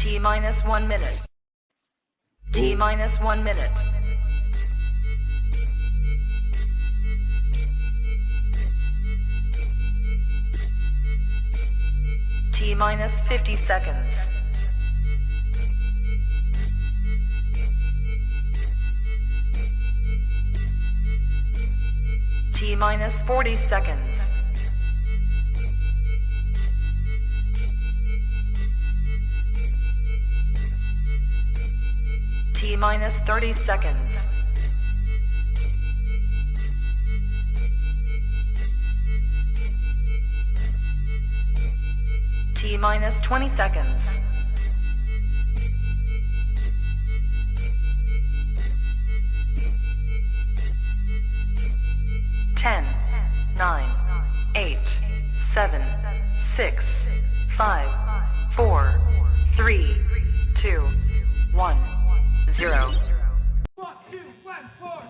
T minus 1 minute. T minus 1 minute. T minus 50 seconds. T minus 40 seconds. T minus 30 seconds. T minus 20 seconds. Ten, 9, 8, 7, 6, 5, 4, 3, 2, 1, 0. Fuck you, Westport!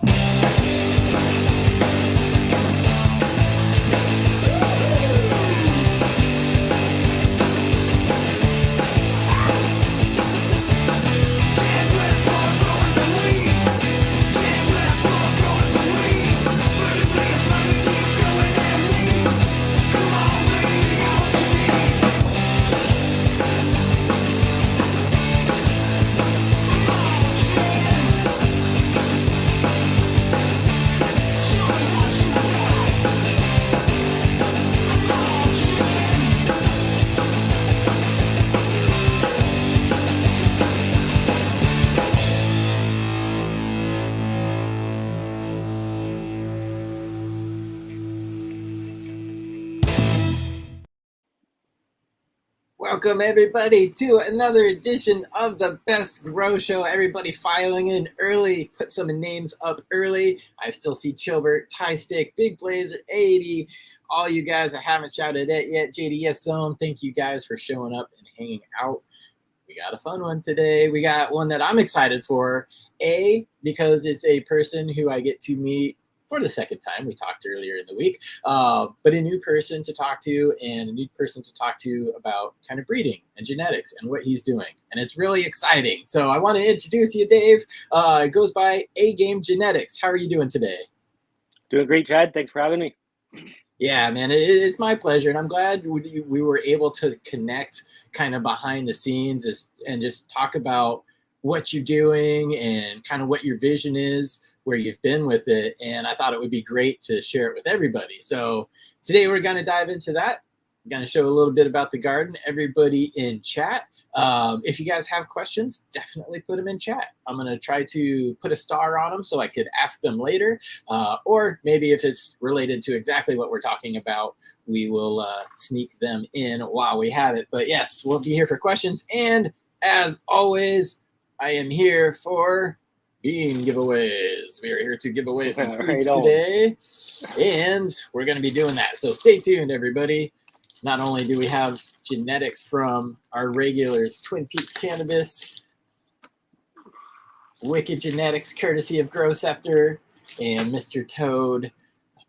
Welcome everybody to another edition of the Best Grow Show. Everybody filing in early, put some names up early. I still see Chilbert, Tie Stick, Big Blazer, 80. All you guys I haven't shouted at yet, JDS Zone, thank you guys for showing up and hanging out. We got a fun one today. We got one that I'm excited for. Because it's a person who I get to meet for the second time. We talked earlier in the week, but a new person to talk to and a new person to talk to about kind of breeding and genetics and what he's doing. And it's really exciting. So I want to introduce you, Dave. It goes by A-Game Genetics. How are you doing today? Doing great, Chad. Thanks for having me. Yeah, man, it's my pleasure. And I'm glad we were able to connect kind of behind the scenes and just talk about what you're doing and kind of what your vision is, where you've been with it, and I thought it would be great to share it with everybody. So today we're going to dive into that. I'm going to show a little bit about the garden. Everybody in chat, if you guys have questions, definitely put them in chat. I'm going to try to put a star on them so I could ask them later, or maybe if it's related to exactly what we're talking about, we will sneak them in while we have it. But yes, we'll be here for questions, and as always, I am here for bean giveaways. We are here to give away some seeds today, and we're going to be doing that. So stay tuned, everybody. Not only do we have genetics from our regulars, Twin Peaks Cannabis, Wicked Genetics, courtesy of Grow Scepter, and Mr. Toad,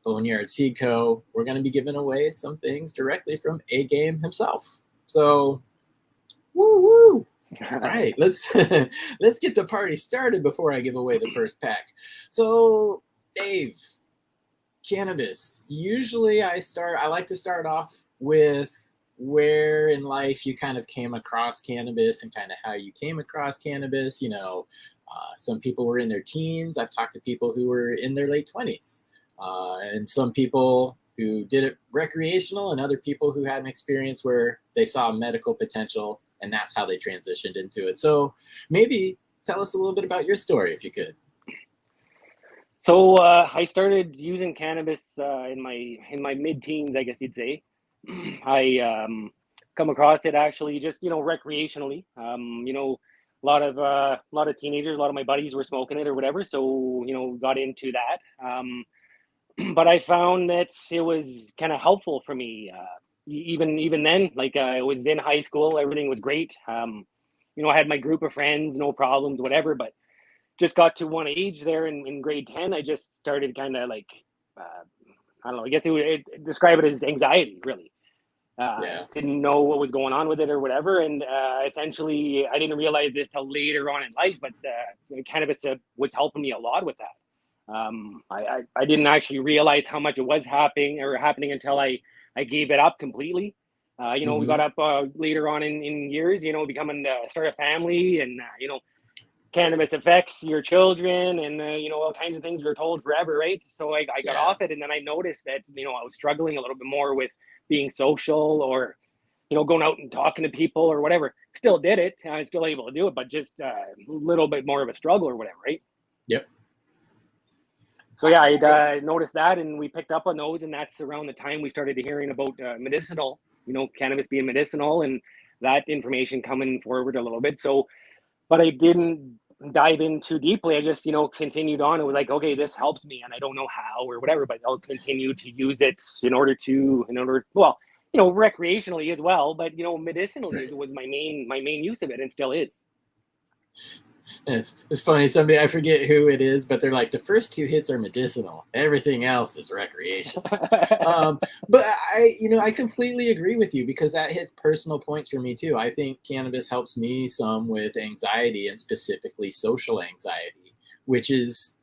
Boneyard Seed Co. We're going to be giving away some things directly from A-Game himself. So, woo-woo! All right, let's get the party started before I give away the first pack. So, Dave, cannabis. Usually I like to start off with where in life you kind of came across cannabis and kind of how you came across cannabis. You know, some people were in their teens. I've talked to people who were in their late 20s, and some people who did it recreational, and other people who had an experience where they saw medical potential, and that's how they transitioned into it. So maybe tell us a little bit about your story, if you could. So I started using cannabis in my mid-teens, I guess you'd say. I come across it actually just recreationally. A lot of teenagers, a lot of my buddies were smoking it or whatever, so got into that. But I found that it was kind of helpful for me. Even then, like I was in high school, everything was great. I had my group of friends, no problems, whatever. But just got to one age there in grade 10, I just started kind of like, I don't know, I guess it describe it as anxiety, really. Didn't know what was going on with it or whatever. And essentially, I didn't realize this till later on in life, but cannabis was helping me a lot with that. I didn't actually realize how much it was happening until I gave it up completely. We got up later on in years, becoming start a family, and cannabis affects your children, and all kinds of things you're told forever, right? So I got off it, and then I noticed that I was struggling a little bit more with being social, or going out and talking to people or whatever. Still did it. I was still able to do it, but just a little bit more of a struggle or whatever, right? Yep. So yeah, I noticed that, and we picked up on those, and that's around the time we started hearing about medicinal, cannabis being medicinal, and that information coming forward a little bit. So, but I didn't dive in too deeply. I just, continued on. It was like, okay, this helps me, and I don't know how or whatever, but I'll continue to use it well, recreationally as well, but medicinally was my main use of it, and still is. And it's funny. Somebody, I forget who it is, but they're like, the first 2 hits are medicinal. Everything else is recreational. But I completely agree with you, because that hits personal points for me too. I think cannabis helps me some with anxiety, and specifically social anxiety, which is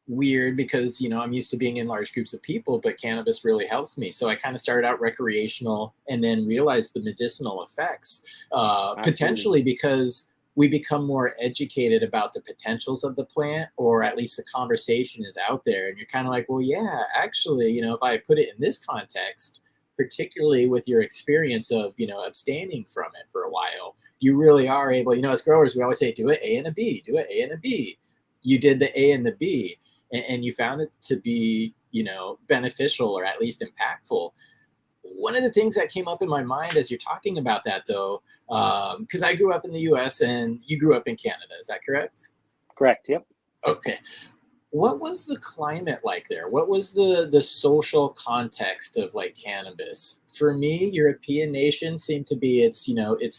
weird because, I'm used to being in large groups of people, but cannabis really helps me. So I kind of started out recreational and then realized the medicinal effects, potentially because we become more educated about the potentials of the plant, or at least the conversation is out there. And you're kind of like, well, yeah, actually, if I put it in this context, particularly with your experience of, abstaining from it for a while, you really are able, as growers, we always say, do it A and a B, do it A and a B. You did the A and the B, and you found it to be, beneficial, or at least impactful. One of the things that came up in my mind as you're talking about that, though, because I grew up in the U.S. and you grew up in Canada, is that correct? Correct. Yep. Okay. What was the climate like there? What was the social context of like cannabis? For me, European nations seem to be, it's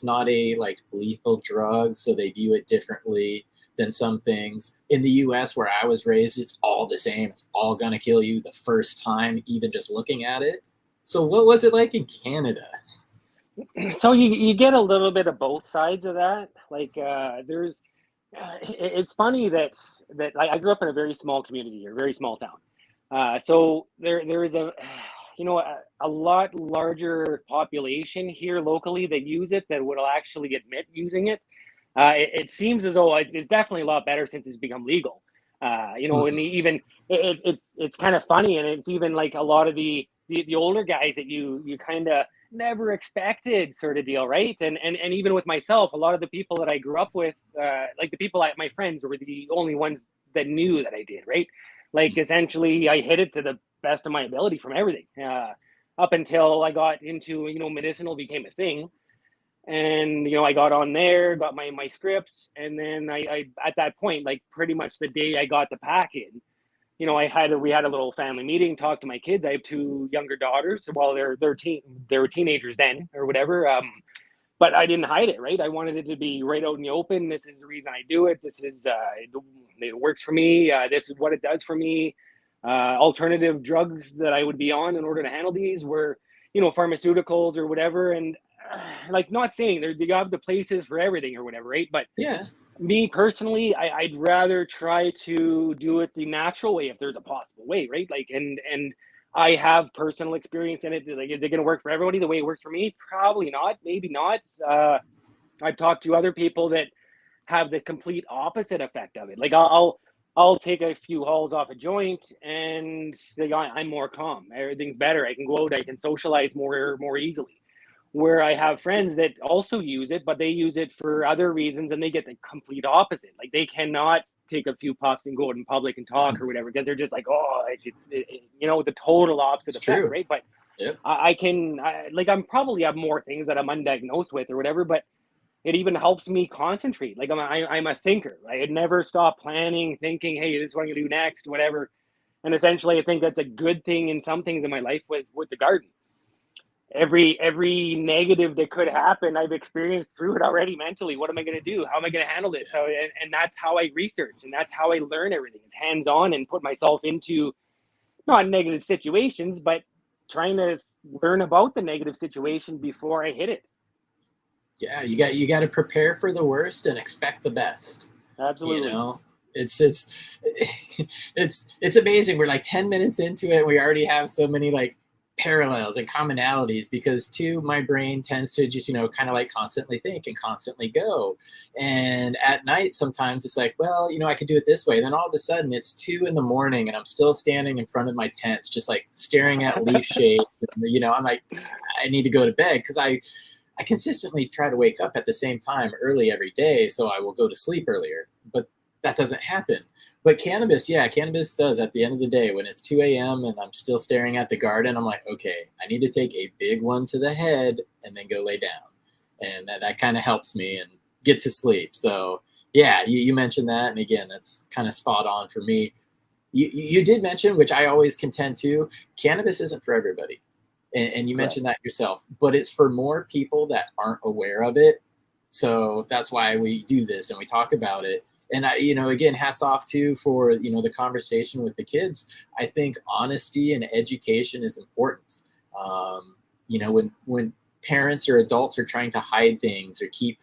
not a like lethal drug, so they view it differently than some things. In the U.S., where I was raised, it's all the same. It's all gonna kill you the first time, even just looking at it. So what was it like in Canada? So you get a little bit of both sides of that. Like it's funny that I grew up in a very small community, or very small town. So there is a lot larger population here locally that use it, that would actually admit using it. It seems as though it's definitely a lot better since it's become legal. And even it's kind of funny, and it's even like a lot of the older guys that you kind of never expected, sort of deal, right? And even with myself, a lot of the people that I grew up with, like my friends, were the only ones that knew that I did, right? Like essentially, I hit it to the best of my ability from everything, up until I got into medicinal became a thing. And I got on there, got my script, and then I at that point, like pretty much the day I got the pack in, we had a little family meeting, talked to my kids. I have 2 younger daughters. Well, they were teenagers then, or whatever. But I didn't hide it, right? I wanted it to be right out in the open. This is the reason I do it. This is it works for me. This is what it does for me. Alternative drugs that I would be on in order to handle these were, pharmaceuticals or whatever. And like, not saying you have the places for everything or whatever, right? But Yeah. Me personally, I'd rather try to do it the natural way, if there's a possible way, right? Like, and I have personal experience in it. Like, is it going to work for everybody the way it works for me? Probably not. Maybe not. I've talked to other people that have the complete opposite effect of it. Like, I'll take a few hauls off a joint, and I'm more calm. Everything's better. I can go out. I can socialize more easily. Where I have friends that also use it, but they use it for other reasons, and they get the complete opposite. Like, they cannot take a few puffs and go out in public and talk or whatever, because they're just like, the total opposite effect, True. right? But Yep. I'm probably have more things that I'm undiagnosed with or whatever, but it even helps me concentrate. Like, I'm a thinker. I never stop planning, thinking, hey, this is what I'm gonna do next, whatever. And essentially, I think that's a good thing in some things in my life with the garden. Every negative that could happen, I've experienced through it already mentally. What am I going to do? How am I going to handle this? So, and that's how I research, and that's how I learn everything. It's hands-on, and put myself into not negative situations, but trying to learn about the negative situation before I hit it. Yeah, you got to prepare for the worst and expect the best. Absolutely. You know, it's it's amazing. We're like 10 minutes into it, we already have so many like parallels and commonalities, because too, my brain tends to just, you know, kind of like constantly think and constantly go. And at night sometimes it's like, well, you know, I could do it this way. Then all of a sudden it's 2 a.m. and I'm still standing in front of my tents just like staring at leaf shapes, and, you know, I'm like, I need to go to bed, because I consistently try to wake up at the same time early every day, so I will go to sleep earlier. But that doesn't happen. But cannabis, yeah, cannabis does. At the end of the day, when it's 2 a.m. and I'm still staring at the garden, I'm like, okay, I need to take a big one to the head and then go lay down. And that kind of helps me and get to sleep. So yeah, you mentioned that. And again, that's kind of spot on for me. You did mention, which I always contend to, cannabis isn't for everybody. And you mentioned that yourself, but it's for more people that aren't aware of it. So that's why we do this and we talk about it. And I, you know, again, hats off too for, you know, the conversation with the kids. I think honesty and education is important. You know, when parents or adults are trying to hide things or keep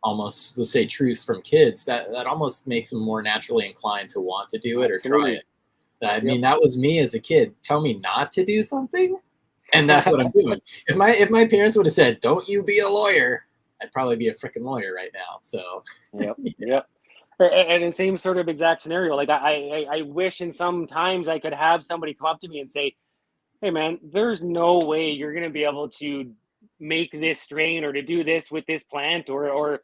almost, let's say, truths from kids, that almost makes them more naturally inclined to want to do it or try it. I mean, that was me as a kid. Tell me not to do something, and that's what I'm doing. If my parents would have said, "Don't you be a lawyer," I'd probably be a freaking lawyer right now. So, Yep. And the same sort of exact scenario. Like I wish in some times I could have somebody come up to me and say, "Hey, man, there's no way you're going to be able to make this strain or to do this with this plant or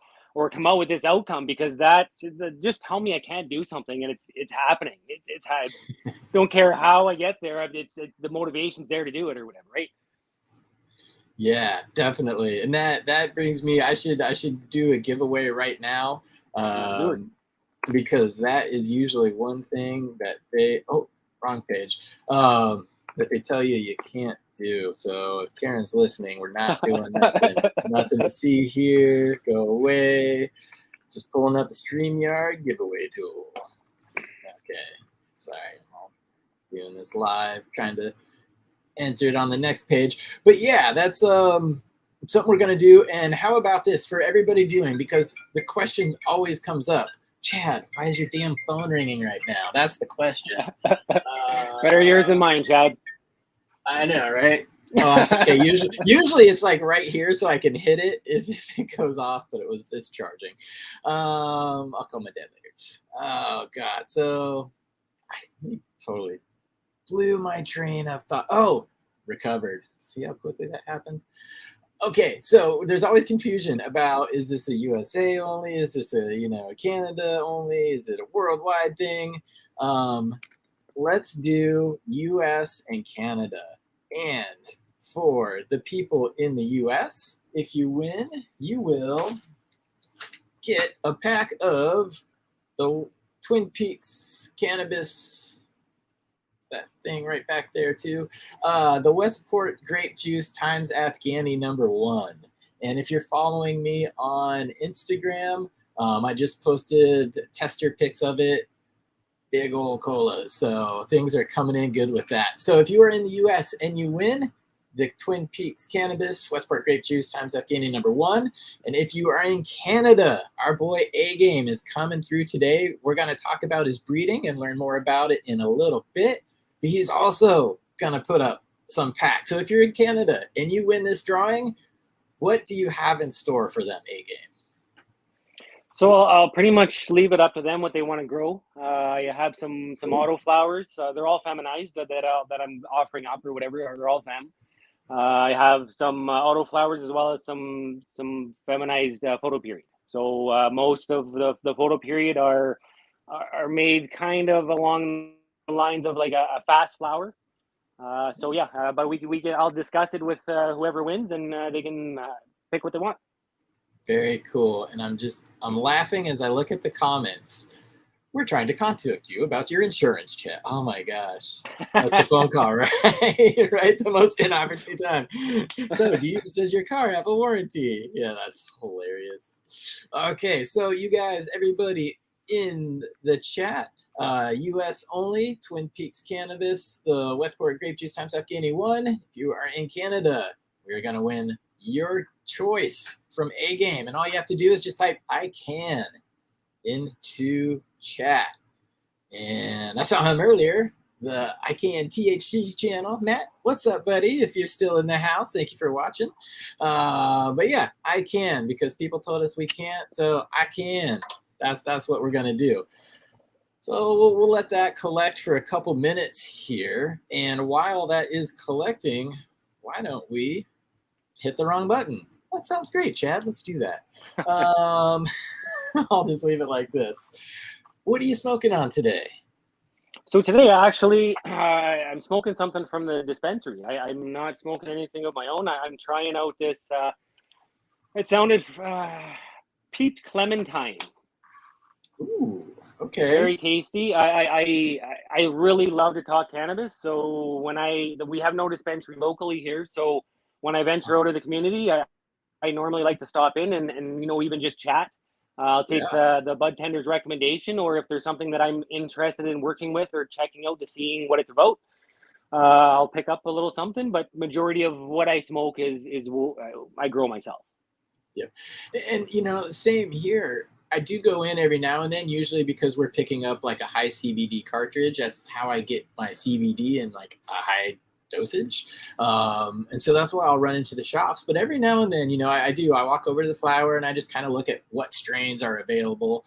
come out with this outcome, because just tell me I can't do something and it's happening. Don't care how I get there. The motivation's there to do it or whatever, right?" Yeah, definitely. And that brings me. I should do a giveaway right now. Do it. Because that is usually one thing that wrong page, that they tell you can't do. So if Karen's listening, we're not doing nothing. Nothing to see here. Go away. Just pulling up the StreamYard giveaway tool. Okay, sorry, I'm doing this live, trying to enter it on the next page. But yeah, that's something we're gonna do. And how about this for everybody viewing? Because the question always comes up. Chad, why is your damn phone ringing right now? That's the question. Better yours than mine, Chad. I know, right? Oh, that's okay. Usually it's like right here, so I can hit it if it goes off. But it's charging. I'll call my dad later. Oh God, so I totally blew my train of thought. Oh, recovered. See how quickly that happened? Okay, so there's always confusion about, is this a USA only? Is this a Canada only? Is it a worldwide thing? Let's do US and Canada. And for the people in the US, if you win, you will get a pack of the Twin Peaks Cannabis, that thing right back there too. The Westport grape juice times Afghani #1. And if you're following me on Instagram, I just posted tester pics of it. Big old colas. So things are coming in good with that. So if you are in the US and you win the Twin Peaks Cannabis Westport grape juice times Afghani #1. And if you are in Canada, our boy A Game is coming through today. We're going to talk about his breeding and learn more about it in a little bit. But he's also going to put up some packs. So if you're in Canada and you win this drawing, what do you have in store for them, A Game? So I'll pretty much leave it up to them what they want to grow. I have some auto flowers. They're all feminized that I'm offering up or whatever. They're all fem. I have some auto flowers as well as some feminized photo period. So most of the photo period are made kind of along the lines of like a fast flower. So yeah, but I'll discuss it with whoever wins, and they can pick what they want. Very cool. And I'm laughing as I look at the comments. We're trying to contact you about your insurance, Chat. Oh my gosh. That's the phone call, right? Right? The most inopportune time. So does your car have a warranty? Yeah, that's hilarious. Okay, so you guys, everybody in the chat, U.S. only, Twin Peaks Cannabis, the Westport Grape Juice times Afghani 1. If you are in Canada, we're going to win your choice from A Game. And all you have to do is just type I can into chat. And I saw him earlier, the I Can THC channel. Matt, what's up, buddy? If you're still in the house, thank you for watching. But yeah, I can, because people told us we can't, so I can. That's what we're going to do. So we'll let that collect for a couple minutes here. And while that is collecting, why don't we hit the wrong button? That sounds great, Chad. Let's do that. I'll just leave it like this. What are you smoking on today? So today, actually, I'm smoking something from the dispensary. I'm not smoking anything of my own. I'm trying out this, it sounded peach clementine. Ooh. Okay. Very tasty. I really love to talk cannabis. So when we have no dispensary locally here, so when I venture out of the community, I normally like to stop in and even just chat. I'll take the bud tender's recommendation, or if there's something that I'm interested in working with or checking out to seeing what it's about, I'll pick up a little something. But majority of what I smoke is I grow myself. Yeah, and same here. I do go in every now and then, usually because we're picking up like a high CBD cartridge. That's how I get my CBD in like a high dosage. And so that's why I'll run into the shops. But every now and then, I walk over to the flower and I just kind of look at what strains are available.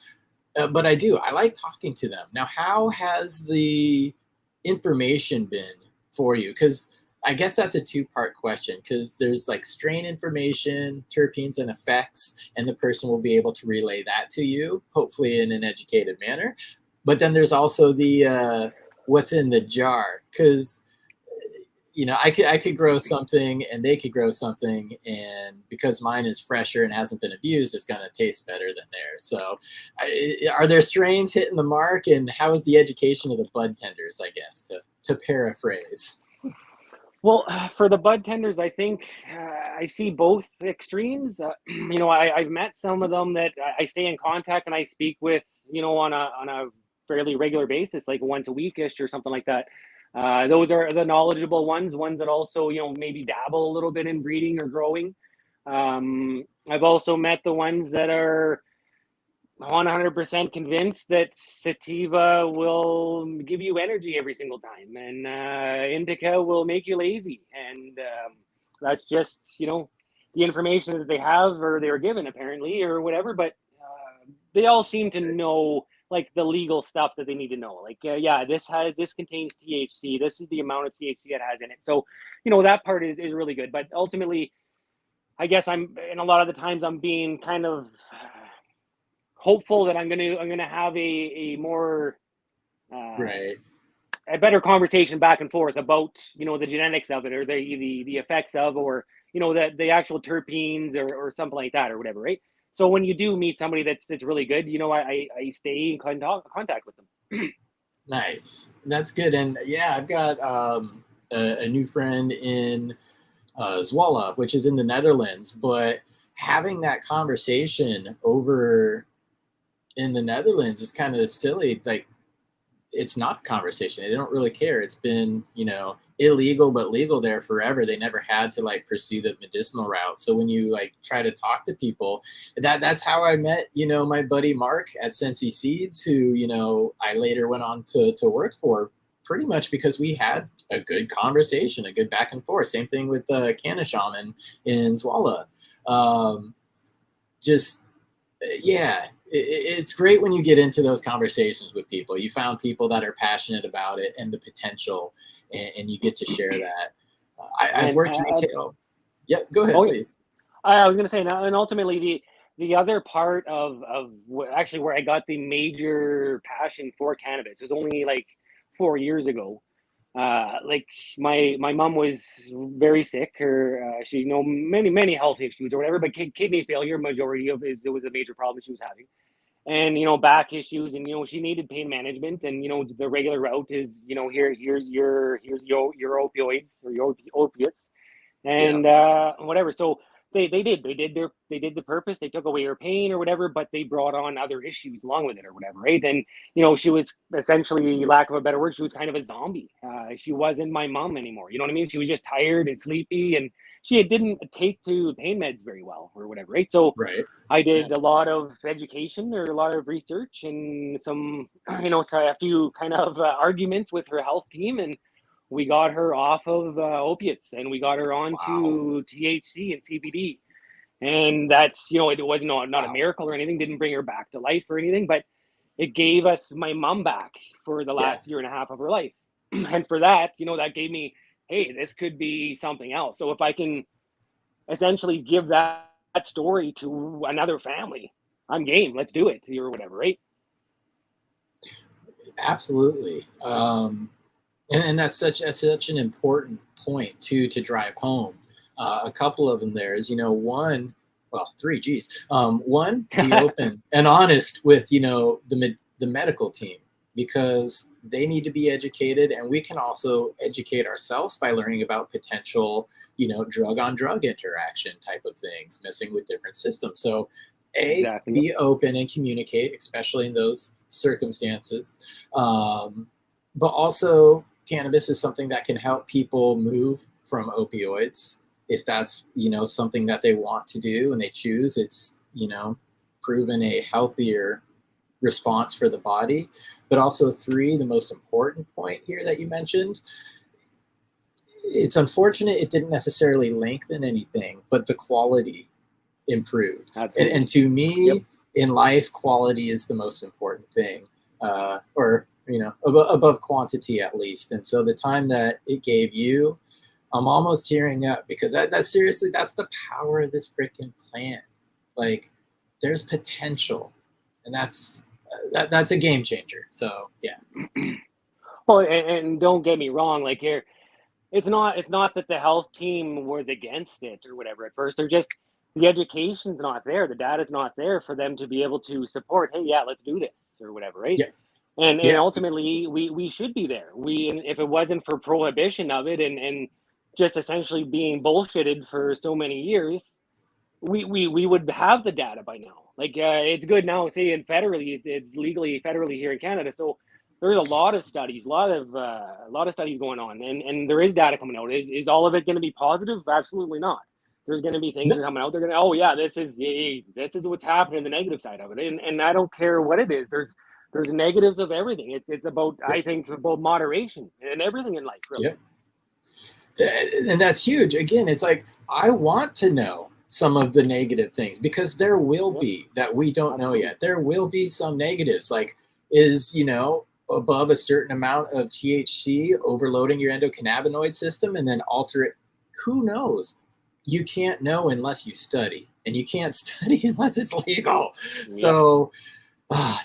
But I like talking to them. Now, how has the information been for you? Because I guess that's a two-part question, because there's like strain information, terpenes and effects, and the person will be able to relay that to you, hopefully in an educated manner. But then there's also the what's in the jar, because I could grow something and they could grow something, and because mine is fresher and hasn't been abused, it's going to taste better than theirs. So are there strains hitting the mark, and how is the education of the bud tenders, I guess, to paraphrase? Well, for the bud tenders, I think I see both extremes. I've met some of them that I stay in contact and I speak with, on a fairly regular basis, like once a weekish or something like that. Those are the knowledgeable ones that also, maybe dabble a little bit in breeding or growing. I've also met the ones that are 100% convinced that sativa will give you energy every single time, and indica will make you lazy, and that's just the information that they have or they were given apparently or whatever. But they all seem to know like the legal stuff that they need to know. Like this contains THC. This is the amount of THC it has in it. So that part is really good. But ultimately, I guess a lot of the times I'm being kind of hopeful that I'm gonna have a more Right. a better conversation back and forth about the genetics of it, or the effects of, or the actual terpenes or something like that or whatever, right? So when you do meet somebody that's really good, I stay in contact with them. Nice, that's good. And yeah, I've got a new friend in Zwolle, which is in the Netherlands, but having that conversation over in the Netherlands is kind of silly. Like, it's not a conversation. They don't really care. It's been, illegal but legal there forever. They never had to like pursue the medicinal route. So when you like try to talk to people, that's how I met, my buddy Mark at Sensi Seeds, who, I later went on to work for, pretty much because we had a good conversation, a good back and forth. Same thing with the Canna Shaman in Zwolle. It's great when you get into those conversations with people. You found people that are passionate about it and the potential, and you get to share that. I've worked retail. Yep, go ahead, please. I was going to say now, and ultimately the other part of actually where I got the major passion for cannabis was only like 4 years ago. Like my mom was very sick, she many health issues or whatever, but kidney failure, majority of it was a major problem she was having, and back issues, and she needed pain management, and the regular route is here's your opioids or your opiates, and whatever. So they did the purpose. They took away her pain or whatever, but they brought on other issues along with it or whatever, right? And she was essentially, lack of a better word, she was kind of a zombie. She wasn't my mom anymore. You know what I mean? She was just tired and sleepy, and she didn't take to pain meds very well or whatever, right? So Right. I did a lot of education or a lot of research and some, a few kind of arguments with her health team, and we got her off of opiates, and we got her onto THC and CBD. And that's, it was not a miracle or anything, didn't bring her back to life or anything, but it gave us my mom back for the last year and a half of her life. And for that, that gave me, hey, this could be something else. So if I can essentially give that story to another family, I'm game. Let's do it or whatever, right? Absolutely. And that's such an important point too to drive home. A couple of them there is, one, well, three, geez. One, be open and honest with, the medical team, because they need to be educated, and we can also educate ourselves by learning about potential, drug on drug interaction type of things, messing with different systems. So Exactly. be open and communicate, especially in those circumstances. But also, cannabis is something that can help people move from opioids if that's, something that they want to do and they choose. It's, proven a healthier response for the body. But also, three, the most important point here that you mentioned, it's unfortunate it didn't necessarily lengthen anything, but the quality improved. And to me, in life, quality is the most important thing, or above quantity at least. And so the time that it gave you, I'm almost tearing up, because that's seriously, that's the power of this freaking plant. Like, there's potential, and that's a game changer. So yeah. Well, and don't get me wrong, like, here, it's not that the health team was against it or whatever at first. They're just, the education's not there, the data's not there for them to be able to support, hey, yeah, let's do this or whatever, right? Yeah. And ultimately we should be there. If it wasn't for prohibition of it and just essentially being bullshitted for so many years, we would have the data by now. Like, it's good now, say in federally, it's legally federally here in Canada. So there's a lot of studies, a lot of studies going on, and there is data coming out. Is all of it going to be positive? Absolutely not. There's going to be things that are coming out. They're going to, oh yeah, this is what's happening, the negative side of it, and I don't care what it is. There's negatives of everything. It's about, I think, about moderation and everything in life, really. And that's huge. Again, it's like, I want to know some of the negative things, because there will be that we don't know yet. There will be some negatives, like, is, above a certain amount of THC overloading your endocannabinoid system and then alter it? Who knows? You can't know unless you study, and you can't study unless it's legal. Yeah. So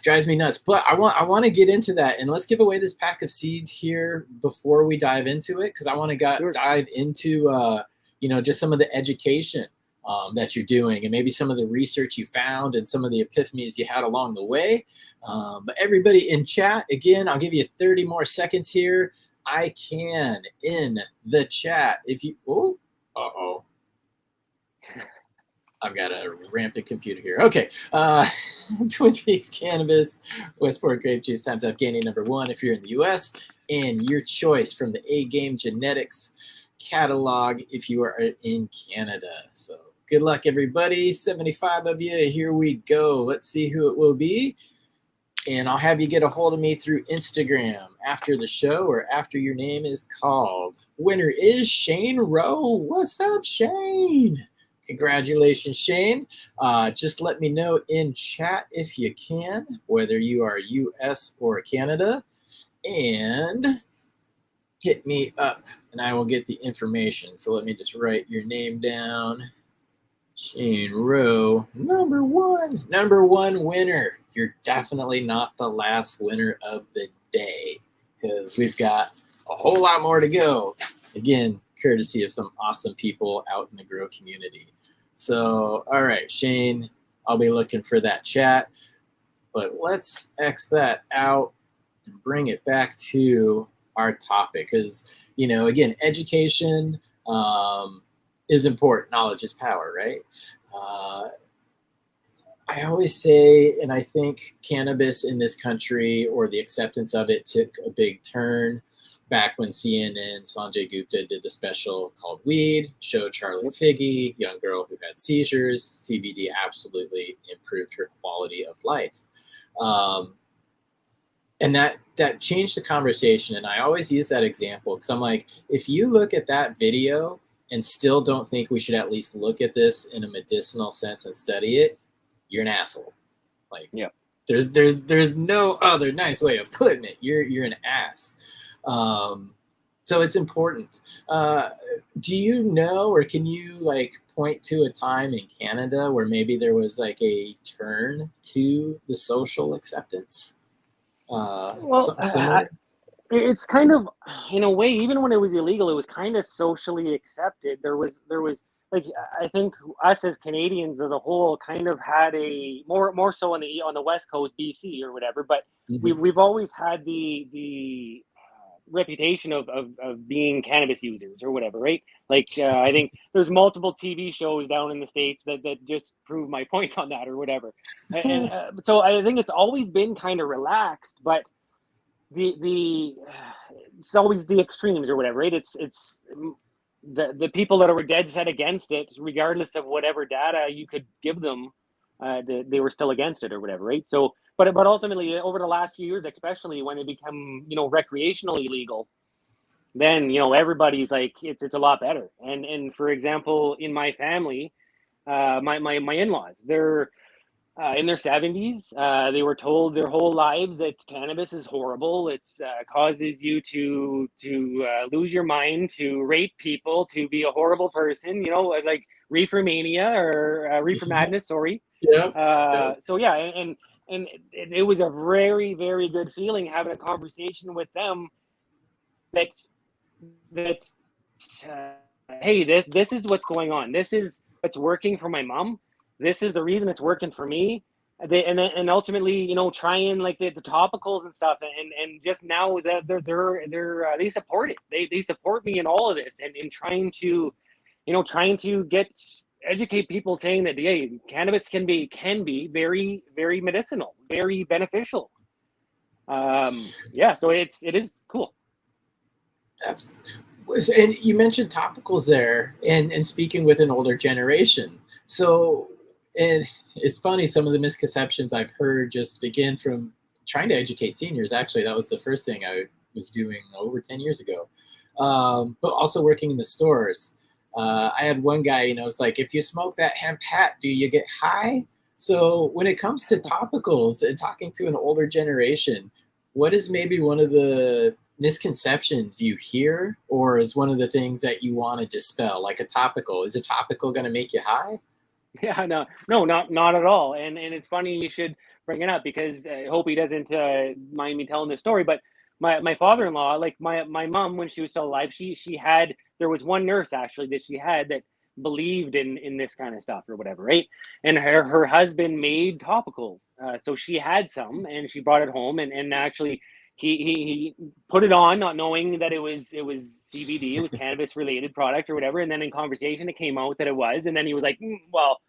drives me nuts. But I want to get into that, and let's give away this pack of seeds here before we dive into it, because I want to dive into just some of the education that you're doing, and maybe some of the research you found and some of the epiphanies you had along the way. But everybody in chat, again, I'll give you 30 more seconds here. I can in the chat. If you, I've got a rampant computer here. Okay. Twin Peaks Cannabis, Westport Grape Juice times Afghani #1 if you're in the US, and your choice from the A-Game Genetics catalog if you are in Canada. So good luck, everybody. 75 of you. Here we go. Let's see who it will be. And I'll have you get a hold of me through Instagram after the show or after your name is called. Winner is Shane Rowe. What's up, Shane? Congratulations, Shane. Just let me know in chat if you can, whether you are US or Canada, and hit me up and I will get the information. So let me just write your name down. Shane Rowe, number one winner. You're definitely not the last winner of the day, because we've got a whole lot more to go. Again, courtesy of some awesome people out in the grow community. So, all right, Shane, I'll be looking for that chat, but let's X that out and bring it back to our topic, because, again, education, is important. Knowledge is power, right? I always say, and I think cannabis in this country, or the acceptance of it, took a big turn back when CNN, Sanjay Gupta did the special called Weed, showed Charlotte Figge, young girl who had seizures. CBD absolutely improved her quality of life. And that changed the conversation. And I always use that example because I'm like, if you look at that video and still don't think we should at least look at this in a medicinal sense and study it, you're an asshole. Like, Yeah. There's no other nice way of putting it. You're an ass. So it's important. Do you know, or can you like point to a time in Canada where maybe there was like a turn to the social acceptance? Well, Similar. it's kind of, in a way, even when it was illegal, it was kind of socially accepted. There was like, I think us as Canadians as a whole kind of had a more so on the West Coast, BC or whatever, but we've always had the reputation of being cannabis users or whatever, right? Like, I think there's multiple TV shows down in the States that just prove my point on that or whatever. And so I think it's always been kind of relaxed, but the it's always the extremes or whatever, right? It's the people that were dead set against it, regardless of whatever data you could give them, they were still against it or whatever, right? So, but ultimately, over the last few years, especially when it become recreationally legal, then everybody's like it's a lot better. And for example, in my family, my in-laws, they're in their 70s. They were told their whole lives that cannabis is horrible. It's causes you to lose your mind, to rape people, to be a horrible person. Like reefer mania or reefer madness. Sorry. Yeah. So yeah, and it was a very, very good feeling having a conversation with them. That hey, this is what's going on. This is what's working for my mom. This is the reason it's working for me. And ultimately, trying like the topicals and stuff, and just now they support it. They support me in all of this, and in trying to educate people, saying that cannabis can be very, very medicinal, very beneficial. So it is cool. And you mentioned topicals there, and speaking with an older generation. So, and it's funny, some of the misconceptions I've heard just again from trying to educate seniors. Actually, that was the first thing I was doing over 10 years ago. But also working in the stores. I had one guy, it's like, if you smoke that hemp hat, do you get high? So when it comes to topicals and talking to an older generation, what is maybe one of the misconceptions you hear, or is one of the things that you want to dispel? Like a topical, is a topical going to make you high? Yeah, no, not at all. And it's funny you should bring it up, because I hope he doesn't mind me telling this story. But my father-in-law, like my mom, when she was still alive, there was one nurse actually that she had that believed in this kind of stuff or whatever, right? And her husband made topicals, so she had some, and she brought it home, and actually he put it on, not knowing that it was CBD, it was cannabis related product or whatever. And then in conversation, it came out that it was, and then he was like, well,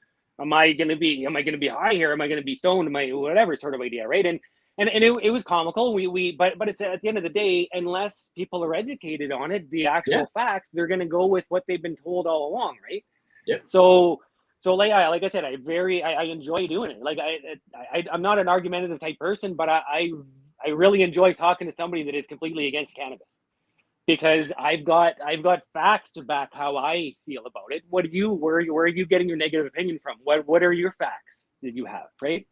am I going to be high here? Am I going to be stoned? Am I whatever sort of idea, right? And it was comical. But it's at the end of the day, unless people are educated on it, the actual facts, they're going to go with what they've been told all along, right? Yep. So like I said, I enjoy doing it. Like I'm not an argumentative type person, but I really enjoy talking to somebody that is completely against cannabis, because I've got facts to back how I feel about it. Where are you getting your negative opinion from? What are your facts that you have, right?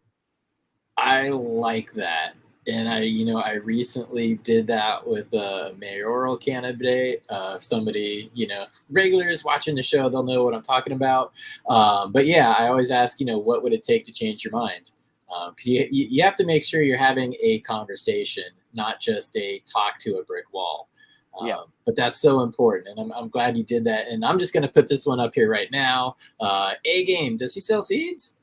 I like that. And I recently did that with a mayoral candidate. Somebody, regulars watching the show, they'll know what I'm talking about. But yeah, I always ask, what would it take to change your mind? Because you have to make sure you're having a conversation, not just a talk to a brick wall. But that's so important, and I'm glad you did that. And I'm just going to put this one up here right now. A-Game, does he sell seeds?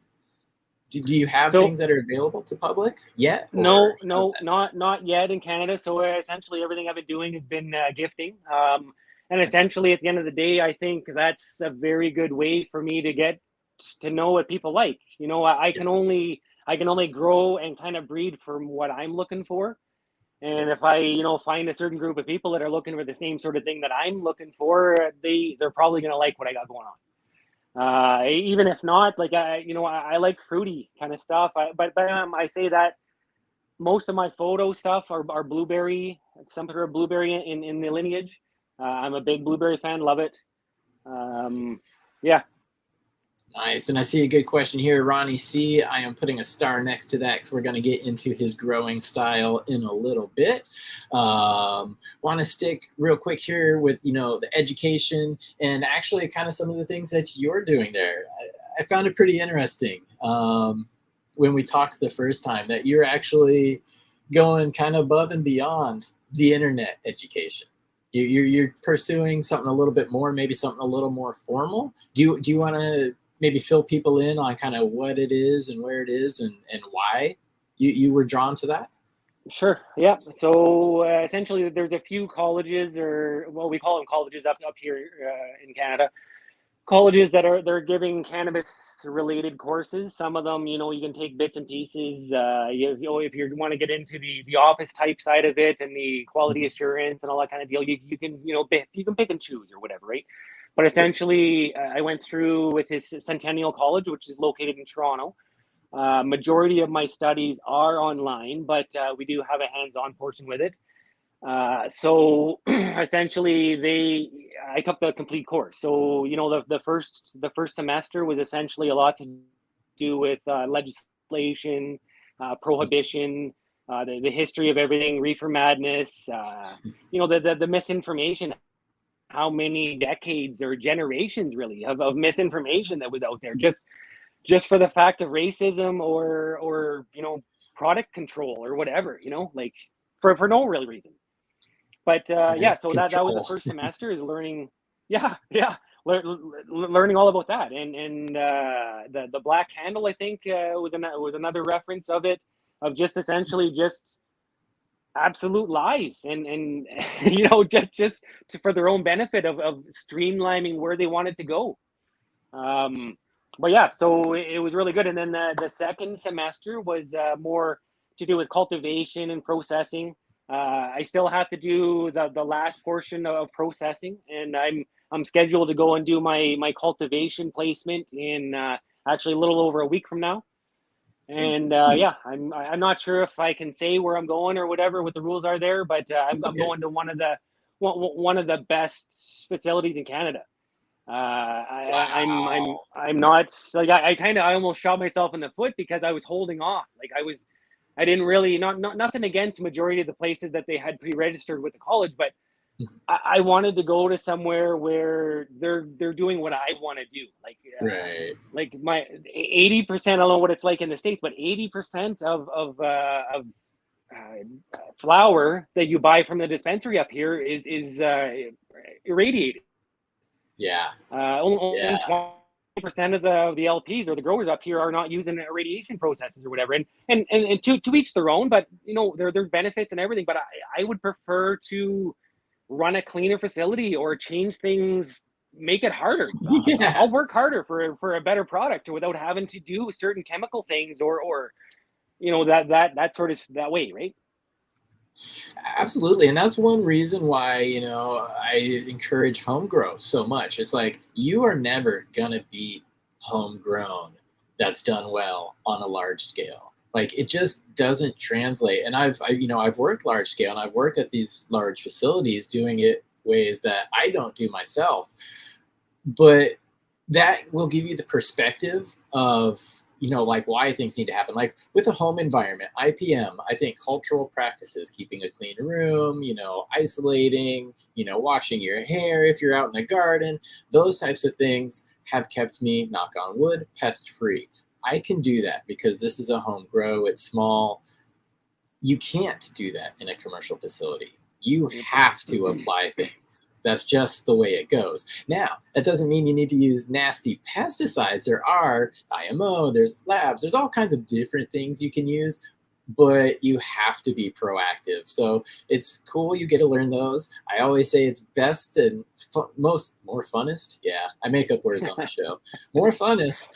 Do you have things that are available to public yet? No, not yet in Canada. So essentially everything I've been doing has been gifting. And essentially, at the end of the day, I think that's a very good way for me to get to know what people like. You know, I can only grow and kind of breed from what I'm looking for. And if I, find a certain group of people that are looking for the same sort of thing that I'm looking for, they're probably going to like what I got going on. Even if not, like I like fruity kind of stuff. But I say that most of my photo stuff are blueberry, some sort of blueberry in the lineage. I'm a big blueberry fan, love it. Yeah. Nice. And I see a good question here. Ronnie C. I am putting a star next to that because we're going to get into his growing style in a little bit. Want to stick real quick here with, the education and actually kind of some of the things that you're doing there. I found it pretty interesting when we talked the first time that you're actually going kind of above and beyond the internet education. You're pursuing something a little bit more, maybe something a little more formal. Do you want to maybe fill people in on kind of what it is and where it is and why you were drawn to that? Sure. Yeah. So essentially, there's a few colleges, or we call them colleges up here in Canada. Colleges they're giving cannabis related courses. Some of them, you can take bits and pieces. If you want to get into the office type side of it and the quality assurance and all that kind of deal, you can pick and choose or whatever, right? But essentially, I went through with his Centennial College, which is located in Toronto. Majority of my studies are online, but we do have a hands-on portion with it. So essentially, I took the complete course. So the first semester was essentially a lot to do with legislation, prohibition, the history of everything, reefer madness, the misinformation. How many decades or generations really of misinformation that was out there just for the fact of racism or product control or whatever, like for no real reason. But so that was the first semester, is learning learning all about that. And the black candle, I think, was another reference of it, of just essentially just absolute lies and just for their own benefit of streamlining where they wanted to go. But yeah, so it was really good. And then the second semester was more to do with cultivation and processing. I still have to do the last portion of processing, and I'm scheduled to go and do my cultivation placement in actually a little over a week from now. And I'm not sure if I can say where I'm going or whatever, what the rules are there, but I'm going to one of the best facilities in Canada. I'm not like I almost shot myself in the foot because I was holding off. Like I didn't really nothing against the majority of the places that they had pre-registered with the college, but I wanted to go to somewhere where they're doing what I want to do. Like Right. Like my 80%, I don't know what it's like in the States, but 80% of flower that you buy from the dispensary up here is irradiated. Yeah. Only 20% of the LPs or the growers up here are not using irradiation processes or whatever. And to each their own, but there's benefits and everything. But I would prefer to run a cleaner facility or change things, make it harder. Yeah. I'll work harder for a better product without having to do certain chemical things or that sort of that way, right? Absolutely. And that's one reason why, I encourage home grow so much. It's like you are never going to beat homegrown that's done well on a large scale. Like it just doesn't translate. And I've worked large scale and I've worked at these large facilities doing it ways that I don't do myself. But that will give you the perspective of like why things need to happen. Like with a home environment, IPM, I think cultural practices, keeping a clean room, isolating, washing your hair if you're out in the garden, those types of things have kept me, knock on wood, pest free. I can do that because this is a home grow. It's small. You can't do that in a commercial facility. You have to apply things. That's just the way it goes. Now, that doesn't mean you need to use nasty pesticides. There are IMO, there's labs, there's all kinds of different things you can use. but you have to be proactive. So it's cool you get to learn those. I always say it's best and more funnest. Yeah, I make up words on the show. More funnest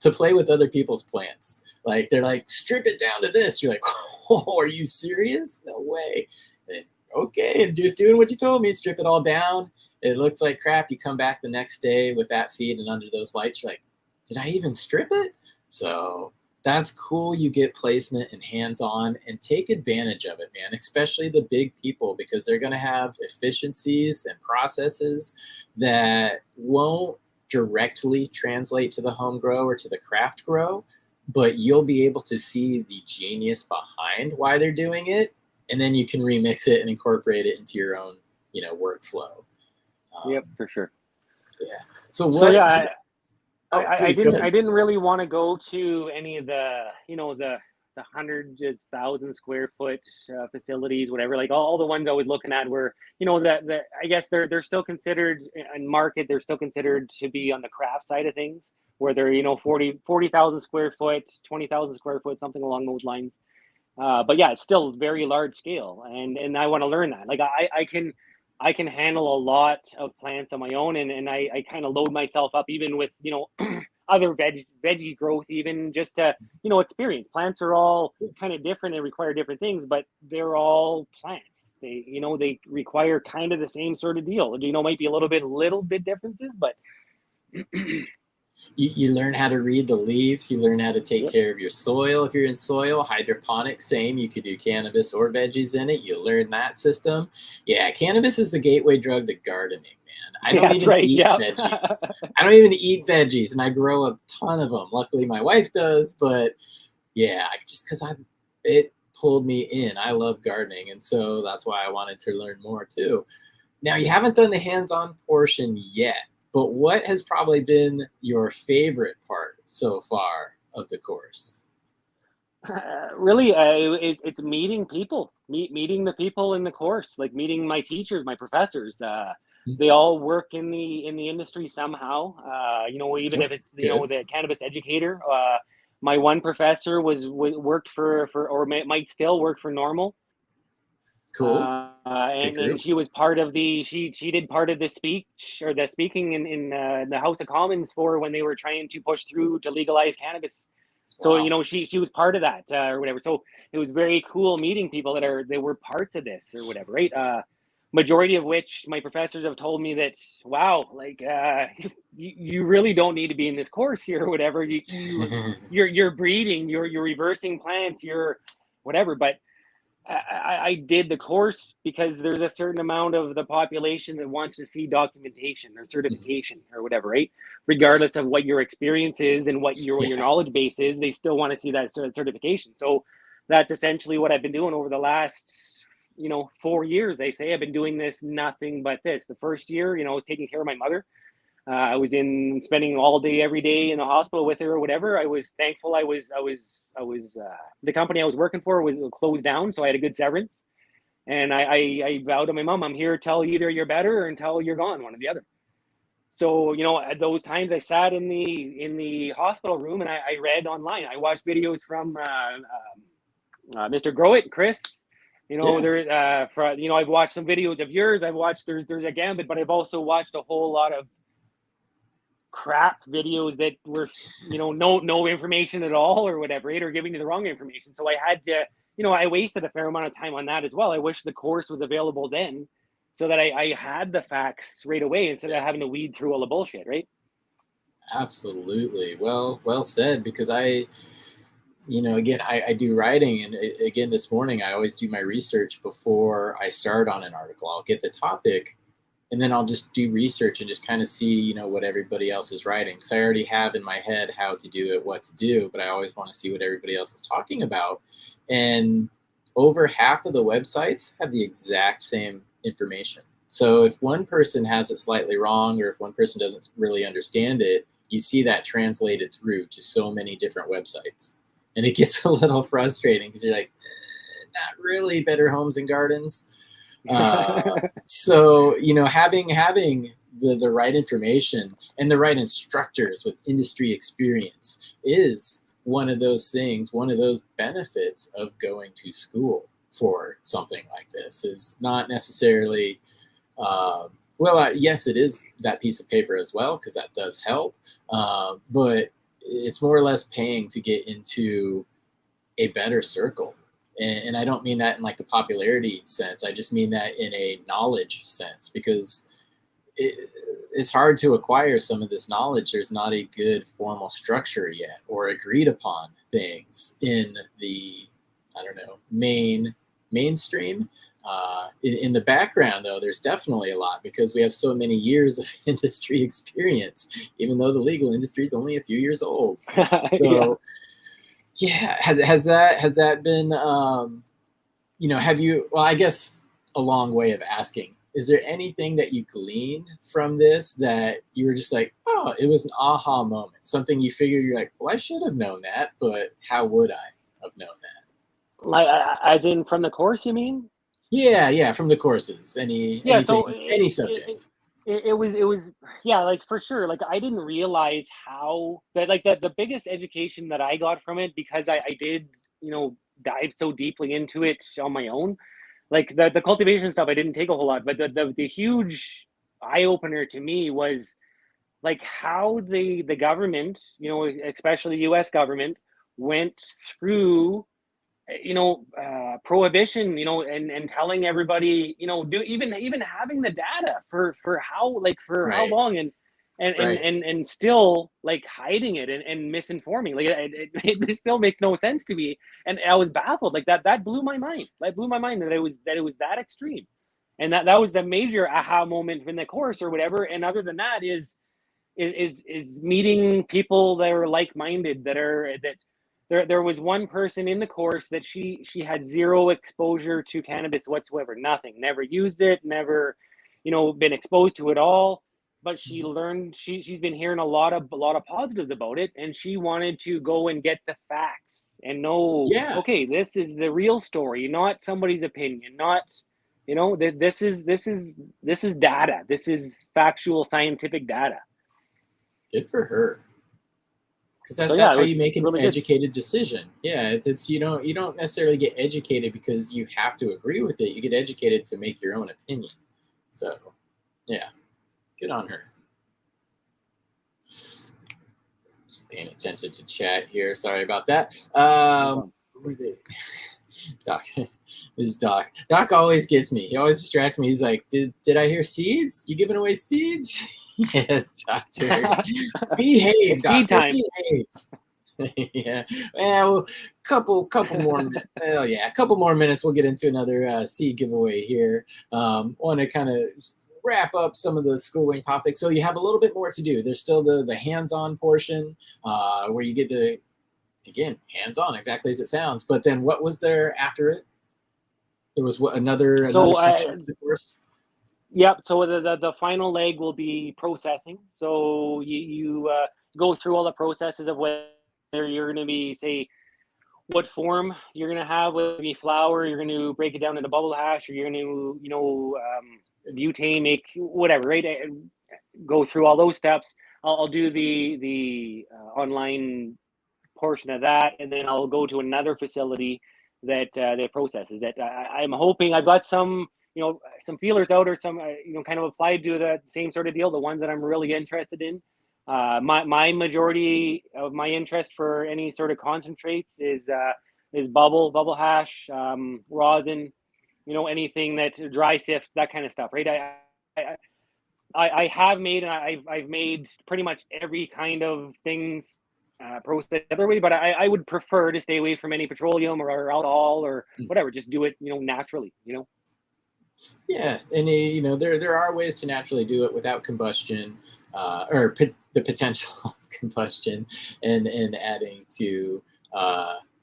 to play with other people's plants. Like they're like, strip it down to this. You're like, oh, are you serious? No way. And, okay, and just doing what you told me. Strip it all down. It looks like crap. You come back the next day with that feed and under those lights. You're like, did I even strip it? So that's cool. You get placement and hands-on and take advantage of it, man, especially the big people, because they're going to have efficiencies and processes that won't directly translate to the home grow or to the craft grow, but you'll be able to see the genius behind why they're doing it. And then you can remix it and incorporate it into your own, workflow. Yep, for sure. Yeah. So I didn't really want to go to any of the the hundreds of 1,000 square foot facilities, whatever. Like all the ones I was looking at were that I guess they're still considered in market. They're still considered to be on the craft side of things, where they're 40,000 square foot, 20,000 square foot, something along those lines. But yeah, it's still very large scale, and I want to learn that. Like I can handle a lot of plants on my own, and I kind of load myself up even with other veggie growth, even just to experience. Plants are all kind of different and require different things, but they're all plants. They require kind of the same sort of deal. Might be a little bit differences, but you learn how to read the leaves. You learn how to take care of your soil. If you're in soil, hydroponics, same. You could do cannabis or veggies in it. You learn that system. Yeah, cannabis is the gateway drug to gardening, man. I don't even eat veggies. I don't even eat veggies, and I grow a ton of them. Luckily, my wife does, but yeah, just because it pulled me in. I love gardening, and so that's why I wanted to learn more too. Now, you haven't done the hands-on portion yet. But what has probably been your favorite part so far of the course? Really, it's meeting people, meeting the people in the course, like meeting my teachers, my professors. They all work in the industry somehow. Even if it's the cannabis educator. My one professor worked for or might still work for Normal. Cool. And she was part of she did part of the speech or the speaking in the House of Commons for when they were trying to push through to legalize cannabis. Wow. So she was part of that or whatever. So it was very cool meeting people they were parts of this or whatever, right? Majority of which my professors have told me that, wow, like you really don't need to be in this course here or whatever. You're breeding, you're reversing plants, you're whatever, but I did the course because there's a certain amount of the population that wants to see documentation or certification or whatever, right? Regardless of what your experience is and what your knowledge base is, they still want to see that certification. So that's essentially what I've been doing over the last, 4 years. They say I've been doing this, nothing but this. The first year, I was taking care of my mother. I was spending all day, every day in the hospital with her or whatever. I was thankful. The company I was working for was closed down, so I had a good severance. And I vowed to my mom, I'm here till either you're better or until you're gone, one or the other. So, at those times I sat in the hospital room and I read online. I watched videos from Mr. Grow It, Chris. I've watched some videos of yours. I've watched there's a gambit, but I've also watched a whole lot of crap videos that were no information at all or whatever, right? Or giving you the wrong information. So I had to I wasted a fair amount of time on that as well. I wish the course was available then so that I had the facts right away instead of having to weed through all the bullshit, right? Absolutely. Well said, because I do writing, and again, this morning, I always do my research before I start on an article. I'll get the topic, and then I'll just do research and just kind of see, what everybody else is writing. So I already have in my head how to do it, what to do, but I always want to see what everybody else is talking about. And over half of the websites have the exact same information. So if one person has it slightly wrong, or if one person doesn't really understand it, you see that translated through to so many different websites. And it gets a little frustrating because you're like, not really Better Homes and Gardens. So, having the right information and the right instructors with industry experience is one of those things, one of those benefits of going to school for something like this is not necessarily, yes, it is that piece of paper as well, because that does help. But it's more or less paying to get into a better circle. And I don't mean that in like the popularity sense. I just mean that in a knowledge sense, because it's hard to acquire some of this knowledge. There's not a good formal structure yet or agreed upon things in the, I don't know, mainstream. In the background, though, there's definitely a lot, because we have so many years of industry experience, even though the legal industry is only a few years old. So, yeah, has that been, have you? Well, I guess a long way of asking. Is there anything that you gleaned from this that you were just like, oh, it was an aha moment, something you figured you're like, well, I should have known that, but how would I have known that? Like, as in from the course, you mean? Yeah, from the courses, anything, any subject. It was yeah, like for sure. Like I didn't realize how that, like, the biggest education that I got from it, because I did, dive so deeply into it on my own. Like the cultivation stuff, I didn't take a whole lot, but the huge eye opener to me was like how the government, especially the U.S. government, went through prohibition, and telling everybody, do even having the data for how, like, for how Right. long, and still like hiding it and misinforming. Like it still makes no sense to me, and I was baffled. Like that blew my mind. That blew my mind that it was that extreme, and that was the major aha moment in the course or whatever. And other than that is meeting people that are like-minded, that there was one person in the course that she had zero exposure to cannabis whatsoever, nothing, never used it, never, been exposed to it all. But she learned, she's been hearing a lot of positives about it, and she wanted to go and get the facts and know, Yeah. okay, this is the real story, not somebody's opinion, not, this is data, this is factual scientific data. Good for her. Because So that's yeah, how you make an really good. educated decision. Yeah, it's you don't necessarily get educated because you have to agree with it. You get educated to make your own opinion. So, yeah, good on her. Just paying attention to chat here. Sorry about that. Doc, this is Doc. Doc always gets me. He always distracts me. He's like, "Did I hear seeds? You giving away seeds?" Yes, Doctor. Behave, It's Doctor. seed time. Behave. Yeah. Well, couple more minutes. Oh yeah, a couple more minutes. We'll get into another seed giveaway here. Want to kind of wrap up some of the schooling topics. So you have a little bit more to do. There's still the hands-on portion where you get to, again, hands-on, exactly as it sounds. But then what was there after it? There was another section of the course. Yep. So the final leg will be processing. So you go through all the processes of whether you're going to be, say, what form you're going to have, whether it be flour, you're going to break it down into bubble hash, or you're going to, butane, make whatever, right? Go through all those steps. I'll do the online portion of that, and then I'll go to another facility that processes it. I'm hoping I've got some feelers out, or some kind of applied to the same sort of deal, the ones that I'm really interested in. My majority of my interest for any sort of concentrates is bubble hash, rosin, anything that dry sift, that kind of stuff, right? I have made, and I've made pretty much every kind of things processed the other way, but I would prefer to stay away from any petroleum or alcohol or whatever. Just do it, naturally, Yeah, and there are ways to naturally do it without combustion, or the potential of combustion, and adding to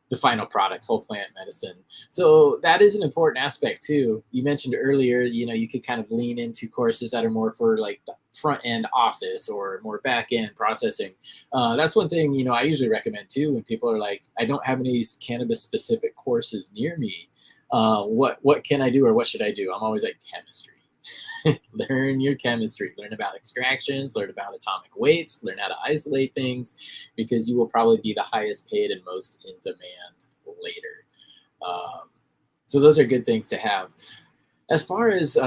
the final product, whole plant medicine. So that is an important aspect too. You mentioned earlier, you could kind of lean into courses that are more for like the front end office or more back end processing. That's one thing, I usually recommend too when people are like, I don't have any cannabis specific courses near me. What can I do, or what should I do? I'm always like, chemistry. Learn your chemistry, learn about extractions, learn about atomic weights, learn how to isolate things, because you will probably be the highest paid and most in demand later. So those are good things to have. As far as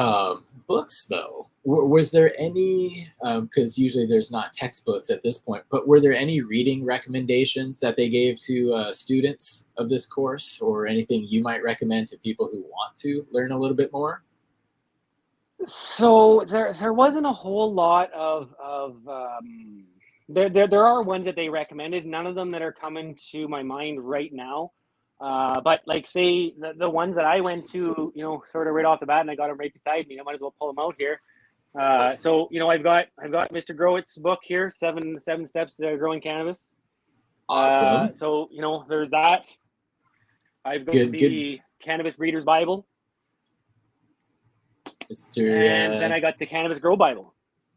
books, though, was there any, because usually there's not textbooks at this point, but were there any reading recommendations that they gave to students of this course, or anything you might recommend to people who want to learn a little bit more? So there wasn't a whole lot of there are ones that they recommended. None of them that are coming to my mind right now. But like say the ones that I went to, you know, sort of right off the bat, and I got them right beside me. I might as well pull them out here. So you know, I've got Mr. Growitz's book here, seven steps to growing cannabis. Awesome. So you know, there's that. I've got Good. the Cannabis Breeder's Bible. And then I got the Cannabis Grow Bible.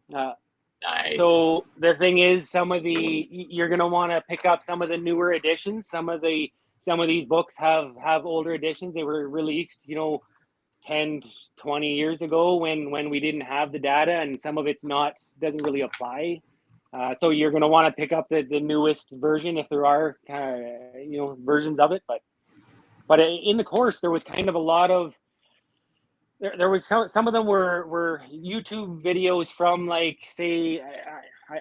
Nice. So the thing is, you're gonna want to pick up some of the newer editions. Some of these books have older editions. They were released, you know, 10, 20 years ago when we didn't have the data, and some of it's doesn't really apply. So you're gonna want to pick up the newest version if there are you know, versions of it. But in the course, there was kind of a lot of there was some of them were YouTube videos from, like, say,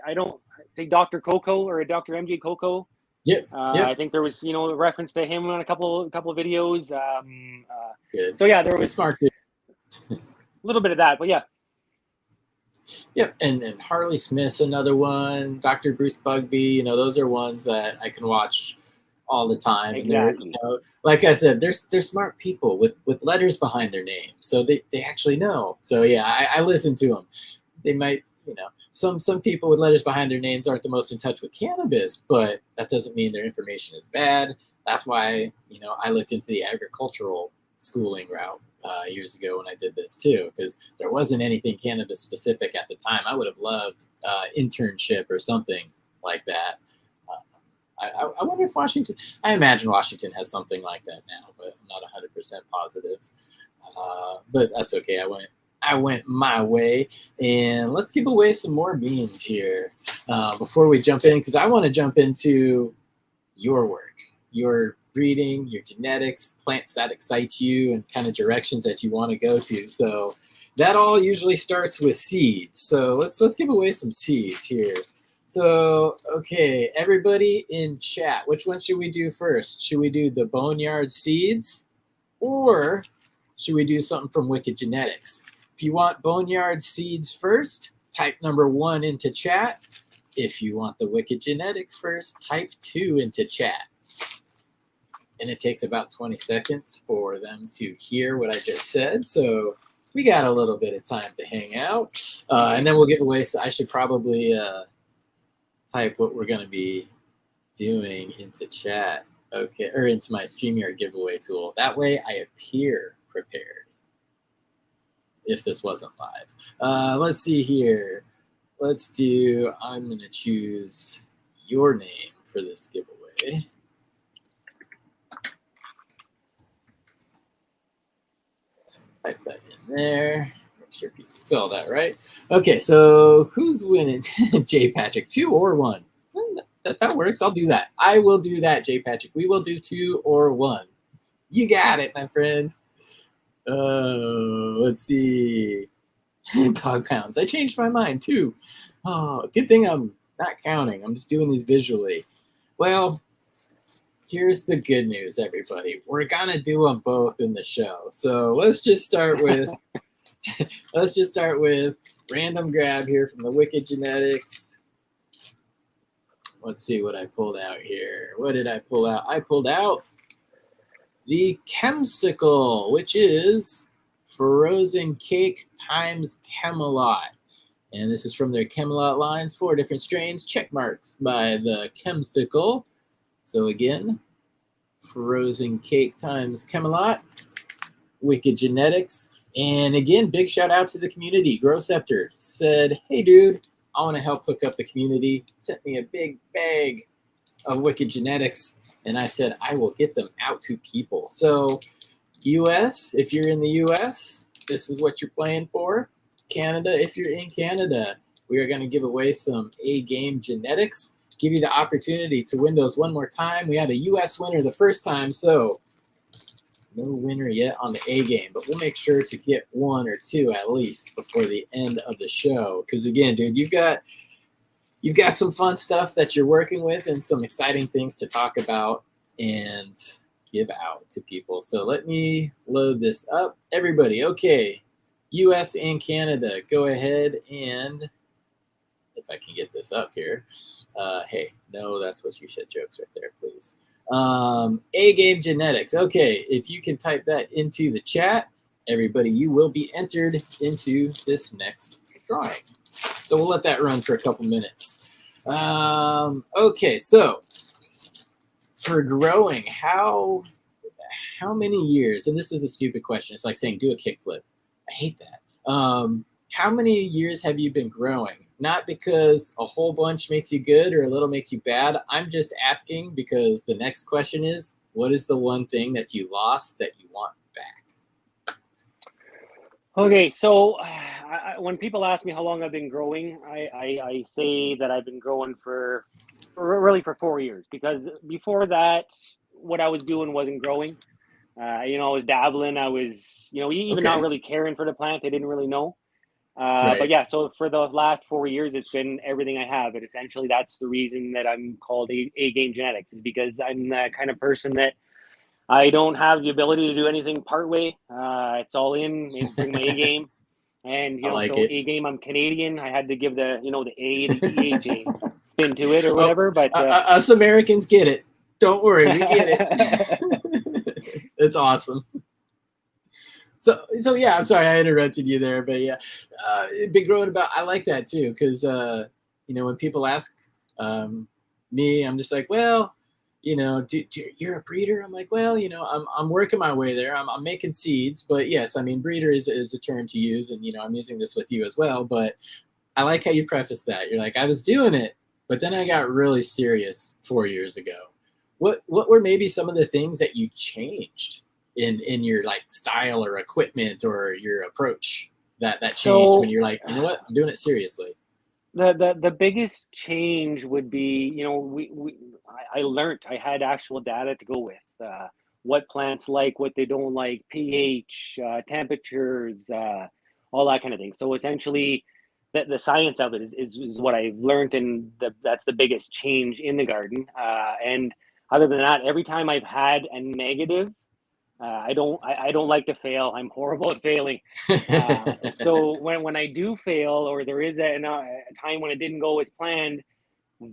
I don't say Dr. Coco or Dr. MJ Coco. Yep. I think there was, you know, a reference to him on a couple of videos. Good. So yeah, there was smart dude. A little bit of that, but yeah. Yep, and Harley Smith's another one. Dr. Bruce Bugby, you know, those are ones that I can watch all the time. Exactly. And they're, you know, like I said, they're smart people with letters behind their name, so they actually know. So yeah, I listen to them. They might, you know, some people with letters behind their names aren't the most in touch with cannabis, but that doesn't mean their information is bad. That's why, you know, I looked into the agricultural schooling route years ago when I did this too, because there wasn't anything cannabis specific at the time. I would have loved internship or something like that. I wonder if Washington, I imagine Washington has something like that now, but I'm not 100% positive. But that's okay. I went my way, and let's give away some more beans here before we jump in, because I want to jump into your work, your breeding, your genetics, plants that excite you, and kind of directions that you want to go to. So that all usually starts with seeds. So let's give away some seeds here. So, okay, everybody in chat, which one should we do first? Should we do the Boneyard seeds, or should we do something from Wicked Genetics? If you want Boneyard seeds first, type number 1 into chat. If you want the Wicked Genetics first, type 2 into chat. And it takes about 20 seconds for them to hear what I just said. So we got a little bit of time to hang out. And then we'll give away, so I should probably type what we're going to be doing into chat. Okay, or into my StreamYard giveaway tool. That way I appear prepared if this wasn't live. Let's see here. I'm going to choose your name for this giveaway. Type that in there. Make sure you spell that right. Okay, so who's winning? J. Patrick, 2 or 1? That works. I'll do that. I will do that, J. Patrick. We will do 2 or 1. You got it, my friend. Let's see. Dog pounds. I changed my mind too. Oh, good thing I'm not counting. I'm just doing these visually. Well, here's the good news, everybody. We're gonna do them both in the show. So let's just start with random grab here from the Wicked Genetics. Let's see what I pulled out here. What did I pull out? I pulled out the Chemsicle, which is frozen cake times Camelot. And this is from their Camelot lines, 4 different strains, check marks by the Chemsicle. So again, frozen cake times Camelot, Wicked Genetics. And again, big shout out to the community. Grow Scepter said, hey dude, I want to help hook up the community. Sent me a big bag of Wicked Genetics. And I said, I will get them out to people. So US, if you're in the US, this is what you're playing for. Canada, if you're in Canada, we are going to give away some A-game genetics, give you the opportunity to win those one more time. We had a U.S. winner the first time, so no winner yet on the A-game, but we'll make sure to get one or two at least before the end of the show. Because again, dude, you've got some fun stuff that you're working with and some exciting things to talk about and give out to people. So let me load this up. Everybody, okay, US and Canada, go ahead and, if I can get this up here. Hey, no, that's what you said jokes right there, please. A-game genetics. Okay, if you can type that into the chat, everybody, you will be entered into this next drawing. So we'll let that run for a couple minutes. Okay, so for growing, how many years, and this is a stupid question, it's like saying do a kickflip. I hate that. How many years have you been growing? Not because a whole bunch makes you good or a little makes you bad. I'm just asking because the next question is, what is the one thing that you lost that you want back? Okay, so when people ask me how long I've been growing, I say that I've been growing for 4 years, because before that, what I was doing wasn't growing. I was dabbling. I was, even not really caring for the plant. I didn't really know. Right. But yeah, so for the last 4 years, it's been everything I have. And essentially, that's the reason that I'm called A-game genetics, is because I'm the kind of person that I don't have the ability to do anything partway. It's all in, bring my A-game. And, like so it. A-game, I'm Canadian. I had to give the, the A, the EHA spin to it or whatever. But us Americans get it. Don't worry, we get it. It's awesome. So yeah, I'm sorry I interrupted you there, but yeah, been growing about. I like that too, because when people ask me, I'm just like, well, you're a breeder. I'm like, well, I'm working my way there. I'm making seeds, but yes, I mean, breeder is a term to use, and I'm using this with you as well. But I like how you preface that. You're like, I was doing it, but then I got really serious 4 years ago. What were maybe some of the things that you changed in your like style or equipment or your approach that changed when you're like, you know what, I'm doing it seriously? The biggest change would be, I learned, I had actual data to go with, what plants like, what they don't like, pH, temperatures, all that kind of thing. So essentially, the science of it is what I've learned, and that's the biggest change in the garden. And other than that, every time I've had a negative, I don't like to fail. I'm horrible at failing. So when I do fail, or there is a time when it didn't go as planned,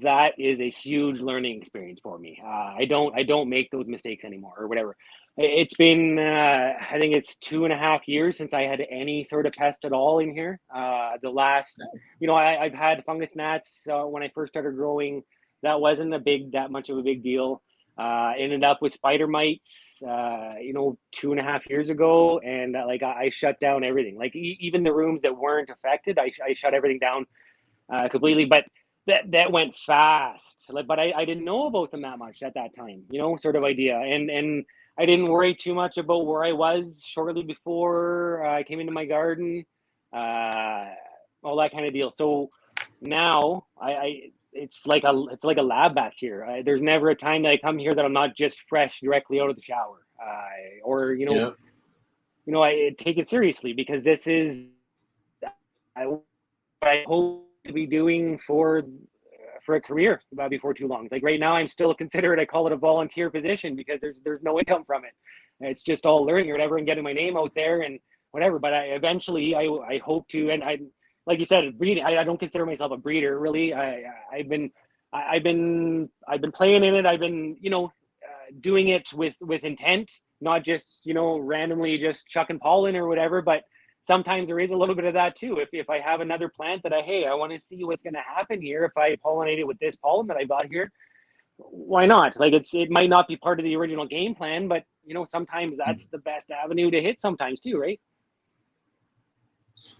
that is a huge learning experience for me. I don't make those mistakes anymore, or whatever. It's been I think it's 2.5 years since I had any sort of pest at all in here. The last, I've had fungus gnats when I first started growing. That wasn't that much of a big deal. Ended up with spider mites, 2.5 years ago, and I shut down everything. Like even the rooms that weren't affected, I shut everything down completely. But that went fast. But I didn't know about them that much at that time, sort of idea. And I didn't worry too much about where I was shortly before I came into my garden, all that kind of deal. So now it's like a lab back here. There's never a time that I come here that I'm not just fresh directly out of the shower, or I take it seriously, because this is what I hope to be doing for a career before too long. Like right now, I'm still considered, I call it a volunteer position, because there's no income from it. It's just all learning or whatever, and getting my name out there and whatever. But eventually I hope to, and I, like you said, breeding. I don't consider myself a breeder, really. I've been playing in it. I've been doing it with intent, not just randomly just chucking pollen or whatever. But sometimes there is a little bit of that too. If I have another plant that I want to see what's going to happen here if I pollinate it with this pollen that I got here, why not? Like it might not be part of the original game plan, but sometimes that's the best avenue to hit sometimes too, right?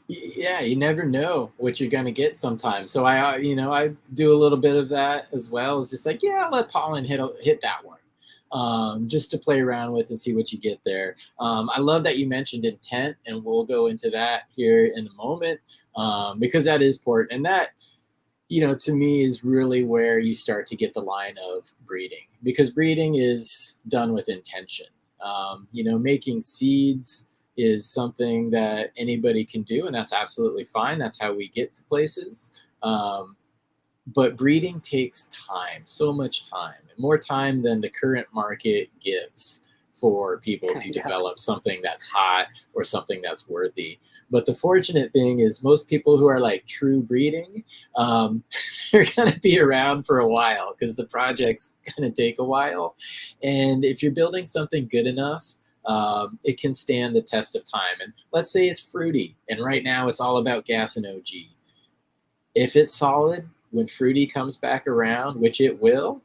Yeah, you never know what you're gonna get sometimes. So I do a little bit of that as well. It's just like, yeah, let pollen hit that one. just to play around with and see what you get there. I love that you mentioned intent, and we'll go into that here in a moment, because that is important. And that, to me, is really where you start to get the line of breeding, because breeding is done with intention. Making seeds is something that anybody can do, and that's absolutely fine. That's how we get to places. But breeding takes time, so much time, and more time than the current market gives for people to develop something that's hot or something that's worthy. But the fortunate thing is most people who are like true breeding, they're going to be around for a while because the project's going to take a while. And if you're building something good enough, it can stand the test of time. And let's say it's fruity, and right now it's all about gas and OG. If it's solid, when fruity comes back around, which it will,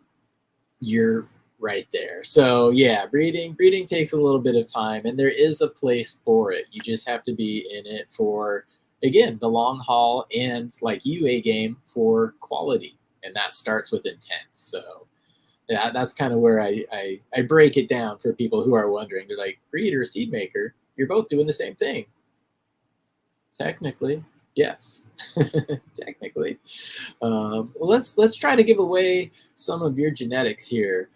you're right there. So yeah, breeding takes a little bit of time, and there is a place for it. You just have to be in it for, again, the long haul, and like you, A-game, for quality. And that starts with intent. So yeah, that's kind of where I break it down for people who are wondering. They're like, breeder, seed maker, you're both doing the same thing. Technically, yes. Technically. Well, let's try to give away some of your genetics here,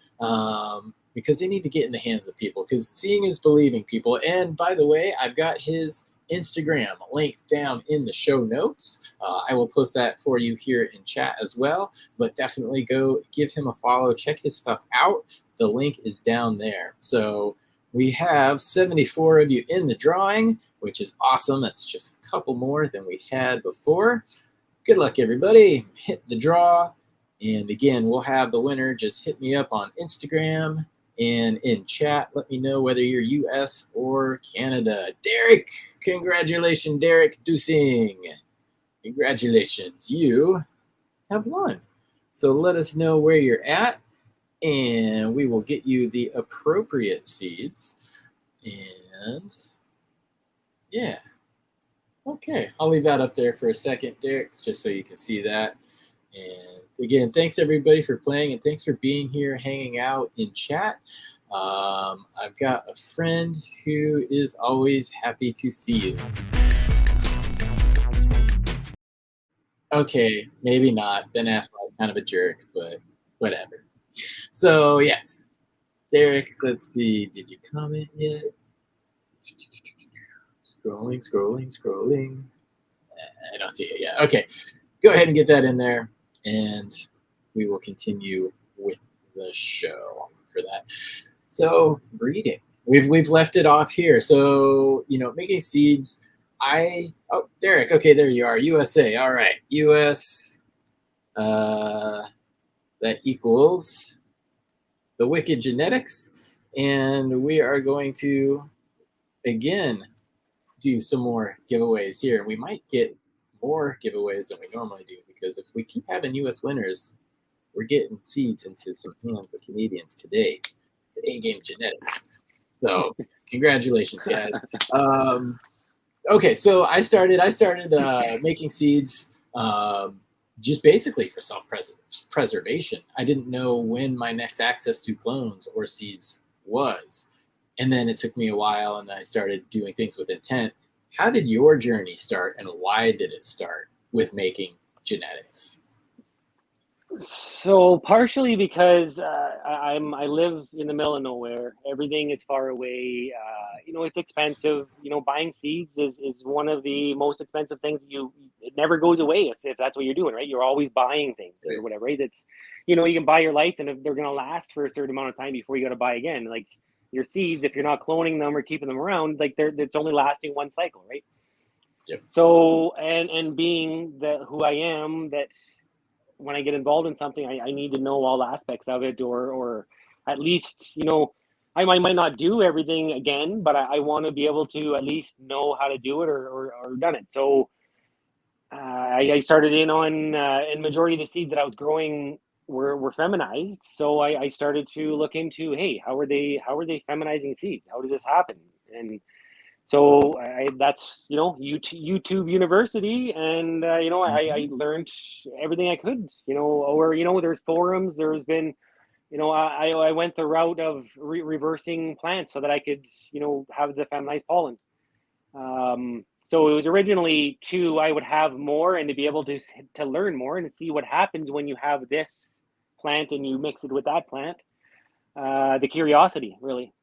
because they need to get in the hands of people, because seeing is believing, people. And by the way, I've got his Instagram linked down in the show notes. I will post that for you here in chat as well, but definitely go give him a follow, check his stuff out. The link is down there. So we have 74 of you in the drawing, which is awesome. That's just a couple more than we had before. Good luck, everybody. Hit the draw. And again, we'll have the winner. Just hit me up on Instagram and in chat. Let me know whether you're US or Canada. Derek, congratulations, Derek Dusing. Congratulations, you have won. So let us know where you're at, and we will get you the appropriate seeds. And yeah. Okay, I'll leave that up there for a second, Derek, just so you can see that. And again, thanks everybody for playing, and thanks for being here, hanging out in chat. I've got a friend who is always happy to see you. Okay, maybe not. Ben Affleck, kind of a jerk, but whatever. So yes, Derek, let's see. Did you comment yet? Scrolling. I don't see it yet. Okay, go ahead and get that in there, and we will continue with the show for that. So breeding, we've left it off here. So making seeds. Derek, okay, there you are. USA. All right, US. That equals the Wicked Genetics, and we are going to again do some more giveaways here. We might get more giveaways than we normally do, because if we keep having US winners, we're getting seeds into some hands of Canadians today. The A-game genetics. So congratulations, guys. Okay, so I started making seeds just basically for self-preservation. I didn't know when my next access to clones or seeds was. And then it took me a while, and I started doing things with intent. How did your journey start, and why did it start with making genetics? So partially because I live in the middle of nowhere. Everything is far away. It's expensive. Buying seeds is one of the most expensive things. It never goes away if that's what you're doing, right? You're always buying things or whatever, right? It's you can buy your lights, and if they're gonna last for a certain amount of time before you got to buy again. Like your seeds, if you're not cloning them or keeping them around, like it's only lasting one cycle, right? Yep. So and being who I am, that when I get involved in something, I need to know all aspects of it, or at least, I might not do everything again, but I want to be able to at least know how to do it or done it. So I started in on, and majority of the seeds that I was growing were feminized. So I started to look into, hey, how are they feminizing seeds? How does this happen? And so that's YouTube University, and I learned everything I could. Or there's forums. There's been I went the route of reversing plants so that I could, have the feminized pollen. So it was originally I would have more and to be able to learn more and to see what happens when you have this plant and you mix it with that plant. The curiosity, really.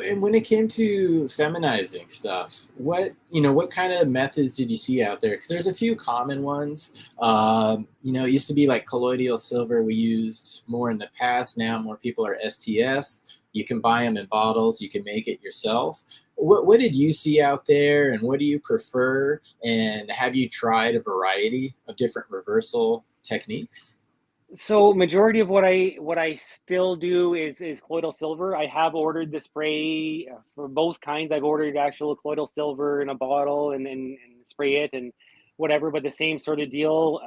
And when it came to feminizing stuff, what kind of methods did you see out there? Because there's a few common ones. It used to be like colloidal silver we used more in the past. Now more people are STS. You can buy them in bottles. You can make it yourself. What did you see out there, and what do you prefer? And have you tried a variety of different reversal techniques? So majority of what I still do is colloidal silver. I have ordered the spray for both kinds. I've ordered actual colloidal silver in a bottle and spray it and whatever. But the same sort of deal.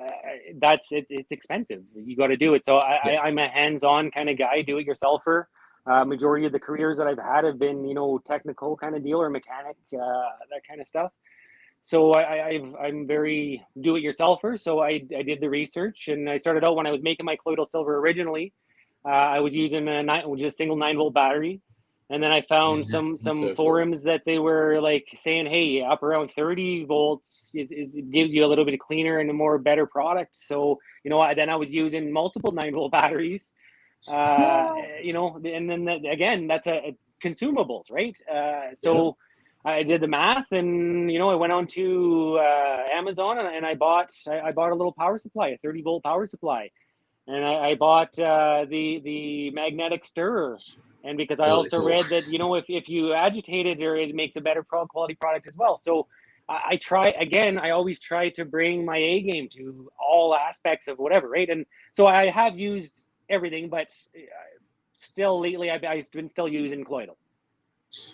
That's it. It's expensive. You got to do it. So Yeah. I'm a hands-on kind of guy, do-it-yourselfer. Majority of the careers that I've had have been technical kind of deal or mechanic, that kind of stuff. So I'm very do-it-yourselfer. So I did the research, and I started out when I was making my colloidal silver originally. I was using just a single 9-volt battery, and then I found Yeah, that's some so cool. forums that they were like saying, "Hey, up around 30 volts it gives you a little bit cleaner and a more better product." So then I was using multiple 9-volt batteries. And then again, that's a consumables, right? Yeah. So I did the math, and I went on to Amazon, and I bought a little power supply, a 30-volt power supply, and I bought the magnetic stirrer, and because I Those are also cool. read that if you agitate it, it makes a better quality product as well. So I try again. I always try to bring my A game to all aspects of whatever, right? And so I have used everything, but still lately I've been still using colloidal.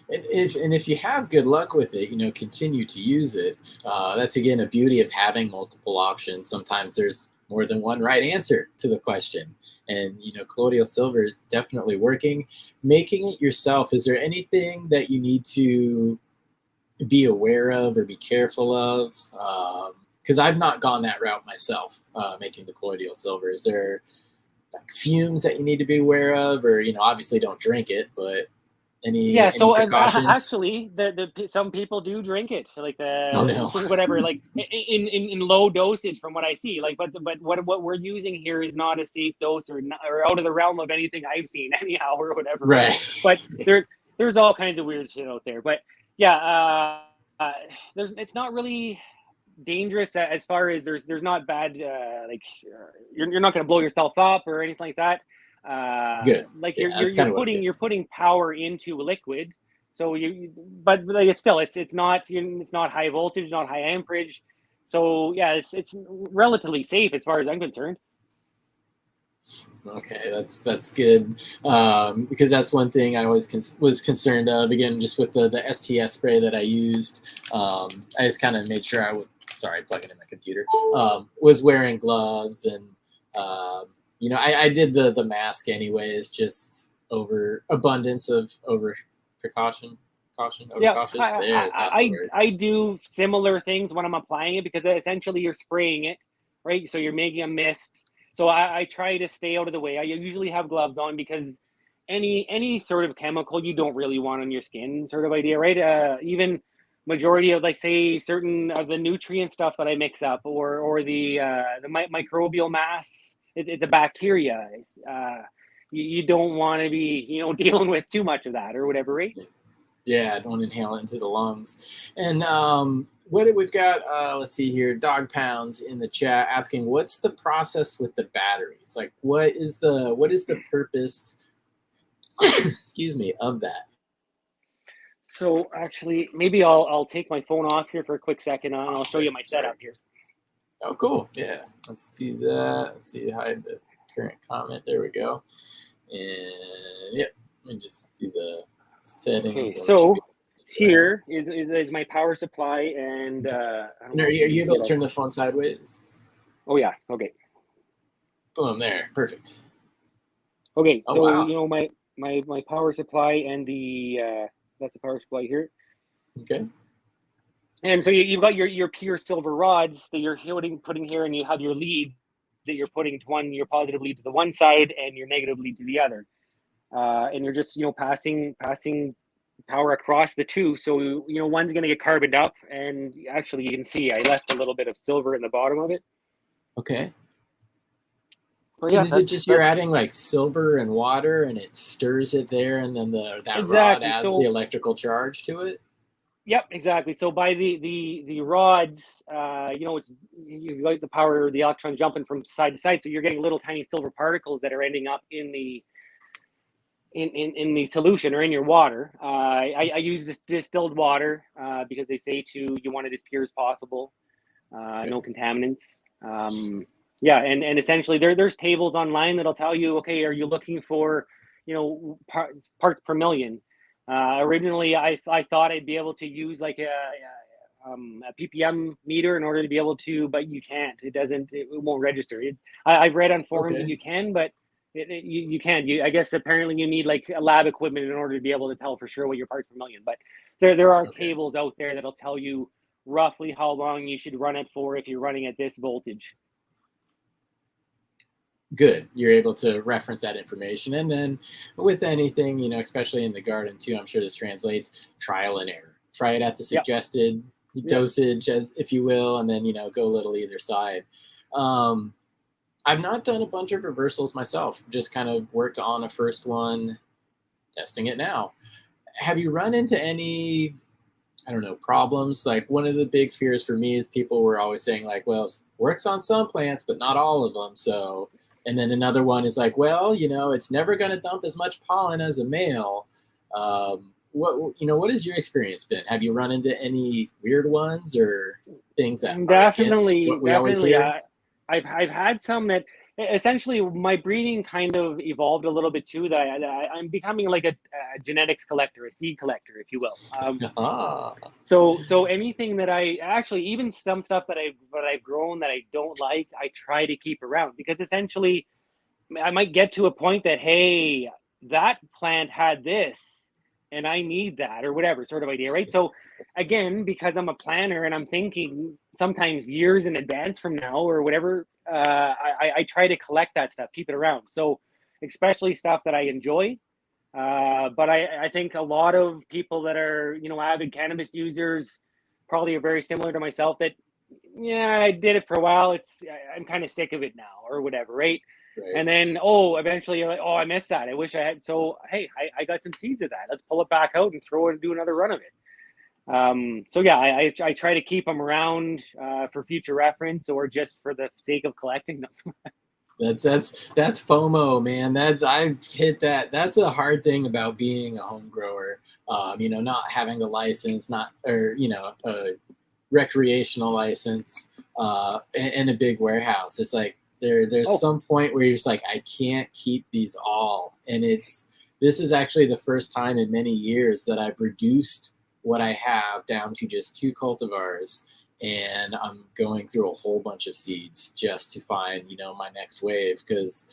And if you have good luck with it, continue to use it. That's again a beauty of having multiple options. Sometimes there's more than one right answer to the question, and colloidal silver is definitely working. Making it yourself, is there anything that you need to be aware of or be careful of? Because I've not gone that route myself, making the colloidal silver. Is there like fumes that you need to be aware of, or obviously don't drink it, but any Yeah, any so precautions? actually, the some people do drink it, so like Oh the no. whatever, like in low dosage from what I see. Like, but what we're using here is not a safe dose or out of the realm of anything I've seen, anyhow, or whatever, right? Right. But there's all kinds of weird shit out there. But yeah, it's not really dangerous as far as there's not bad you're not going to blow yourself up or anything like that. Good. Like Yeah, that's kind of what I'm you're getting. putting power into a liquid, so but like it's not it's not high voltage, not high amperage. So yeah, it's relatively safe as far as I'm concerned. Okay, that's good, because that's one thing I always was concerned of. Again, just with the STS spray that I used, I just kind of made sure I would. Sorry, plugging in my computer. Was wearing gloves, and I did the mask anyways, just over abundance of over precaution, caution, Yeah, overcautious. That's the word. I do similar things when I'm applying it because essentially you're spraying it, right? So you're making a mist. So I try to stay out of the way. I usually have gloves on because any sort of chemical you don't really want on your skin, sort of idea, right? Even majority of like say certain of the nutrient stuff that I mix up, or the microbial mass, it's a bacteria. You don't want to be dealing with too much of that or whatever, right? Yeah, don't inhale it into the lungs. And we've got, let's see here, Dog Pounds in the chat asking, what's the process with the batteries? Like, what is the purpose, excuse me, of that? So actually, maybe I'll take my phone off here for a quick second, and Oh, I'll show okay, you my sorry. setup here. Oh, cool. Yeah, let's do that. Let's see, hide the current comment. There we go. And yep, let me just do the Okay, settings, and we should be so there. here is my power supply, and Okay. I don't And know are if you, you are can you see able it. to turn the phone sideways? Oh yeah, okay, Boom, there. Perfect. okay. Oh, So wow. my power supply and the that's the power supply here, Okay. and so you've got your pure silver rods that you're putting here, and you have your leads. that you're putting to one, your positive lead to the one side and your negative lead to the other. And you're just, passing power across the two. So, one's going to get carboned up, and actually you can see I left a little bit of silver in the bottom of it. Okay. Well, yeah, And is it just you're adding like silver and water and it stirs it there, and then that rod exactly. adds So, the electrical charge to it? yep, exactly. So by the rods, it's you like the power, the electron jumping from side to side. So you're getting little tiny silver particles that are ending up in the solution or in your water. I use distilled water because they say you want it as pure as possible, no contaminants. And essentially there's tables online that'll tell you, okay, are you looking for, parts per million? Originally, I thought I'd be able to use like a ppm meter in order to be able to, but you can't. It won't register. I've read on forums that you can, but you can't. I guess apparently you need like a lab equipment in order to be able to tell for sure what your parts per million. But there are tables out there that'll tell you roughly how long you should run it for if you're running at this voltage. Good. You're able to reference that information. And then with anything, especially in the garden too, I'm sure this translates, trial and error. Try it at the suggested dosage, as if you will, and then, go a little either side. I've not done a bunch of reversals myself, just kind of worked on a first one, testing it now. Have you run into any, I don't know, problems? Like one of the big fears for me is people were always saying like, well, it works on some plants, but not all of them. So, and then another one is like, well, it's never going to dump as much pollen as a male. What has your experience been? Have you run into any weird ones or things that definitely, what we always hear? I've had some that essentially my breeding kind of evolved a little bit too. That I'm becoming like a genetics collector, a seed collector, if you will. So anything that I actually, even some stuff that I've grown that I don't like, I try to keep around, because essentially I might get to a point that, hey, that plant had this and I need that, or whatever sort of idea, right? So again, because I'm a planner and I'm thinking sometimes years in advance from now or whatever, I try to collect that stuff, keep it around. So especially stuff that I enjoy. But I think a lot of people that are, avid cannabis users probably are very similar to myself, that, I did it for a while. I'm kind of sick of it now or whatever, right? Right. And then, eventually you're like, I missed that. I wish I had. So, hey, I got some seeds of that. Let's pull it back out and throw it and do another run of it. So yeah, I try to keep them around for future reference or just for the sake of collecting them. That's FOMO, man. I've hit that. That's a hard thing about being a home grower. Not having a license, a recreational license, and a big warehouse. It's like there's some point where you're just like, I can't keep these all. And this is actually the first time in many years that I've reduced what I have down to just 2 cultivars. And I'm going through a whole bunch of seeds just to find, my next wave, because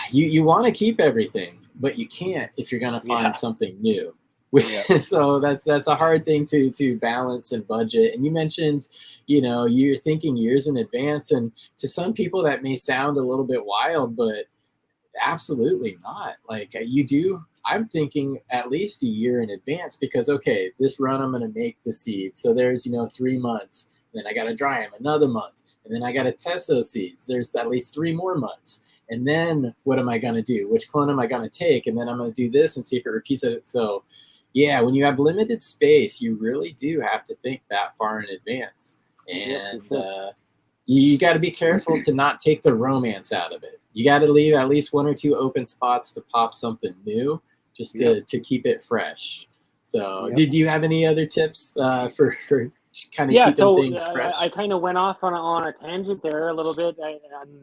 you want to keep everything, but you can't if you're going to find something new. So that's a hard thing to balance and budget. And you mentioned, you're thinking years in advance, and to some people that may sound a little bit wild, but absolutely not. Like I'm thinking at least a year in advance, because okay, this run I'm going to make the seeds, so there's 3 months, then I got to dry them another month, and then I got to test those seeds, there's at least 3 more months, and then what am I going to do, which clone am I going to take, and then I'm going to do this and see if it repeats it. So yeah, when you have limited space, you really do have to think that far in advance. And you got to be careful to not take the romance out of it. You got to leave at least 1 or 2 open spots to pop something new, just to keep it fresh. So did you have any other tips for kind of keeping things fresh? I kind of went off on a tangent there a little bit. I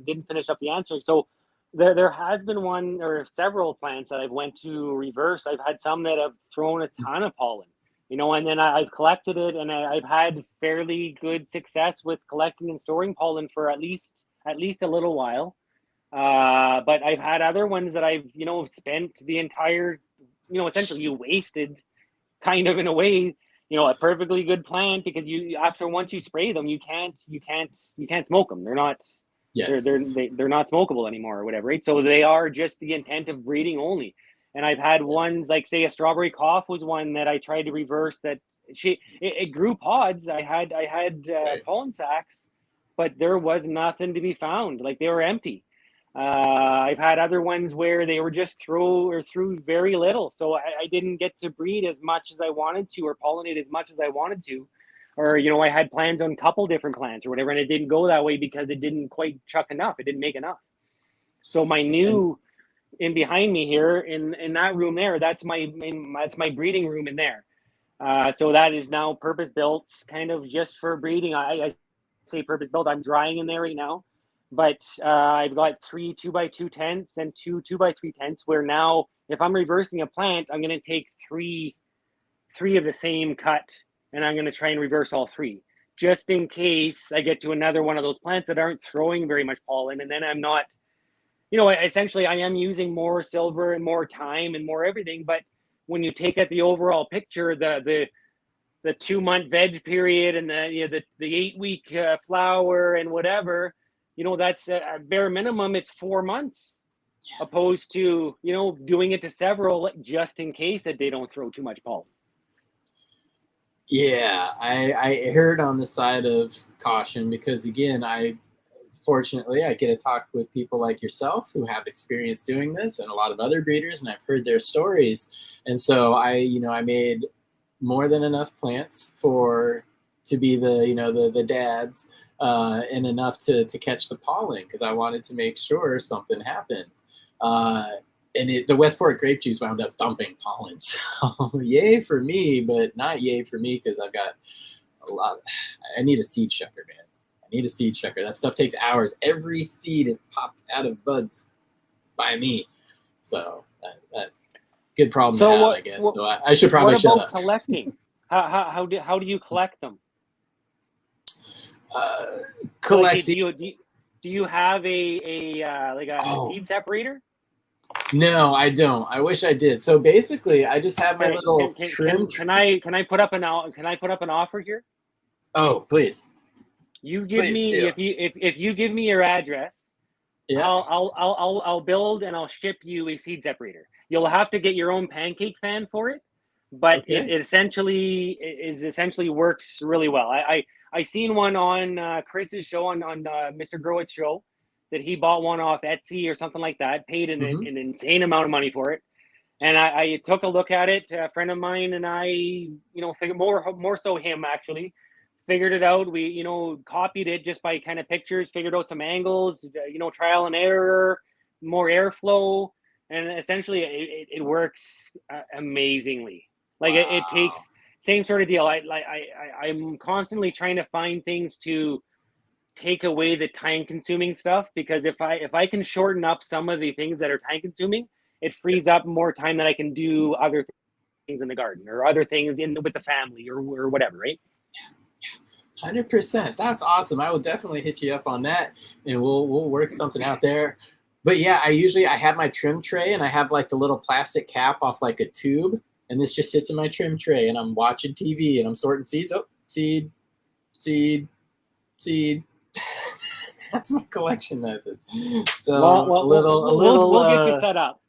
didn't finish up the answer. So there has been one or several plants that I've went to reverse. I've had some that have thrown a ton of pollen, and then I've collected it, and I've had fairly good success with collecting and storing pollen for at least a little while. But I've had other ones that I've, spent the entire, essentially you wasted kind of in a way, a perfectly good plant, because once you spray them, you can't smoke them. They're not, Yes. They're not smokable anymore or whatever, right? So they are just the intent of breeding only. And I've had ones like, say, a strawberry cough was one that I tried to reverse. That it grew pods. I had Right. pollen sacs, but there was nothing to be found. Like, they were empty. I've had other ones where they were just through very little, so I didn't get to breed as much as I wanted to, or pollinate as much as I wanted to, or I had plans on a couple different plants or whatever, and it didn't go that way because it didn't quite chuck enough. It didn't make enough. So my And new in behind me here in that room there, that's my breeding room in there. So that is now purpose built, kind of just for breeding. I say purpose built. I'm drying in there right now, but I've got 3 2x2 tents and 2 2x3 tents. Where now, if I'm reversing a plant, I'm going to take three of the same cut, and I'm going to try and reverse all three, just in case I get to another one of those plants that aren't throwing very much pollen, and then I'm not. Essentially, I am using more silver and more time and more everything, but when you take at the overall picture, the 2-month veg period and the 8-week flower and whatever, that's a bare minimum. It's 4 months, opposed to doing it to several just in case that they don't throw too much pollen. yeah, I heard on the side of caution because, again, fortunately, I get to talk with people like yourself who have experience doing this, and a lot of other breeders, and I've heard their stories. And so I made more than enough plants to be the dads, and enough to catch the pollen, because I wanted to make sure something happened. And the Westport grape juice wound up dumping pollen. So yay for me, but not yay for me, because I've got I need a seed checker, man. I need a seed checker. That stuff takes hours. Every seed is popped out of buds by me. So that good problem to have, I guess. So I should probably shut up. What about collecting? How do you collect them? Collecting. Like, do you have a seed separator? No, I don't. I wish I did. So basically, I just have my little trim. Can I put up an offer here? Oh, please. You give me if you give me your address, yeah. I'll build and I'll ship you a seed separator. You'll have to get your own pancake fan for it, but it essentially works really well. I seen one on Chris's show on Mr. Growitz's show, that he bought one off Etsy or something like that, paid an insane amount of money for it. And I took a look at it. A friend of mine and I, figured more so him actually, figured it out. We, copied it just by kind of pictures, figured out some angles, trial and error, more airflow. And essentially it works amazingly. Like, wow. It takes, same sort of deal. I'm constantly trying to find things to take away the time consuming stuff, because if I can shorten up some of the things that are time consuming, it frees up more time that I can do other things in the garden or other things with the family or whatever, right? 100%. That's awesome. I will definitely hit you up on that, and we'll work something out there. But yeah, I have my trim tray, and I have like the little plastic cap off like a tube, and this just sits in my trim tray, and I'm watching TV and I'm sorting seeds. Oh, seed. That's my collection method. So we'll get you set up.